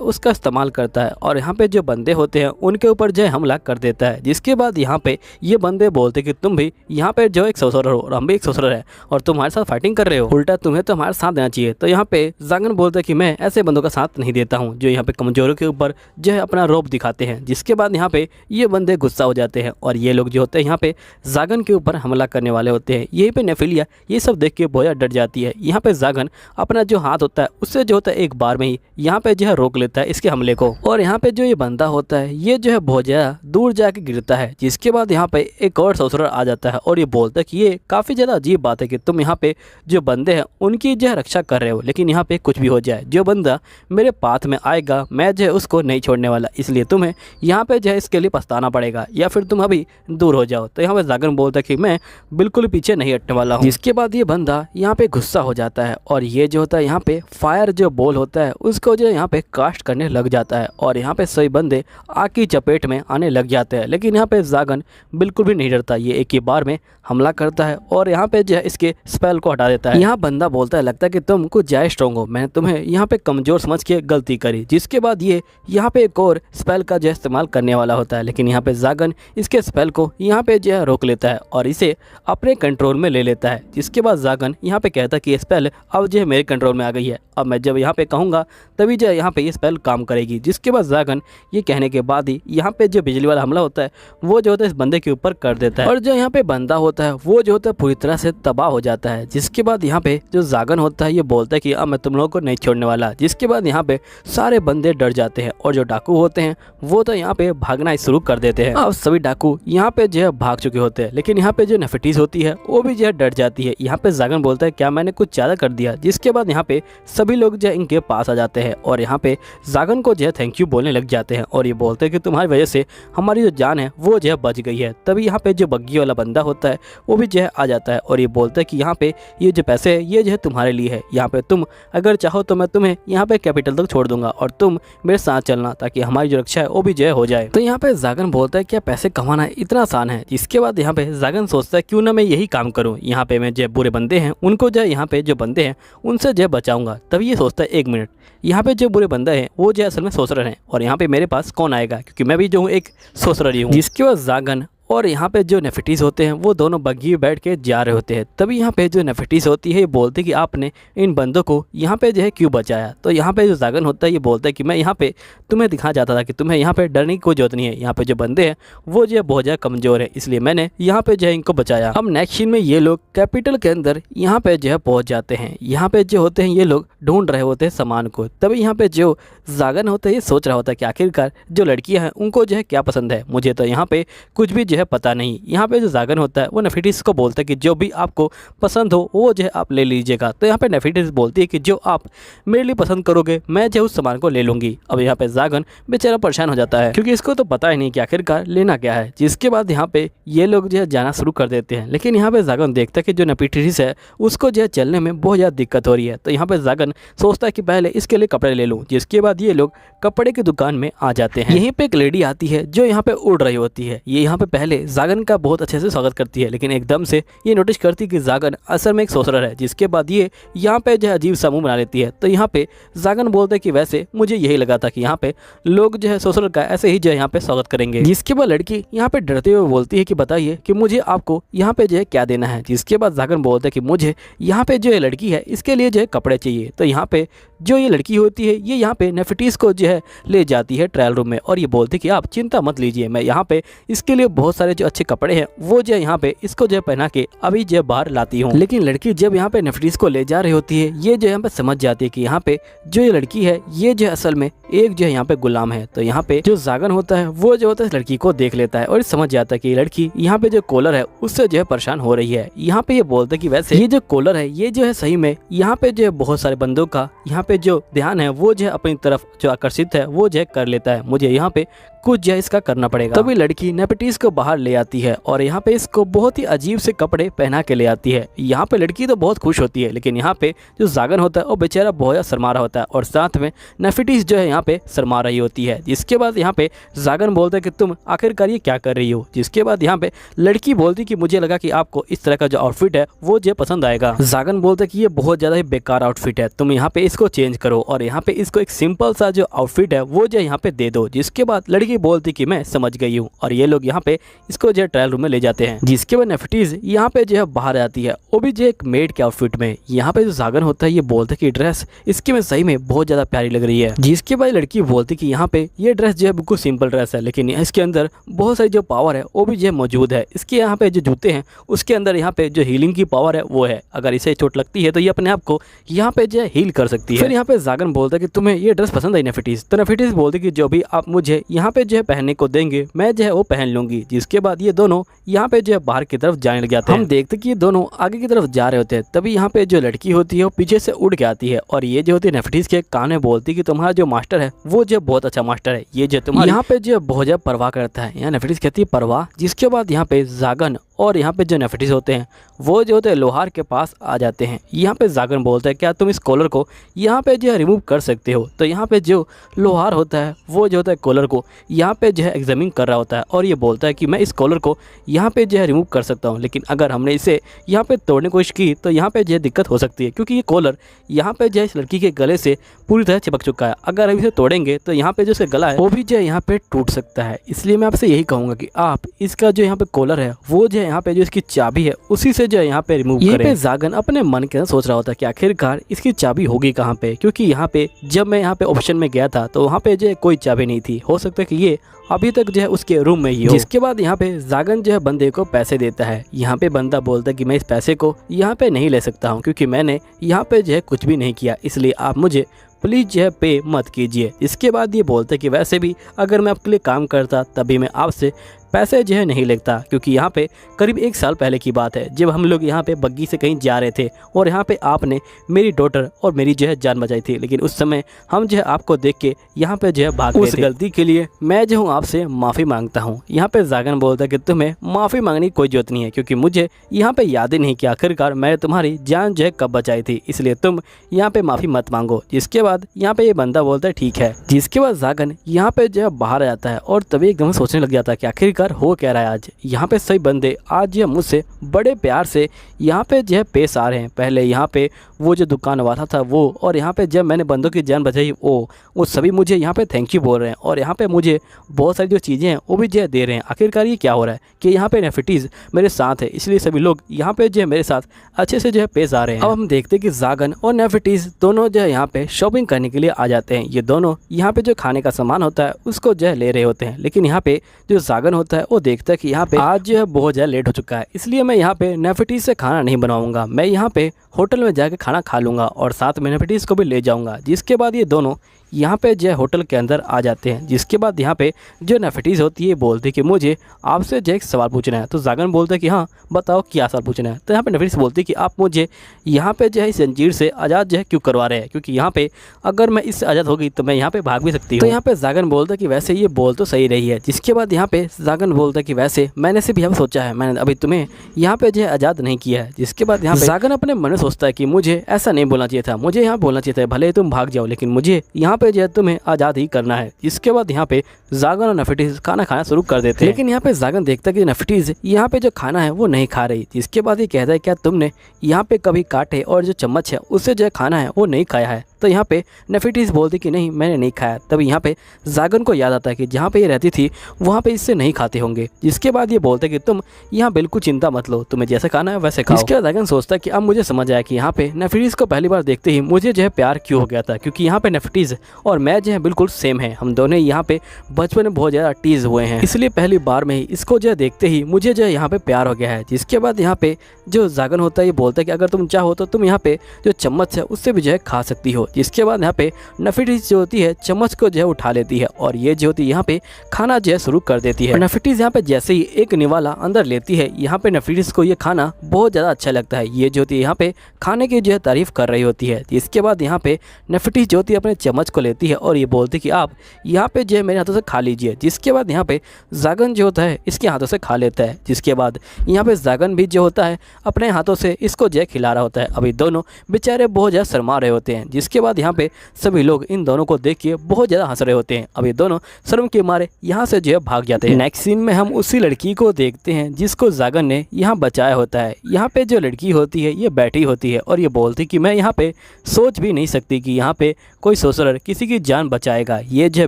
उसका इस्तेमाल करता है और यहाँ पे जो बंदे होते हैं उनके ऊपर जो है हमला कर देता है। जिसके बाद यहाँ पे ये बंदे बोलते कि तुम भी यहाँ पे जो एक ससुर हो और हम भी एक ससुर है और तुम्हारे साथ फाइटिंग कर रहे हो, उल्टा तुम्हें तो हमारे साथ देना चाहिए। तो यहाँ पे जागन बोलते कि मैं ऐसे बंदों का साथ नहीं देता हूं जो यहाँ पे कमजोरों के ऊपर जो है अपना रौब दिखाते हैं। जिसके बाद यहाँ पे ये बंदे गुस्सा हो जाते हैं और ये लोग जो होते हैं यहाँ पे जागन के ऊपर हमला करने वाले होते हैं। यहीं पे नेफिलिया ये सब देख के बहुत ज़्यादा डर जाती है। यहाँ पे जागन अपना जो हाथ होता है उससे जो होता है एक बार में ही यहाँ पे जो है रोक लेता है इसके हमले को, और यहाँ पे जो ये बंदा होता है ये जो है बहुत ज़्यादा दूर जाके गिरता है। जिसके बाद यहाँ पे एक और ससुर आ जाता है और ये बोलता है कि ये काफ़ी ज़्यादा अजीब बात है कि तुम यहाँ पे जो बंदे हैं उनकी जो है रक्षा कर रहे हो, लेकिन यहाँ पे कुछ भी हो जाए जो बंदा मेरे पाथ में आएगा मैं जो है उसको नहीं छोड़ने वाला, इसलिए तुम्हें यहाँ पे जो है इसके लिए पछताना पड़ेगा या फिर तुम अभी दूर हो जाओ। तो यहाँ पे जागन बोलता है कि मैं बिल्कुल पीछे नहीं हटने वाला हूँ। जिसके बाद ये बंदा यहाँ पे गुस्सा हो जाता है और ये जो होता है यहाँ पे फायर जो बॉल होता है उसको जो यहाँ पे कास्ट करने लग जाता है और यहाँ पे सभी बंदे आग की चपेट में आने लग जाते हैं। लेकिन यहाँ पे जागन बिल्कुल भी नहीं डरता, ये एक ही बार में हमला करता है और यहाँ पे जो है इसके स्पेल को हटा देता है। यहाँ बंदा बोलता है लगता है कि तुम कुछ ज़्यादा स्ट्रॉन्ग हो, मैंने तुम्हें यहाँ पे कमजोर समझ के गलती करी। जिसके बाद ये यहाँ पे एक और स्पेल का जो इस्तेमाल करने वाला होता है, लेकिन यहाँ पे जागन इसके स्पेल को यहाँ पे जो है रोक लेता है और इसे अपने कंट्रोल में ले लेता है। जिसके बाद जागन यहाँ पे कहता है कि ये स्पेल अब जो है मेरे कंट्रोल में आ गई है, अब मैं जब यहाँ पे कहूँगा तभी जो है यहाँ पे ये स्पेल काम करेगी। जिसके बाद जागन ये कहने के बाद ही यहाँ पे जो बिजली वाला हमला होता है वो जो होता है इस बंदे के ऊपर कर देता है और जो यहाँ पे बंदा होता है वो जो होता है पूरी तरह से तबाह हो जाता है। जिसके बाद यहाँ पे जो जागन होता है ये बोलता है कि अब मैं तुम लोगों को नहीं छोड़ने वाला। जिसके बाद यहाँ पे सारे बंदे डर जाते हैं और जो डाकू होते हैं वो तो यहाँ पे भागना शुरू कर देते हैं। अब सभी डाकू यहाँ पे जो है भाग चुके होते हैं, लेकिन यहाँ पे जो नेफिटीज होती है वो भी जो है डर जाती है। यहाँ पे जागन बोलता है क्या मैंने कुछ ज़्यादा कर दिया। जिसके बाद यहाँ पे सभी लोग जो है इनके पास आ जाते हैं और यहाँ पे जागन को जो है थैंक यू बोलने लग जाते हैं और ये बोलते हैं कि तुम्हारी वजह से हमारी जो जान है वो जो है बच गई है। तभी यहाँ पे जो बग्गी वाला बंदा होता है वो भी जो है आ जाता है और ये बोलता है कि यहाँ पे ये जो पैसे है ये जो है तुम्हारे लिए है, यहाँ पे तुम अगर चाहो तो मैं तुम्हें तुम्हें यहाँ पे कैपिटल तक छोड़ दूंगा और तुम मेरे साथ चलना ताकि हमारी जो रक्षा है वो भी जय हो जाए। तो यहाँ पे जागन बोलता है क्या पैसे कमाना इतना आसान है। जिसके बाद यहाँ पे जागन सोचता है क्यों ना मैं यही काम करूँ, यहाँ पे मैं जो बुरे बंदे हैं उनको जो यहाँ पे जो बंदे हैं उनसे जो बचाऊंगा। तभी ये सोचता है 1 मिनट, यहाँ पे जो बुरे बंदे हैं वो जो असल में सोसरर हैं और यहाँ पे मेरे पास कौन आएगा, क्योंकि मैं भी जो हूँ एक सोसरर ही हूँ। जिसके बाद जागन और यहाँ पे जो नेफिटीज होते हैं वो दोनों बग्गी में बैठ के जा रहे होते हैं। तभी यहाँ पे जो नेफिटीज होती है ये बोलते कि आपने इन बंदों को यहाँ पे जो है क्यों बचाया। तो यहाँ पे जो जागन होता है ये बोलता है कि मैं यहाँ पे तुम्हें दिखा जाता था कि तुम्हें यहाँ पे डरने की कोई जरूरत नहीं है, यहाँ पे जो बंदे हैं वो जो है बहुत ज़्यादा कमज़ोर है, इसलिए मैंने यहाँ पे जो है इनको बचाया। अब नेक्स्ट सीन में ये लोग कैपिटल के अंदर यहाँ पे जो है पहुँच जाते हैं। यहाँ पे जो होते हैं ये लोग ढूंढ रहे होते हैं सामान को। तभी यहाँ पे जो जागन होता है ये सोच रहा होता है कि आखिरकार जो लड़कियाँ हैं उनको जो है क्या पसंद है, मुझे तो यहाँ पे कुछ भी जो है पता नहीं। यहाँ पे जो जागन होता है वो नेफिटिस को बोलता है कि जो भी आपको पसंद हो वो जो है आप ले लीजिएगा। तो यहाँ पे नेफिटिस बोलती है कि जो आप मेरे लिए पसंद करोगे मैं जो उस सामान को ले लूँगी। अब यहाँ पे जागन बेचारा परेशान हो जाता है क्योंकि इसको तो पता ही नहीं कि आखिरकार लेना क्या है। जिसके बाद यहाँ पे ये लोग जो है जाना शुरू कर देते हैं, लेकिन यहाँ पे जागन देखता है कि जो नेफिटिस है उसको जो है चलने में बहुत ज़्यादा दिक्कत हो रही है। तो यहाँ पे जागन सोचता है कि पहले इसके लिए कपड़े ले लूँ। जिसके बाद ये लोग कपड़े की दुकान में आ जाते हैं। यहीं पे एक लेडी आती है जो यहाँ पे उड़ रही होती है। ये यहाँ पे पहले जागन का बहुत अच्छे से स्वागत करती है, लेकिन एकदम से ये नोटिस करती है कि जागन असल में एक सोसरर है। जिसके बाद ये यहाँ पे जो है अजीब सा मुंह बना लेती है। तो यहाँ पे जागन बोलते हैं कि वैसे मुझे यही लगा था कि यहाँ पे लोग जो है सोसरर का ऐसे ही जो है यहाँ पे स्वागत करेंगे। जिसके बाद लड़की यहाँ पे डरते हुए बोलती है कि बताइए कि मुझे आपको यहाँ पे जो है क्या देना है। जिसके बाद जागन बोलते हैं कि मुझे यहाँ पे जो है लड़की है इसके लिए जो है कपड़े चाहिए। तो यहाँ पे जो ये लड़की होती है ये यहाँ पे नेफिटीज को जो है ले जाती है ट्रायल रूम में और ये बोलती है कि आप चिंता मत लीजिए, मैं यहाँ पे इसके लिए बहुत सारे जो अच्छे कपड़े हैं वो जो यहाँ पे इसको जो पहना के अभी जो बाहर लाती हूँ। लेकिन लड़की जब यहाँ पे नेफिटीज को ले जा रही होती है ये जो यहाँ पे समझ जाती है कि यहाँ पे जो ये लड़की है ये जो असल में एक जो है यहाँ पे गुलाम है। तो यहाँ पे जो जागन होता है वो जो होता है इस लड़की को देख लेता है और समझ जाता है कि ये लड़की यहाँ पे जो कॉलर है उससे जो है परेशान हो रही है। यहाँ पे ये बोलते कि वैसे ये जो कॉलर है ये जो है सही में यहाँ पे जो है बहुत सारे बंदों का यहाँ पे जो ध्यान है वो जो है अपनी तरफ जो आकर्षित है वो जो है कर लेता है, मुझे यहाँ पे कुछ जो है इसका करना पड़ेगा। तभी लड़की नेफिटीज को बाहर ले आती है और यहाँ पे इसको बहुत ही अजीब से कपड़े पहना के ले आती है। यहाँ पे लड़की तो बहुत खुश होती है, लेकिन यहाँ पे जो जागन होता है वो बेचारा बहुत ज़्यादा शर्मा रहा होता है और साथ में नेफिटीज जो है यहाँ पे शर्मा रही होती है। जिसके बाद यहाँ पे जागन बोलता है कि तुम आखिरकार ये क्या कर रही हो। जिसके बाद यहाँ पे लड़की बोलती कि मुझे लगा कि आपको इस तरह का जो आउटफिट है वो जो पसंद आएगा। जागन बोलता है कि ये बहुत ज़्यादा ही बेकार आउटफिट है, तुम यहाँ पे इसको चेंज करो और यहाँ पे इसको एक सिंपल सा जो आउटफिट है वो जो यहाँ पे दे दो। जिसके बाद लड़की बोलती कि मैं समझ गई हूँ और ये लोग यहाँ पे इसको जो है ट्रायल रूम में ले जाते हैं। जिसके बाद नेफिटीज यहाँ पे जो है बाहर आती है वो भी जो एक मेड के आउटफिट में। यहाँ पे जो जागन होता है ये बोलता है कि ड्रेस इसकी में सही में बहुत ज्यादा प्यारी लग रही है। जिसके बाद लड़की बोलती कि यहाँ पे ये ड्रेस जो है बिल्कुल सिंपल ड्रेस है, लेकिन इसके अंदर बहुत सारी जो पावर है वो भी जो है मौजूद है। इसके यहाँ पे जो जूते हैं उसके अंदर यहाँ पे जो हीलिंग की पावर है वो है, अगर इसे चोट लगती है तो ये अपने आप को यहाँ पे जो है हील कर सकती है। फिर यहाँ पे जागन बोलता है कि तुम्हें ये ड्रेस पसंद आई नेफिटीज। तो नेफिटीज बोलती कि जो भी आप मुझे यहाँ पे जो है पहनने को देंगे मैं जो है वो पहन लूंगी। जिसके बाद ये दोनों यहाँ पे जो है बाहर की तरफ जाने लग जाते हैं। हम देखते कि ये दोनों आगे की तरफ जा रहे होते हैं। तभी यहाँ पे जो लड़की होती है वो पीछे से उड़ के आती है और ये जो होती है नेफिटीज के कान में बोलती कि तुम्हारा जो मास्टर है वो जो बहुत अच्छा मास्टर है, ये जो तुम्हारा यहाँ पे जो बहुत ज्यादा परवाह करता है। यहाँ नेफिटीज कहती है परवाह। जिसके बाद यहाँ पे जागन और यहाँ पे जो नेफिटीज होते हैं वो जो होते हैं लोहार के पास आ जाते हैं। यहाँ पे जागन बोलता है क्या तुम इस कॉलर को यहाँ पे जो है रिमूव कर सकते हो। तो यहाँ पे जो लोहार होता है वो जो होता है कॉलर को यहाँ पे जो है एग्जामिन कर रहा होता है और ये बोलता है कि मैं इस कॉलर को यहाँ पे जो है रिमूव कर सकता हूँ, लेकिन अगर हमने इसे यहाँ पे तोड़ने की कोशिश की तो यहाँ पे जो है दिक्कत हो सकती है, क्योंकि ये कॉलर यहाँ पे जो है इस लड़की के गले से पूरी तरह चिपक चुका है। अगर हम इसे तोड़ेंगे तो यहाँ पे जो इसका गला है वो भी जो है यहाँ पे टूट सकता है। इसलिए मैं आपसे यही कहूँगा कि आप इसका जो यहाँ पे कॉलर है वो जो है यहाँ पे जो इसकी चाबी है उसी से जो है यहाँ पे रिमूव करें। पे जागन अपने मन के अंदर सोच रहा होता है कि आखिरकार इसकी चाबी होगी कहाँ पे, क्योंकि यहाँ पे जब मैं यहाँ पे ऑप्शन में गया था तो वहाँ पे जो है कोई चाबी नहीं थी। हो सकता है कि ये अभी तक जो है उसके रूम में ही हो। जिसके बाद यहाँ पे जागन जो है बंदे को पैसे देता है। यहाँ पे बंदा बोलता है कि मैं इस पैसे को यहाँ पे नहीं ले सकता हूँ क्योंकि मैंने यहाँ पे जो है कुछ भी नहीं किया, इसलिए आप मुझे प्लीज़ जो है पे मत कीजिए। इसके बाद ये बोलते कि वैसे भी अगर मैं आपके लिए काम करता तभी मैं आपसे पैसे जो है नहीं लगता, क्योंकि यहाँ पे करीब 1 साल पहले की बात है जब हम लोग यहाँ पे बग्गी से कहीं जा रहे थे और यहाँ पे आपने मेरी डॉटर और मेरी जो है जान बचाई थी, लेकिन उस समय हम जो है आपको देख के यहाँ पे जो है भाग गए थे। उस गलती के लिए मैं जो हूँ आपसे माफ़ी मांगता हूँ। यहाँ पे जागन बोलता है कि तुम्हें माफ़ी मांगने की कोई जरूरत नहीं है, क्योंकि मुझे यहाँ पे याद ही नहीं कि आखिरकार मैंने तुम्हारी जान जो है कब बचाई थी, इसलिए तुम यहाँ पे माफ़ी मत मांगो। जिसके बाद यहाँ पे ये बंदा बोलता है ठीक है। जिसके बाद जागन यहाँ पे जो है बाहर आ जाता है और तभी एकदम सोचने लग जाता है कि आखिरकार हो क्या रहा है आज। यहाँ पे सभी बंदे आज जो मुझसे बड़े प्यार से यहाँ पे जो है पेश आ रहे हैं। पहले यहाँ पे वो जो दुकान वाला था वो, और यहाँ पे जब मैंने बंदों की जान बचाई वो सभी मुझे यहाँ पे थैंक यू बोल रहे हैं, और यहाँ पे मुझे बहुत सारी जो चीज़ें हैं वो भी जो है दे रहे हैं। आखिरकार ये क्या हो रहा है कि यहाँ पे नेफिटीज़ मेरे साथ है, इसलिए सभी लोग यहाँ पे जो है मेरे साथ अच्छे से जो है पेश आ रहे हैं। अब हम देखते हैं कि जागन और नेफिटीज़ दोनों जो है यहाँ पे शॉपिंग करने के लिए आ जाते हैं। ये दोनों यहाँ पे जो खाने का सामान होता है उसको जो है ले रहे होते हैं, लेकिन यहाँ पे जो जागन होता है वो देखता है कि यहाँ पे आज जो है बहुत ज़्यादा लेट हो चुका है, इसलिए मैं यहाँ पे नेफिटीज़ से खाना नहीं बनाऊंगा, मैं यहाँ पे होटल में जाके खाना खा लूँगा और साथ में नेफिटीज़ को भी ले जाऊँगा। जिसके बाद ये दोनों यहाँ पे जो है होटल के अंदर आ जाते हैं। जिसके बाद यहाँ पे जो नेफिटीज़ होती है बोलती है कि मुझे आपसे जो एक सवाल पूछना है। तो जागन बोलता है कि हाँ बताओ क्या सवाल पूछना है। तो यहाँ पे नेफिटीज़ बोलती है कि आप मुझे यहाँ पे जो है इस जंजीर से आज़ाद जो है क्यों करवा रहे हैं, क्योंकि यहाँ पे अगर मैं इससे आज़ाद होगी तो मैं यहाँ पे भाग भी सकती हूँ। तो यहाँ पे जागन बोलता है कि वैसे ये बोल तो सही रही है। जिसके बाद यहाँ पे जागन बोलता है कि वैसे मैंने सिर्फ यह सोचा है, मैंने अभी तुम्हें यहाँ पे जो है आज़ाद नहीं किया है। जिसके बाद यहाँ पे जागन अपने मन में सोचता है कि मुझे ऐसा नहीं बोलना चाहिए था, मुझे यहाँ बोलना चाहिए था भले तुम भाग जाओ, लेकिन मुझे यहाँ पे जो है तुम्हें आज़ाद ही करना है। इसके बाद यहाँ पे जागन और नेफिटीज़ खाना खाना शुरू कर देते हैं, लेकिन यहाँ पे जागन देखता है कि नेफिटीज़ यहाँ पे जो खाना है वो नहीं खा रही। जिसके बाद ये कहता है क्या तुमने यहाँ पे कभी कांटे और जो चम्मच है उससे जो खाना है वो नहीं खाया है। तो यहाँ पे नेफिटीज़ बोलती कि नहीं मैंने नहीं खाया। तभी यहाँ पे जागन को याद आता है कि जहाँ पे ये रहती थी वहाँ पे इससे नहीं खाते होंगे। जिसके बाद ये बोलते कि तुम यहाँ बिल्कुल चिंता मत लो, तुम्हें जैसे खाना है वैसे खाओ। इसके बाद जागन सोचता है कि अब मुझे समझ आया कि यहाँ पे नेफिटीज़ को पहली बार देखते ही मुझे जो है प्यार क्यों हो गया था, क्योंकि यहाँ पे नेफिटीज़ और मैं जो है बिल्कुल सेम है। हम दोनों यहाँ पे बचपन में बहुत ज़्यादा टीज हुए हैं, इसलिए पहली बार में ही इसको जो है देखते ही मुझे जो है यहाँ पे प्यार हो गया है। जिसके बाद यहाँ पे जो जागन होता है ये बोलता है कि अगर तुम चाहो तो तुम यहाँ पे जो चम्मच है उससे भी जो है खा सकती हो। जिसके बाद यहाँ पे नेफिटीज़ जो होती है चम्मच को जो है उठा लेती है और ये जो होती है यहाँ पे खाना जो है शुरू कर देती है। नेफिटीज़ यहाँ पे जैसे ही एक निवाला अंदर लेती है, यहाँ पे नेफिटीज़ को ये खाना बहुत ज़्यादा अच्छा लगता है। ये जो होती है यहाँ पे खाने की जो है तारीफ कर रही होती है। इसके बाद यहाँ पे नेफिटीज़ जो होती है अपने चम्मच को लेती है और ये बोलती है कि आप यहाँ पे जो है मेरे हाथों से खा लीजिए। जिसके बाद यहाँ पे जागन जो होता है इसके हाथों से खा लेता है। जिसके बाद यहाँ पे जागन भी जो होता है अपने हाथों से इसको जो है खिला रहा होता है। अभी दोनों बेचारे बहुत ज़्यादा शर्मा रहे होते हैं। जिसके बाद यहाँ पे सभी लोग इन दोनों को देख के बहुत ज़्यादा हंस रहे होते हैं। अभी दोनों शर्म के मारे यहाँ से जो है भाग जाते हैं। नेक्स्ट सीन में हम उसी लड़की को देखते हैं जिसको जागन ने यहाँ बचाया होता है। यहाँ पे जो लड़की होती है ये बैठी होती है और ये बोलती कि मैं यहाँ पे सोच भी नहीं सकती कि यहाँ पे कोई सोसरर किसी की जान बचाएगा। ये जो है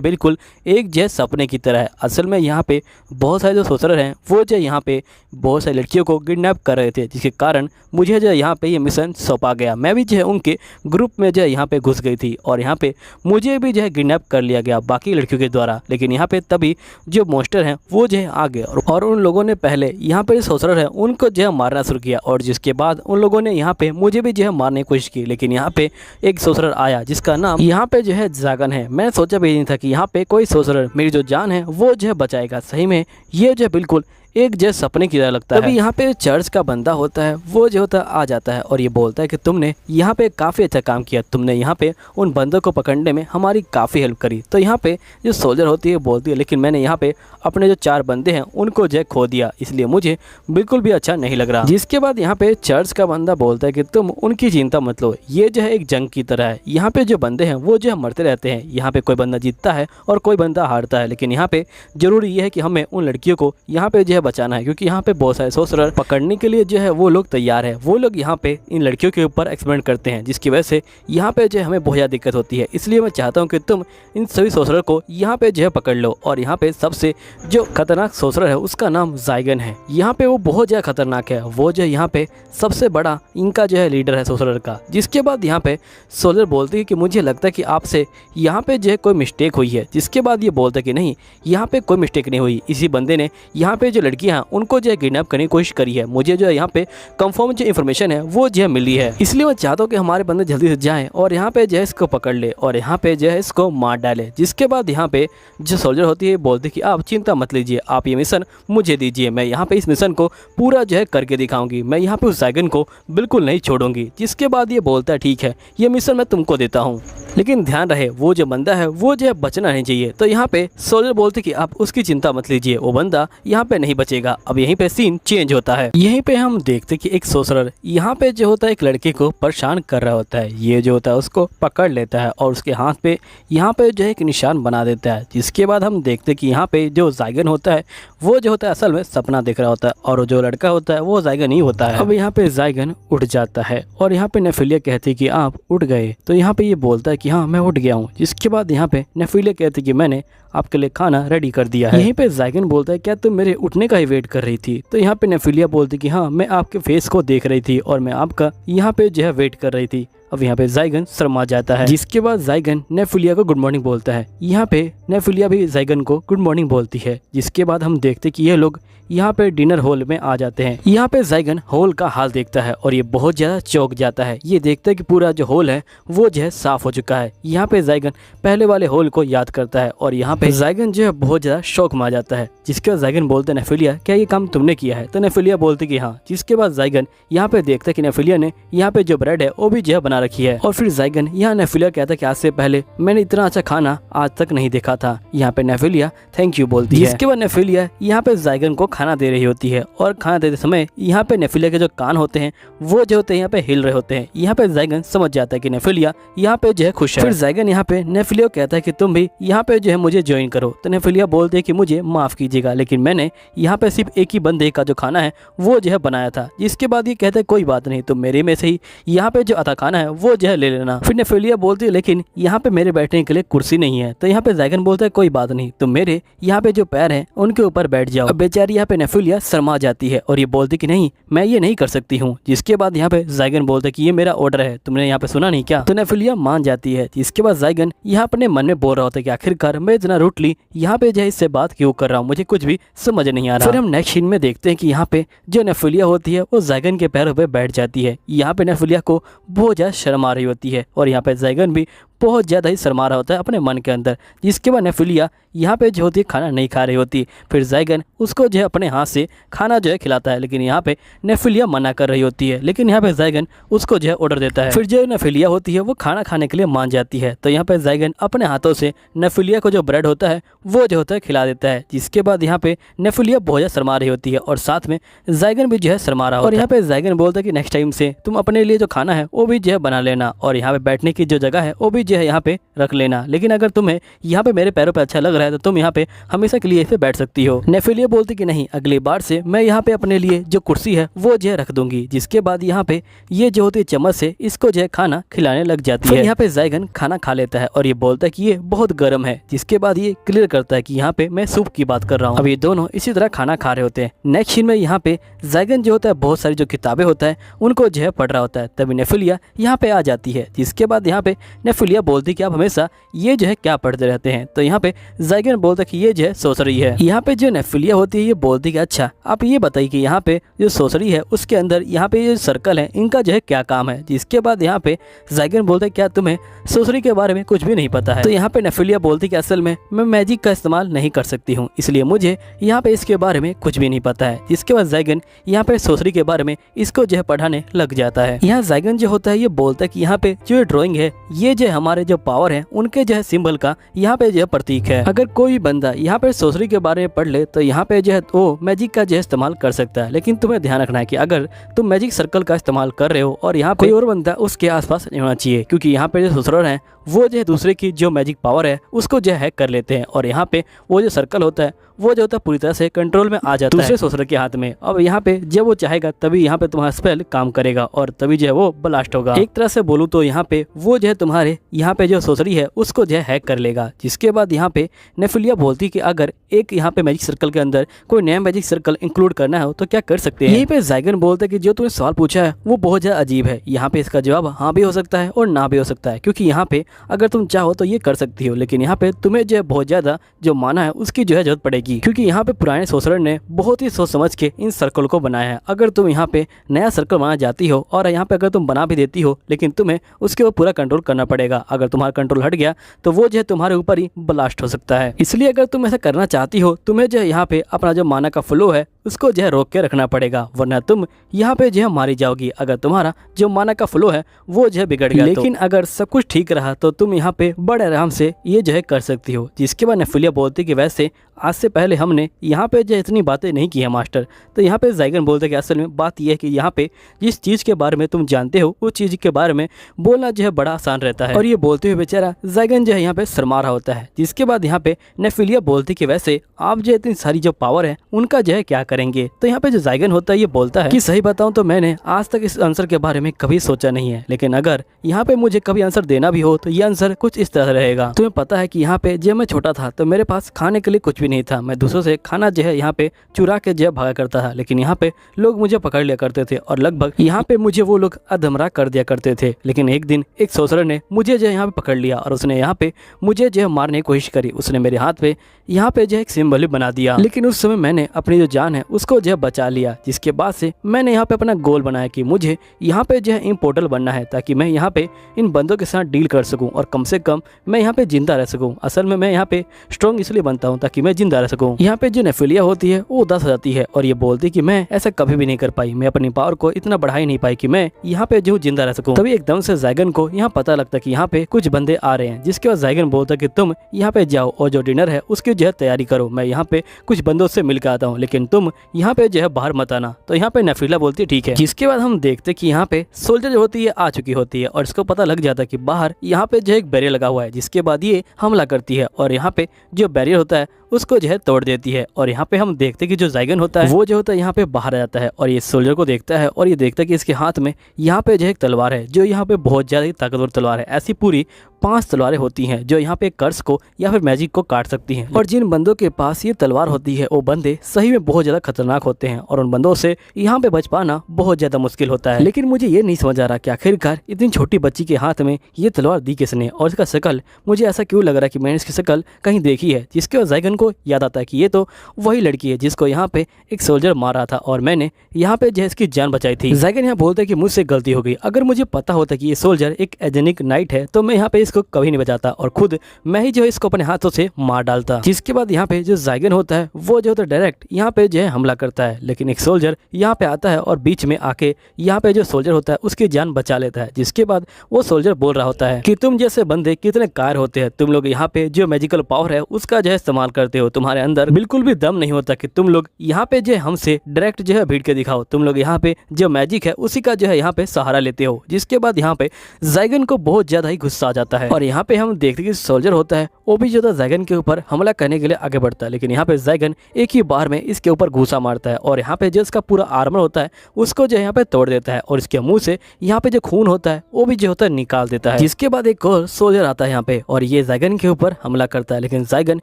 बिल्कुल एक जो सपने की तरह है। असल में यहाँ पे बहुत सारे जो सोसरर हैं वो जो यहाँ पे बहुत सारी लड़कियों को किडनैप कर रहे थे, जिसके कारण मुझे जो यहाँ पे ये मिशन सौंपा गया। मैं भी जो है उनके ग्रुप में जो है यहाँ पे घुस गई थी और यहाँ पे मुझे भी जो है किडनैप कर लिया गया बाकी लड़कियों के द्वारा। लेकिन यहाँ पे तभी जो मॉन्स्टर हैं वो जो है आ गए और उन लोगों ने पहले यहाँ पे जो सोसरर है उनको जो है मारना शुरू किया और जिसके बाद उन लोगों ने यहाँ पे मुझे भी जो है मारने की कोशिश की। लेकिन यहाँ पे एक सोसरर आया जिसका नाम यहाँ पे जो है जागन है। मैंने सोचा भी नहीं था कि यहाँ पे कोई सोसरर मेरी जो जान है वो जो है बचाएगा। सही में ये जो है बिल्कुल एक जो सपने की तरह लगता है। तभी यहाँ पे चर्च का बंदा होता है वो जो होता आ जाता है और ये बोलता है कि तुमने यहाँ पे काफ़ी अच्छा काम किया, तुमने यहाँ पे उन बंदों को पकड़ने में हमारी काफ़ी हेल्प करी। तो यहाँ पे जो सोल्जर होती है बोलती है लेकिन मैंने यहाँ पे अपने जो 4 बंदे हैं उनको जो खो दिया, इसलिए मुझे बिल्कुल भी अच्छा नहीं लग रहा। जिसके बाद यहाँ पे चर्च का बंदा बोलता है कि तुम उनकी चिंता मत लो, ये जो है एक जंग की तरह है। यहाँ पे जो बंदे हैं वो जो है मरते रहते हैं, यहाँ पे कोई बंदा जीतता है और कोई बंदा हारता है। लेकिन यहाँ पे जरूरी ये है कि हमें उन लड़कियों को यहाँ पे जो है बचाना है, क्योंकि यहाँ पे बहुत सारे सोसरर पकड़ने के लिए जो है वो लोग तैयार है। वो लोग यहाँ पे इन लड़कियों के ऊपर एक्सपेरिमेंट करते हैं, जिसकी वजह से यहाँ पे जो है हमें बहुत ज़्यादा दिक्कत होती है। इसलिए मैं चाहता हूँ कि तुम इन सभी सोसरर को यहाँ पे जो है पकड़ लो। और यहाँ पे सबसे जो खतरनाक सोसरर है उसका नाम जाइगन है। यहाँ पे वो बहुत ज़्यादा खतरनाक है, वो जो यहाँ पे सबसे बड़ा इनका जो है लीडर है सोसरर का। जिसके बाद यहाँ पे सोल्जर बोलती है कि मुझे लगता है कि आपसे यहाँ पे जो है कोई मिस्टेक हुई है। जिसके बाद ये बोलता है कि नहीं, यहाँ पे कोई मिस्टेक नहीं हुई, इसी बंदे ने यहाँ पे जो लड़कियां उनको जो है किडनैप करने की कोशिश करी है। मुझे जो है यहाँ पे कंफर्म जो इन्फॉर्मेशन है वो जो है मिली है, इसलिए मैं चाहता हूँ कि हमारे बंदे जल्दी से जाएं और यहाँ पे जो है इसको पकड़ ले और यहाँ पे जो है इसको मार डाले। जिसके बाद यहाँ पे जो सोल्जर होती है बोलती कि आप चिंता मत लीजिए, आप ये मिशन मुझे दीजिए, मैं यहाँ पे इस मिशन को पूरा जो है करके दिखाऊंगी, मैं यहाँ पे उस ज़ाइगन को बिल्कुल नहीं छोड़ूंगी। जिसके बाद ये बोलता है ठीक है, ये मिशन मैं तुमको देता हूँ, लेकिन ध्यान रहे वो जो बंदा है वो जो है बचना नहीं चाहिए। तो यहाँ पे सोल्जर बोलते कि आप उसकी चिंता मत लीजिए, वो बंदा यहाँ पे नहीं बचेगा। अब यहीं पे सीन चेंज होता है। यहीं पे हम देखते कि एक सोल्जर यहाँ पे जो होता है एक लड़के को परेशान कर रहा होता है। ये जो होता है उसको पकड़ लेता है और उसके हाथ पे यहाँ पे जो है एक निशान बना देता है। जिसके बाद हम देखते कि यहाँ पे जो ज़ाइगन होता है वो जो होता है असल में सपना देख रहा होता है और जो लड़का होता है वो ज़ाइगन ही होता है। अब यहाँ पे ज़ाइगन उठ जाता है और यहाँ पे नेफिलिया कहती कि आप उठ गए। तो यहाँ पे ये बोलता है कि हाँ मैं उठ गया हूँ। जिसके बाद यहाँ पे नेफिलिया कहती कि मैंने आपके लिए खाना रेडी कर दिया है। यहीं पे ज़ाइगन बोलता है क्या तुम मेरे उठने का ही वेट कर रही थी? तो यहाँ पे नेफिलिया बोलती कि हाँ मैं आपके फेस को देख रही थी और मैं आपका यहाँ पे जो है वेट कर रही थी। अब यहाँ पे ज़ाइगन शर्मा जाता है। जिसके बाद ज़ाइगन नेफिलिया को गुड मॉर्निंग बोलता है। यहाँ पे नेफिलिया भी ज़ाइगन को गुड मॉर्निंग बोलती है। जिसके बाद हम देखते कि ये लोग यहाँ पे डिनर हॉल में आ जाते हैं। यहाँ पे ज़ाइगन हॉल का हाल देखता है और ये बहुत ज़्यादा चौंक जाता है। ये देखता है कि पूरा जो हॉल है वो जो है साफ हो चुका है। यहाँ पे ज़ाइगन पहले वाले हॉल को याद करता है और यहाँ पे ज़ाइगन जो है बहुत ज़्यादा शौक में आ जाता है। जिसके बाद ज़ाइगन बोलते हैं नेफिलिया क्या ये काम तुमने किया है? तो नेफिलिया बोलती कि हाँ। जिसके बाद ज़ाइगन यहाँ पे देखता है कि नेफिलिया ने यहाँ पे जो ब्रेड है वो भी जो है बना रखी है। और फिर ज़ाइगन यहाँ नेफिलिया कहता है कि आज से पहले मैंने इतना अच्छा खाना आज तक नहीं देखा था। यहाँ पे नेफिलिया थैंक यू बोलती है। जिसके बाद नेफिलिया यहाँ पे ज़ाइगन को खाना दे रही होती है और खाना देते समय यहाँ पे नेफिलिया के जो कान होते हैं वो जो होते हैं यहाँ पे हिल रहे होते हैं। यहाँ पे ज़ाइगन समझ जाता है कि नेफिलिया यहाँ पे जो है खुश है। फिर ज़ाइगन यहाँ पे नेफिलिया को कहता है कि तुम भी यहाँ पे जो है मुझे ज्वाइन करो। तो नेफिलिया बोलते हैं कि मुझे माफ कीजिएगा लेकिन मैंने यहाँ पे सिर्फ एक ही बंदे का जो खाना है वो जो है बनाया था। जिसके बाद ये कहते हैं कोई बात नहीं, तुम मेरे में से ही यहाँ पे जो आधा खाना है वो जो है ले लेना। फिर नेफिलिया बोलती है लेकिन यहाँ पे मेरे बैठने के लिए कुर्सी नहीं है। तो यहाँ पे ज़ाइगन बोलता है कोई बात नहीं, तुम मेरे यहाँ पे जो पैर हैं उनके ऊपर बैठ जाओ। अब बेचारी यहाँ पे नेफिलिया शर्मा जाती है और ये बोलती कि नहीं मैं ये नहीं कर सकती हूँ। जिसके बाद यहाँ पे ज़ाइगन बोलता है कि ये मेरा ऑर्डर है, तुमने यहाँ पे सुना नहीं क्या? तो नेफिलिया मान जाती है। जिसके बाद ज़ाइगन यहाँ अपने मन में बोल रहा होता है कि आखिरकार मैं इतना रूटली यहाँ पे जो है इससे बात क्यों कर रहा हूँ, मुझे कुछ भी समझ नहीं आ रहा। फिर हम नेक्स्ट सीन में देखते हैं कि यहाँ पे जो नेफिलिया होती है वो ज़ाइगन के पैरों पे बैठ जाती है। यहाँ पे नेफिलिया को बहुत ज़्यादा शर्म आ रही होती है और यहाँ पे ज़ाइगन भी बहुत ज़्यादा ही शर्मा रहा होता है अपने मन के अंदर। जिसके बाद नेफिलिया यहाँ पे जो होती है खाना नहीं खा रही होती। फिर ज़ाइगन उसको जो है अपने हाथ से खाना जो है खिलाता है लेकिन यहाँ पे नेफिलिया मना कर रही होती है। लेकिन यहाँ पे ज़ाइगन उसको जो है ऑर्डर देता है। फिर जो नेफिलिया होती है वो खाना खाने के लिए मान जाती है। तो यहाँ पे ज़ाइगन अपने हाथों से नेफिलिया को जो ब्रेड होता है वो जो होता है खिला देता है। जिसके बाद यहाँ पे नेफिलिया बहुत ज़्यादा शर्मा रही होती है और साथ में ज़ाइगन भी जो है शर्मा रहा होता है। और यहाँ पे ज़ाइगन बोलता है कि नेक्स्ट टाइम से तुम अपने लिए जो खाना है वो भी जो है बना लेना और यहाँ पे बैठने की जो जगह है वो भी जो है यहाँ पे रख लेना, लेकिन अगर तुम्हें यहाँ पे मेरे पैरों पे अच्छा लग रहा है तो तुम यहाँ पे हमेशा के लिए इसे बैठ सकती हो। नेफिलिया बोलती कि नहीं, अगली बार से मैं यहाँ पे अपने लिए जो कुर्सी है वो जो है रख दूंगी। जिसके बाद यहाँ पे ये जो होती है चम्मच से इसको जो है खाना खिलाने लग जाती है। यहाँ पे ज़ाइगन खाना खा लेता है और ये बोलता है कि ये बहुत गर्म है। जिसके बाद ये क्लियर करता है कि यहाँ पे मैं सूप की बात कर रहा हूँ। अब ये दोनों इसी तरह खाना खा रहे होते हैं। नेक्स्ट सीन में यहाँ पे ज़ाइगन जो होता है बहुत सारी जो किताबें होता है उनको जो है पढ़ रहा होता है। तभी नेफिलिया यहाँ पे आ जाती है। जिसके बाद यहाँ पे नेफिलिया बोलती कि आप हमेशा ये जो है क्या पढ़ते रहते हैं? तो यहाँ पे ज़ाइगन बोलता कि ये जो है सोसरी है। यहाँ पे जो नेफिलिया होती है ये बोलती कि अच्छा आप ये बताइए कि यहाँ पे जो सोसरी है उसके अंदर यहाँ पे ये सर्कल है इनका जो है क्या काम है? जिसके बाद यहाँ पे ज़ाइगन बोलता है क्या तुम्हें सोसरी के बारे में कुछ भी नहीं पता है? तो यहाँ पे नेफिलिया बोलती कि असल में मैं मैजिक का इस्तेमाल नहीं कर सकती हूँ, इसलिए मुझे यहाँ पे इसके बारे में कुछ भी नहीं पता है। जिसके बाद ज़ाइगन यहाँ पे सोसरी के बारे में इसको जो है पढ़ाने लग जाता है। यहाँ ज़ाइगन जो होता है ये बोलता है कि यहाँ पे जो ड्राइंग है ये जो हमारे जो पावर है उनके जो है सिंबल का यहाँ पे जो है प्रतीक है। अगर कोई बंदा यहाँ पे सोसरी के बारे में पढ़ ले तो यहाँ पे जो है वो मैजिक का जो है इस्तेमाल कर सकता है। लेकिन तुम्हें ध्यान रखना है कि अगर तुम मैजिक सर्कल का इस्तेमाल कर रहे हो और यहाँ पे कोई और बंदा उसके आसपास नहीं होना चाहिए, क्योंकि यहाँ पे जो सोसरर है वो जो है दूसरे की जो मैजिक पावर है उसको जो है हैक कर लेते हैं और यहाँ पे वो जो सर्कल होता है वो जो होता है पूरी तरह से कंट्रोल में आ जाता है दूसरे सोसरर के हाथ में। अब यहाँ पे जब वो चाहेगा तभी यहाँ पे तुम्हारा स्पेल काम करेगा और तभी जो है वो ब्लास्ट होगा। एक तरह से बोलूँ तो यहाँ पे वो जो है तुम्हारे यहाँ पे जो सोसरी है उसको जो है हैक कर लेगा। जिसके बाद यहाँ पे नेफिलिया बोलती कि अगर एक यहाँ पे मैजिक सर्कल के अंदर कोई नया मैजिक सर्कल इंक्लूड करना हो तो क्या कर सकते हैं? यहीं पे ज़ाइगन बोलता है कि जो तुमने सवाल पूछा है वो बहुत ज़्यादा अजीब है। यहाँ पे इसका जवाब हाँ भी हो सकता है और ना भी हो सकता है, क्योंकि यहाँ पे अगर तुम चाहो तो ये कर सकती हो, लेकिन यहाँ पे तुम्हें जो है बहुत ज़्यादा जो माना है उसकी जो है जरूरत पड़ेगी, क्योंकि यहाँ पे पुराने सोर्सर ने बहुत ही सोच समझ के इन सर्कल को बनाया है। अगर तुम यहाँ पे नया सर्कल बनाना चाहती हो और यहाँ पे अगर तुम बना भी देती हो, लेकिन तुम्हें उसके ऊपर पूरा कंट्रोल करना पड़ेगा। अगर तुम्हारा कंट्रोल हट गया तो वो जो है तुम्हारे ऊपर ही ब्लास्ट हो सकता है। इसलिए अगर तुम ऐसा करना चाहती हो, तुम्हें जो है यहाँ पे अपना जो माना का फ्लो है उसको जो है रोक के रखना पड़ेगा, वरना तुम यहाँ पे जो है मारी जाओगी अगर तुम्हारा जो माना का फ्लो है वो जो है बिगड़ गया। लेकिन अगर सब कुछ ठीक रहा तो तुम यहाँ पे बड़े आराम से ये जो है कर सकती हो। जिसके बाद नेफिलिया बोलती कि वैसे आज से पहले हमने यहाँ पे जो इतनी बातें नहीं की है मास्टर। तो यहाँ पे ज़ाइगन बोलते कि असल में बात यह है कि यहाँ पे जिस चीज़ के बारे में तुम जानते हो उस चीज़ के बारे में बोलना जो है बड़ा आसान रहता है। और ये बोलते हुए बेचारा ज़ाइगन जो है यहाँ पे शर्मा रहा होता है। जिसके बाद यहाँ पे नेफिलिया बोलती कि वैसे आप जो इतनी सारी जो पावर है उनका जो है क्या करेंगे। तो यहाँ पे जो ज़ाइगन होता है ये बोलता है कि सही बताऊं तो मैंने आज तक इस आंसर के बारे में कभी सोचा नहीं है, लेकिन अगर यहाँ पे मुझे कभी आंसर देना भी हो तो ये आंसर कुछ इस तरह रहेगा। तुम्हें पता है कि यहाँ पे जब मैं छोटा था तो मेरे पास खाने के लिए कुछ भी नहीं था। मैं दूसरों से खाना जो है यहाँ पे चुरा के जो है भागा करता था, लेकिन यहाँ पे लोग मुझे पकड़ लिया करते थे और लगभग यहाँ पे मुझे वो लोग अधमरा कर दिया करते थे। लेकिन एक दिन एक सोसर ने मुझे जो है यहाँ पे पकड़ लिया और उसने यहाँ पे मुझे जो है मारने की कोशिश करी। उसने मेरे हाथ पे यहाँ पे जो है एक सिंबल भी बना दिया, लेकिन उस समय मैंने अपनी जो जान है उसको जो है बचा लिया। जिसके बाद से मैंने यहाँ पे अपना गोल बनाया कि मुझे यहाँ पे जो है इम्पोर्टल बनना है ताकि मैं यहाँ पे इन बंदों के साथ डील कर सकूं और कम से कम मैं यहाँ पे जिंदा रह सकूं। असल में मैं यहाँ पे स्ट्रॉन्ग इसलिए बनता हूँ ताकि मैं जिंदा रह सकूं। यहाँ पे जो नेफिलिया होती है वो उदास हो जाती है और ये बोलती कि मैं ऐसा कभी भी नहीं कर पाई, मैं अपनी पावर को इतना बढ़ा ही नहीं पाई कि मैं यहाँ पे जो जिंदा रह सकूं। तभी एकदम से ज़ाइगन को यहाँ पता लगता कि यहाँ पे कुछ बंदे आ रहे हैं। जिसके बाद ज़ाइगन बोलता कि तुम यहाँ पे जाओ और जो डिनर है उसकी जो है तैयारी करो, मैं यहाँ पे कुछ बंदों से मिल के आता हूँ, लेकिन तुम यहाँ पे जो है बाहर मत आना। तो यहाँ पे नेफिलिया बोलती है ठीक है। जिसके बाद हम देखते कि यहाँ पे सोल्जर जो होती है आ चुकी होती है और इसको पता लग जाता है कि बाहर यहाँ पे जो एक बैरियर लगा हुआ है। जिसके बाद ये हमला करती है और यहाँ पे जो बैरियर होता है उसको जो है तोड़ देती है। और यहाँ पे हम देखते कि जो ज़ाइगन होता है वो जो होता है यहाँ पे बाहर आ जाता है और ये सोल्जर को देखता है और ये देखता है कि इसके हाथ में यहाँ पे जो एक तलवार है जो यहाँ पे बहुत ज़्यादा ताकतवर तलवार है। ऐसी पूरी 5 तलवारें होती हैं जो यहाँ पे कर्स को या फिर मैजिक को काट सकती हैं। और जिन बंदों के पास ये तलवार होती है वो बंदे सही में बहुत ज़्यादा खतरनाक होते हैं और उन बंदों से यहाँ पे बच पाना बहुत ज़्यादा मुश्किल होता है। लेकिन मुझे ये नहीं समझ आ रहा कि आखिरकार इतनी छोटी बच्ची के हाथ में ये तलवार दी किसने और इसका शक्ल मुझे ऐसा क्यों लग रहा है कि मैंने इसकी शक्ल कहीं देखी है। जिसके बाद ज़ाइगन को याद आता है कि ये तो वही लड़की है जिसको यहाँ पे एक सोल्जर मारा था और मैंने यहाँ पे जो है इसकी जान बचाई थी। ज़ाइगन यहाँ बोलता है कि मुझसे गलती हो गई, अगर मुझे पता होता कि ये सोल्जर एक एजेनिक नाइट है तो मैं यहाँ पे इसको कभी नहीं बचाता और खुद मैं ही जो है इसको अपने हाथों से मार डालता। जिसके बाद यहाँ पे जो ज़ाइगन होता है वो जो डायरेक्ट यहाँ पे जो है हमला करता है, लेकिन एक सोल्जर यहाँ पे आता है और बीच में आके यहाँ पे जो सोल्जर होता है उसकी जान बचा लेता है। जिसके बाद वो सोल्जर बोल रहा होता है कि तुम जैसे बंदे कितने कार होते हैं, तुम लोग यहाँ पे जो मैजिकल पावर है उसका जो है इस्तेमाल करते हो, तुम्हारे अंदर बिल्कुल भी दम नहीं होता कि तुम लोग यहाँ पे जो है हमसे डायरेक्ट जो है भीड़ के दिखाओ, तुम लोग यहाँ पे जो मैजिक है उसी का जो है यहाँ पे सहारा लेते हो। जिसके बाद यहाँ पे ज़ाइगन को बहुत ज्यादा ही गुस्सा आ जाता है और यहाँ पे हम देखते कि सोल्जर होता है वो भी जो था ज़ाइगन के ऊपर हमला करने के लिए आगे बढ़ता है, लेकिन यहाँ पे ज़ाइगन एक ही बार में इसके ऊपर घूसा मारता है और यहाँ पे जो इसका पूरा आर्मर होता है उसको जो यहाँ पे तोड़ देता है और इसके मुंह से यहाँ पे जो खून होता है वो भी जो होता है निकाल देता है। जिसके बाद एक और सोल्जर आता है यहाँ पे और ये ज़ाइगन के ऊपर हमला करता है, लेकिन ज़ाइगन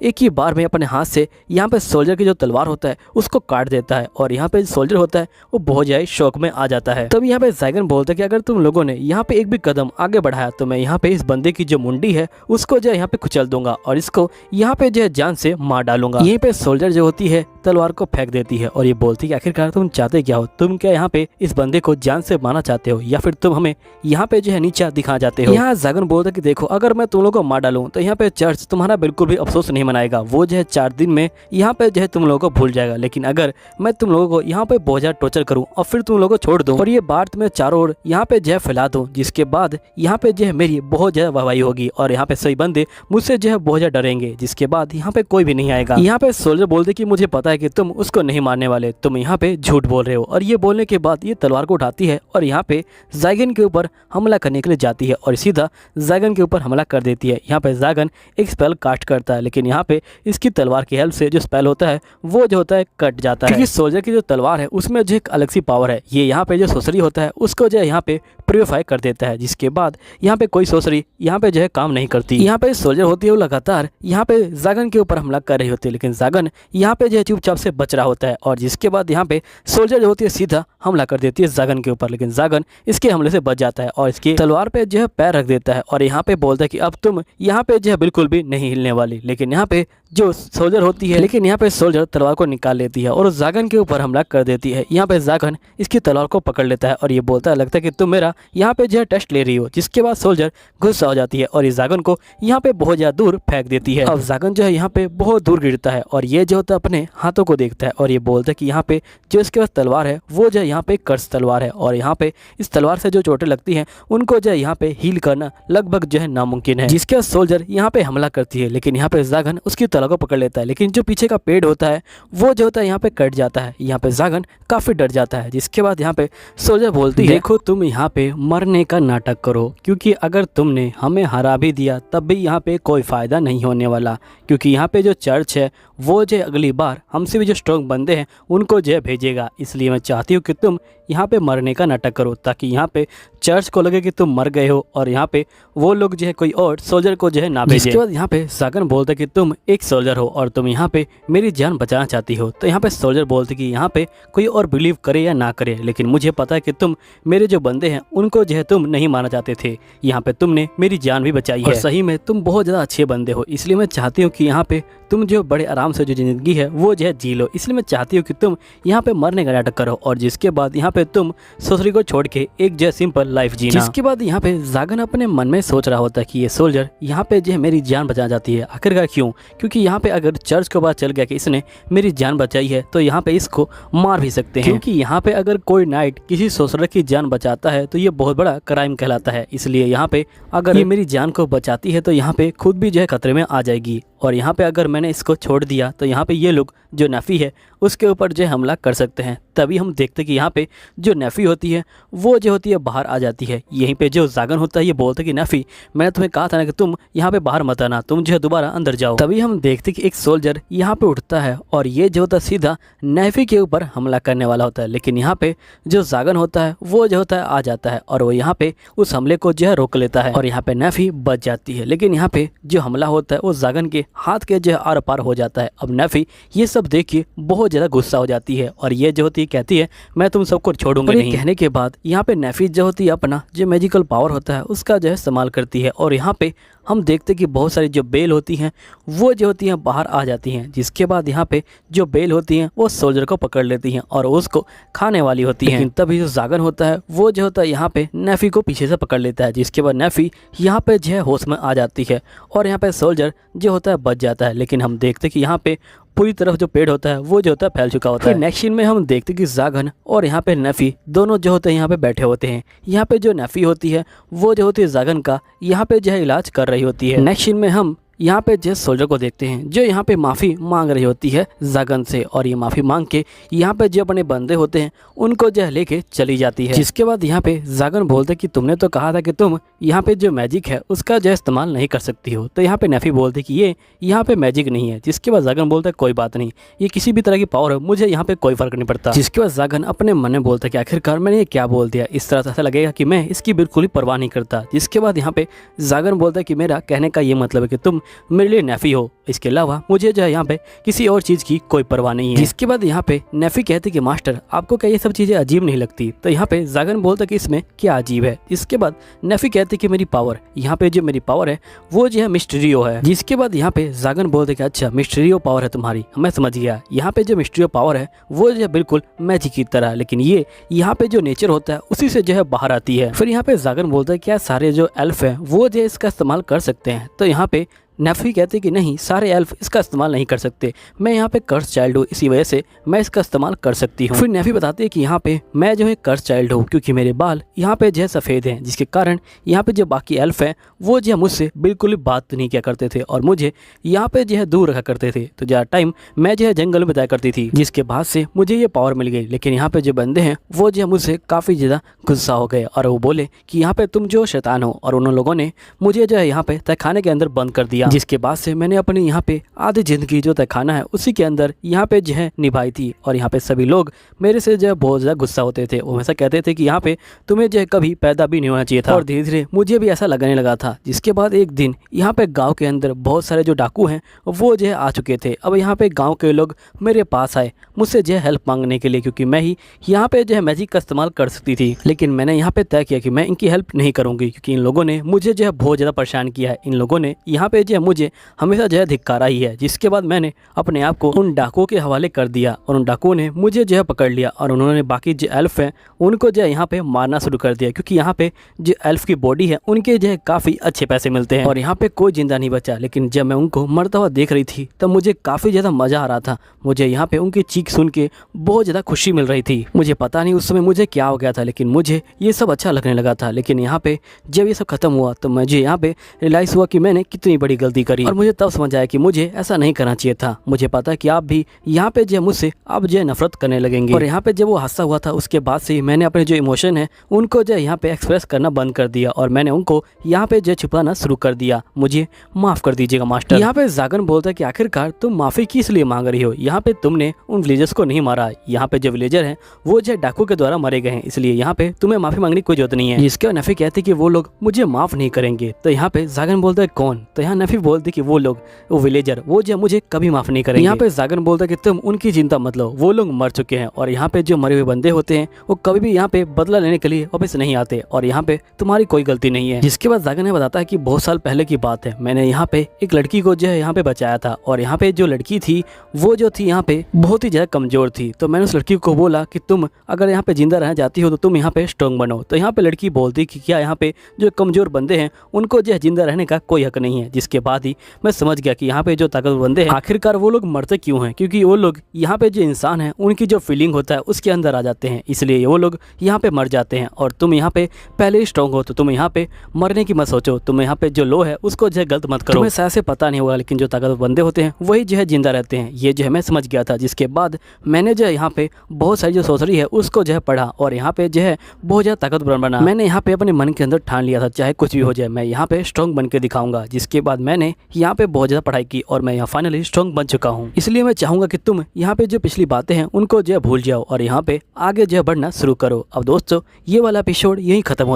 एक ही बार में अपने हाथ से यहाँ पे सोल्जर की जो तलवार होता है उसको काट देता है और यहाँ पे सोल्जर होता है वो बहुत ज्यादा शौक में आ जाता है। तब यहाँ पे ज़ाइगन बोलता है कि अगर तुम लोगों ने यहाँ पे एक भी कदम आगे बढ़ाया तो मैं यहाँ पे इस बंदे की जो मुंडी है उसको जो यहाँ पे कुचल दूंगा और इसको यहाँ पे जो है जान से मार डालूंगा। यहीं पे सोल्जर जो होती है तलवार को फेंक देती है और ये बोलती है कि आखिरकार तुम चाहते क्या हो, तुम क्या यहाँ पे इस बंदे को जान से मारना चाहते हो या फिर तुम हमें यहाँ पे जो है नीचा दिखा जाते हो। यहाँ ज़ाइगन बोलता है कि देखो अगर मैं तुम लोगों को मार डालूं तो यहाँ पे चर्च तुम्हारा बिल्कुल भी अफसोस नहीं मनाएगा, वो जो है 4 दिन में यहाँ पे जो है तुम लोगों को भूल जाएगा। लेकिन अगर मैं तुम लोगों को यहाँ पे बहुत ज्यादा टॉर्चर करूँ और फिर तुम लोगों को छोड़ दूँ और ये बात मैं चारों ओर यहाँ पे जो है फैला दूँ, जिसके बाद यहाँ पे जो है मेरी बहुत ज्यादा वाहवाही होगी और यहाँ पे सही बंदे मुझसे जो है बहुत ज्यादा डरेंगे, जिसके बाद यहाँ पे कोई भी नहीं आएगा। यहाँ पे सोल्जर बोलते कि मुझे पता है कि तुम उसको नहीं मारने वाले, तुम यहाँ पे झूठ बोल रहे हो। और ये बोलने के बाद ये तलवार को उठाती है और यहाँ पे ज़ाइगन के ऊपर हमला करने के लिए जाती है और सीधा ज़ाइगन के ऊपर हमला कर देती है। यहाँ पे ज़ाइगन एक स्पेल कास्ट करता है, लेकिन यहाँ पे इसकी तलवार की हेल्प से जो स्पेल होता है वो जो होता है कट जाता है, क्योंकि सोल्जर की जो तलवार है उसमें जो एक अलग सी पावर है, ये यहाँ पे जो सोसरी होता है उसको जो है यहाँ पे प्योरीफाई कर देता है, जिसके बाद यहाँ पे कोई सोसरी यहाँ पे जो है काम नहीं करती। यहाँ पे सोल्जर होती है वो लगातार यहाँ पे जागन के ऊपर हमला कर रही होती है, लेकिन जागन यहाँ पे जो है चुपचाप से बच रहा होता है, और जिसके बाद यहाँ पे सोल्जर जो होती है सीधा हमला कर देती है जागन के ऊपर, लेकिन जागन इसके हमले से बच जाता है और इसकी तलवार पे जो है पैर रख देता है और यहाँ पे बोलता है कि अब तुम यहाँ पे जो है बिल्कुल भी नहीं हिलने वाली। लेकिन यहाँ पे जो सोल्जर होती है, लेकिन यहाँ पे सोल्जर तलवार को निकाल लेती है और जागन के ऊपर हमला कर देती है। यहाँ पे जागन इसकी तलवार को पकड़ लेता है और ये बोलता है लगता है कि तुम मेरा यहाँ पे जो है टेस्ट ले रही हो, जिसके बाद सोल्जर गुस्सा हो जाती है और ये जागन को यहाँ पे बहुत ज्यादा दूर फेंक देती है। अब जागन जो है यहाँ पे बहुत दूर गिरता है और ये जो होता है अपने हाथों को देखता है और ये बोलता है कि यहाँ पे जो इसके पास तलवार है वो जो है यहाँ पे कर्स तलवार है और यहाँ पे इस तलवार से जो चोटें लगती हैं उनको जो है यहाँ पे हील करना लगभग जो है नामुमकिन है। जिसके बाद सोल्जर यहाँ पे हमला करती है, लेकिन यहाँ पे जागन उसकी तलवार को पकड़ लेता है, लेकिन जो पीछे का पेड़ होता है वो जो होता है यहाँ पे कट जाता है। यहाँ पे जागन काफी डर जाता है, जिसके बाद यहाँ पे सोल्जर बोलती है देखो तुम यहाँ पे मरने का नाटक करो, क्योंकि अगर तुमने हमें हरा भी दिया तब भी यहाँ पे कोई फायदा नहीं होने वाला, क्योंकि यहाँ पे जो चर्च है वो जो अगली बार हमसे भी जो स्ट्रॉन्ग बंदे हैं उनको जो है भेजेगा। इसलिए मैं चाहती हूँ कि तुम यहाँ पे मरने का नाटक करो, ताकि यहाँ पे चर्च को लगे कि तुम मर गए हो और यहाँ पे वो लोग जो है कोई और सोल्जर को जो है ना भेजे। इसके बाद यहाँ पे जागन बोलता है कि तुम एक सोल्जर हो और तुम यहाँ पे मेरी जान बचाना चाहती हो। तो यहाँ पे सोल्जर बोलते कि यहाँ पे कोई और बिलीव करे या ना करे, लेकिन मुझे पता है कि तुम मेरे जो बंदे हैं उनको जो है तुम नहीं मारना चाहते थे। यहाँ पे तुमने मेरी जान भी बचाई है, सही में तुम बहुत ज़्यादा अच्छे बंदे हो। इसलिए मैं चाहती हूँ कि यहाँ पे तुम जो बड़े आराम से जो ज़िंदगी है वो जो है जी लो। इसलिए मैं चाहती हूँ कि तुम यहाँ पे मरने का नाटक करो और जिसके बाद यहाँ पे तुम सोसरी को छोड़ के एक जो सिंपल लाइफ जीना। जिसके बाद यहाँ पे जागन अपने मन में सोच रहा होता है कि ये सोल्जर यहाँ पे जो है मेरी जान बचा जाती है, आखिरकार क्यों? क्योंकि यहाँ पे अगर चर्च को पता चल गया कि इसने मेरी जान बचाई है तो यहाँ पे इसको मार भी सकते हैं, क्योंकि यहाँ पे अगर कोई नाइट किसी सोसर की जान बचाता है तो ये बहुत बड़ा क्राइम कहलाता है। इसलिए यहाँ पे अगर ये मेरी जान को बचाती है तो यहाँ पे खुद भी जो है खतरे में आ जाएगी, और यहाँ पे अगर मैंने इसको छोड़ दिया तो यहाँ पे ये लोग जो नेफ़ी है उसके ऊपर जो हमला कर सकते हैं। तभी हम देखते कि यहाँ पे जो नेफ़ी होती है वो जो होती है बाहर आ जाती है। यहीं पे जो जागन होता है ये बोलते कि नेफ़ी मैंने तुम्हें कहा था ना कि तुम यहाँ पे बाहर मत आना, तुम जो है दोबारा अंदर जाओ। तभी हम देखते कि एक सोल्जर यहाँ पे उठता है और ये जो होता है सीधा नेफ़ी के ऊपर हमला करने वाला होता है, लेकिन यहाँ पे जो जागन होता है वो जो होता है आ जाता है और वो यहाँ पे उस हमले को जो है रोक लेता है और यहाँ पे नेफ़ी बच जाती है। लेकिन यहाँ पे जो हमला होता है वो जागन के हाथ के जो आर पार हो जाता है। अब नेफ़ी ये सब देख के बहुत ज़्यादा गुस्सा हो जाती है और ये जो होती है कहती है मैं तुम सबको छोड़ूंगी नहीं। कहने के बाद यहाँ पे नेफ़ी जो होती है अपना जो मैजिकल पावर होता है उसका जो है इस्तेमाल करती है और यहाँ पे हम देखते कि बहुत सारी जो बेल होती हैं वो जो होती हैं बाहर आ जाती हैं। जिसके बाद यहाँ पे जो बेल होती हैं वो सोल्जर को पकड़ लेती हैं और उसको खाने वाली होती हैं। लेकिन तभी जो जागन होता है वो जो होता है यहाँ पे नेफ़ी को पीछे से पकड़ लेता है, जिसके बाद नेफ़ी यहाँ पे जो है होश में आ जाती है और यहाँ पे सोल्जर जो होता है बच जाता है। लेकिन हम देखते कि यहाँ पे पूरी तरफ जो पेड़ होता है वो जो होता है फैल चुका होता है। नेक्स्ट सीन में हम देखते कि जागन और यहाँ पे नेफ़ी दोनों जो होते हैं यहाँ पे बैठे होते हैं। यहाँ पे जो नेफ़ी होती है वो जो होती है जागन का यहाँ पे जो है इलाज कर रही होती है। नेक्स्ट सीन में हम यहाँ पे जिस सोल्जर को देखते हैं जो यहाँ पे माफ़ी मांग रही होती है जागन से, और ये माफ़ी मांग के यहाँ पे जो अपने बंदे होते हैं उनको जो लेके चली जाती है। जिसके बाद यहाँ पे जागन बोलते कि तुमने तो कहा था कि तुम यहाँ पे जो मैजिक है उसका जो इस्तेमाल नहीं कर सकती हो। तो यहाँ पे नेफ़ी बोलती कि ये यहाँ पे मैजिक नहीं है। जिसके बाद जागन बोलता है कोई बात नहीं, ये किसी भी तरह की पावर है, मुझे यहाँ पे कोई फर्क नहीं पड़ता। जिसके बाद जागन अपने मन में बोलता है कि आखिरकार मैंने ये क्या बोल दिया, इस तरह से ऐसा लगेगा कि मैं इसकी बिल्कुल ही परवाह नहीं करता। जिसके बाद यहाँ पे जागन बोलता है कि मेरा कहने का ये मतलब है कि तुम मेरे लिए नेफ़ी हो, इसके अलावा मुझे जो है यहाँ पे किसी और चीज़ की कोई परवाह नहीं है। जिसके बाद यहाँ पे नेफ़ी कहती कि मास्टर आपको क्या ये सब चीज़ें अजीब नहीं लगती? तो यहाँ पे जागन बोलता कि इसमें क्या अजीब है। इसके बाद नेफ़ी कहती कि मेरी पावर, यहाँ पे जो मेरी पावर है वो जो है मिस्टीरियो है। जिसके बाद यहाँ पे जागन बोलते कि अच्छा मिस्टीरियो पावर है तुम्हारी, मैं समझ गया। यहाँ पे जो मिस्टीरियो पावर है वो जो है बिल्कुल मैजिक की तरह, लेकिन ये यहाँ पे जो नेचर होता है उसी से जो है बाहर आती है। फिर यहाँ पे जागन बोलता है क्या सारे जो एल्फ है वो जो इसका इस्तेमाल कर सकते हैं? तो यहाँ पे नेफ़ी कहते कि नहीं, सारे एल्फ इसका इस्तेमाल नहीं कर सकते, मैं यहाँ पे कर्स चाइल्ड हूँ, इसी वजह से मैं इसका इस्तेमाल कर सकती हूँ। फिर नेफ़ी बताती है कि यहाँ पे मैं जो है कर्स चाइल्ड हूँ क्योंकि मेरे बाल यहाँ पे जो है सफ़ेद हैं, जिसके कारण यहाँ पे जो बाकी एल्फ हैं वो जो है मुझसे बिल्कुल बात नहीं किया करते थे और मुझे यहाँ पे जो है दूर रखा करते थे। तो ज़्यादा टाइम मैं जो है जंगल में बिताया करती थी, जिसके बाद से मुझे ये पावर मिल गई। लेकिन यहाँ पे जो बंदे हैं वो जो है मुझसे काफ़ी ज़्यादा गुस्सा हो गए और वो बोले कि यहाँ पे तुम जो शैतान हो, और उन लोगों ने मुझे जो है यहाँ पे तहखाने के अंदर बंद कर दिया। दिया, जिसके बाद से मैंने अपनी यहाँ पे आधी जिंदगी जो तहखाना है उसी के अंदर यहाँ पे जो है निभाई थी। और यहाँ पे सभी लोग मेरे से जो है बहुत ज़्यादा गुस्सा होते थे। वो हमेशा कहते थे कि यहाँ पे तुम्हें जो है कभी पैदा भी नहीं होना चाहिए था। और धीरे धीरे मुझे भी ऐसा लगने लगा था। जिसके बाद एक दिन यहाँ पे गाँव के अंदर बहुत सारे जो डाकू हैं वो जो है आ चुके थे। अब यहाँ पे गाँव के लोग मेरे पास आए मुझसे जो है हेल्प मांगने के लिए, क्योंकि मैं ही यहाँ पे जो है मैजिक का इस्तेमाल कर सकती थी। लेकिन मैंने यहाँ पे तय किया कि मैं इनकी हेल्प नहीं करूँगी, क्योंकि इन लोगों ने मुझे जो है बहुत ज़्यादा परेशान किया है। इन लोगों ने यहाँ पे जो है मुझे हमेशा जो है धिक्कारा ही है। जिसके बाद मैंने अपने आप को उन डाकुओं के हवाले कर दिया और उन डाकुओं ने मुझे जो है पकड़ लिया और उन्होंने बाकी जो एल्फ हैं उनको जो है यहाँ पे मारना शुरू कर दिया, क्योंकि यहाँ पे जो एल्फ की बॉडी है उनके जो है काफ़ी अच्छे पैसे मिलते हैं और यहाँ पे कोई जिंदा नहीं बचा। लेकिन जब मैं उनको मरता हुआ देख रही थी तब मुझे काफ़ी ज़्यादा मज़ा आ रहा था। मुझे यहाँ पे उनकी चीख सुन के बहुत ज़्यादा खुशी मिल रही थी। मुझे पता नहीं उस समय मुझे क्या हो गया था, लेकिन मुझे ये सब अच्छा लगने लगा था। लेकिन यहाँ पे जब ये सब खत्म हुआ तो मुझे यहाँ पे रियलाइज़ हुआ कि मैंने कितनी बड़ी गलती करी और मुझे तब समझ आया कि मुझे ऐसा नहीं करना चाहिए था। मुझे पता है कि आप भी यहाँ पे जो मुझसे अब जो नफरत करने लगेंगे। और यहाँ पे जब वो हादसा हुआ था उसके बाद से मैंने अपने जो इमोशन है उनको जो यहाँ पे एक्सप्रेस करना बंद कर दिया और मैंने उनको यहाँ पे जो छुपाना शुरू कर दिया। मुझे माफ़ कर दीजिएगा मास्टर। यहाँ पे जागन बोलता है कि आखिरकार तुम माफ़ी किस लिए मांग रही हो? यहाँ पे तुमने उन विलेजर्स को नहीं मारा। यहाँ पे जो विलेजर हैं वो जो डाकू के द्वारा मारे गए हैं, इसलिए यहाँ पे तुम्हें माफ़ी मांगने की कोई जरूरत नहीं है। जिसके नफी कहती कि वो लोग मुझे माफ़ नहीं करेंगे। तो यहाँ पे जागन बोलता है कौन? तो यहाँ नफी बोलती कि वो लोग, वो विलेजर, वो जो मुझे कभी माफ़ नहीं करेंगे। यहाँ पे जागन बोलता है कि तुम उनकी चिंता मत लो, वो लोग मर चुके हैं और यहाँ पे जो मरे हुए बंदे होते हैं वो कभी भी यहाँ पे बदला लेने के लिए वापस नहीं आते और यहाँ पे तुम्हारी कोई गलती नहीं है। जिसके बाद जागन ने बताता है कि बहुत साल पहले की बात है, मैंने यहाँ पे एक लड़की को जो है यहाँ पे बचाया था और यहाँ पे जो लड़की थी वो जो थी यहाँ पे बहुत ही ज़्यादा कमज़ोर थी। तो मैंने उस लड़की को बोला कि तुम अगर यहाँ पे जिंदा रहना चाहती हो तो तुम यहाँ पे स्ट्रॉन्ग बनो। तो यहाँ पे लड़की बोलती कि क्या यहाँ पे जो कमज़ोर बंदे हैं उनको जो है जिंदा रहने का कोई हक नहीं है। जिसके बाद ही मैं समझ गया कि यहाँ पे जो ताकतवर बंदे हैं आखिरकार वो लोग मरते क्यों हैं, क्योंकि वो लोग यहाँ पे जो इंसान है उनकी जो फीलिंग होता है उसके अंदर आ जाते हैं, इसलिए वो लोग यहाँ पे मर जाते हैं। और तुम यहाँ पे पहले ही स्ट्रॉन्ग हो तो तुम यहाँ पे मरने की मत सोचो, तुम यहाँ पे जो लो है उसको जो है गलत मत करो। तुम्हें शायद से पता नहीं होगा लेकिन जो ताकतवर बंदे होते हैं वही जो है जिंदा रहते हैं। ये जो है मैं समझ गया था। जिसके बाद मैंने जो है यहाँ पे बहुत सारी जो सोचरी है उसको जो है पढ़ा और यहाँ पे जो है बहुत ज़्यादा ताकतवर बना। मैंने यहाँ पे अपने मन के अंदर ठान लिया था चाहे कुछ भी हो जाए मैं यहाँ पे स्ट्रॉन्ग बन के दिखाऊंगा। जिसके बाद मैंने यहाँ पे बहुत ज़्यादा पढ़ाई की और मैं यहाँ फाइनली स्ट्रॉन्ग बन चुका हूँ। इसलिए मैं चाहूँगा कि तुम यहाँ पे जो पिछली बातें हैं उनको जो है भूल जाओ और यहाँ पे आगे जो है बढ़ना शुरू करो। अब दोस्तों ये वाला एपिसोड यहीं खत्म हो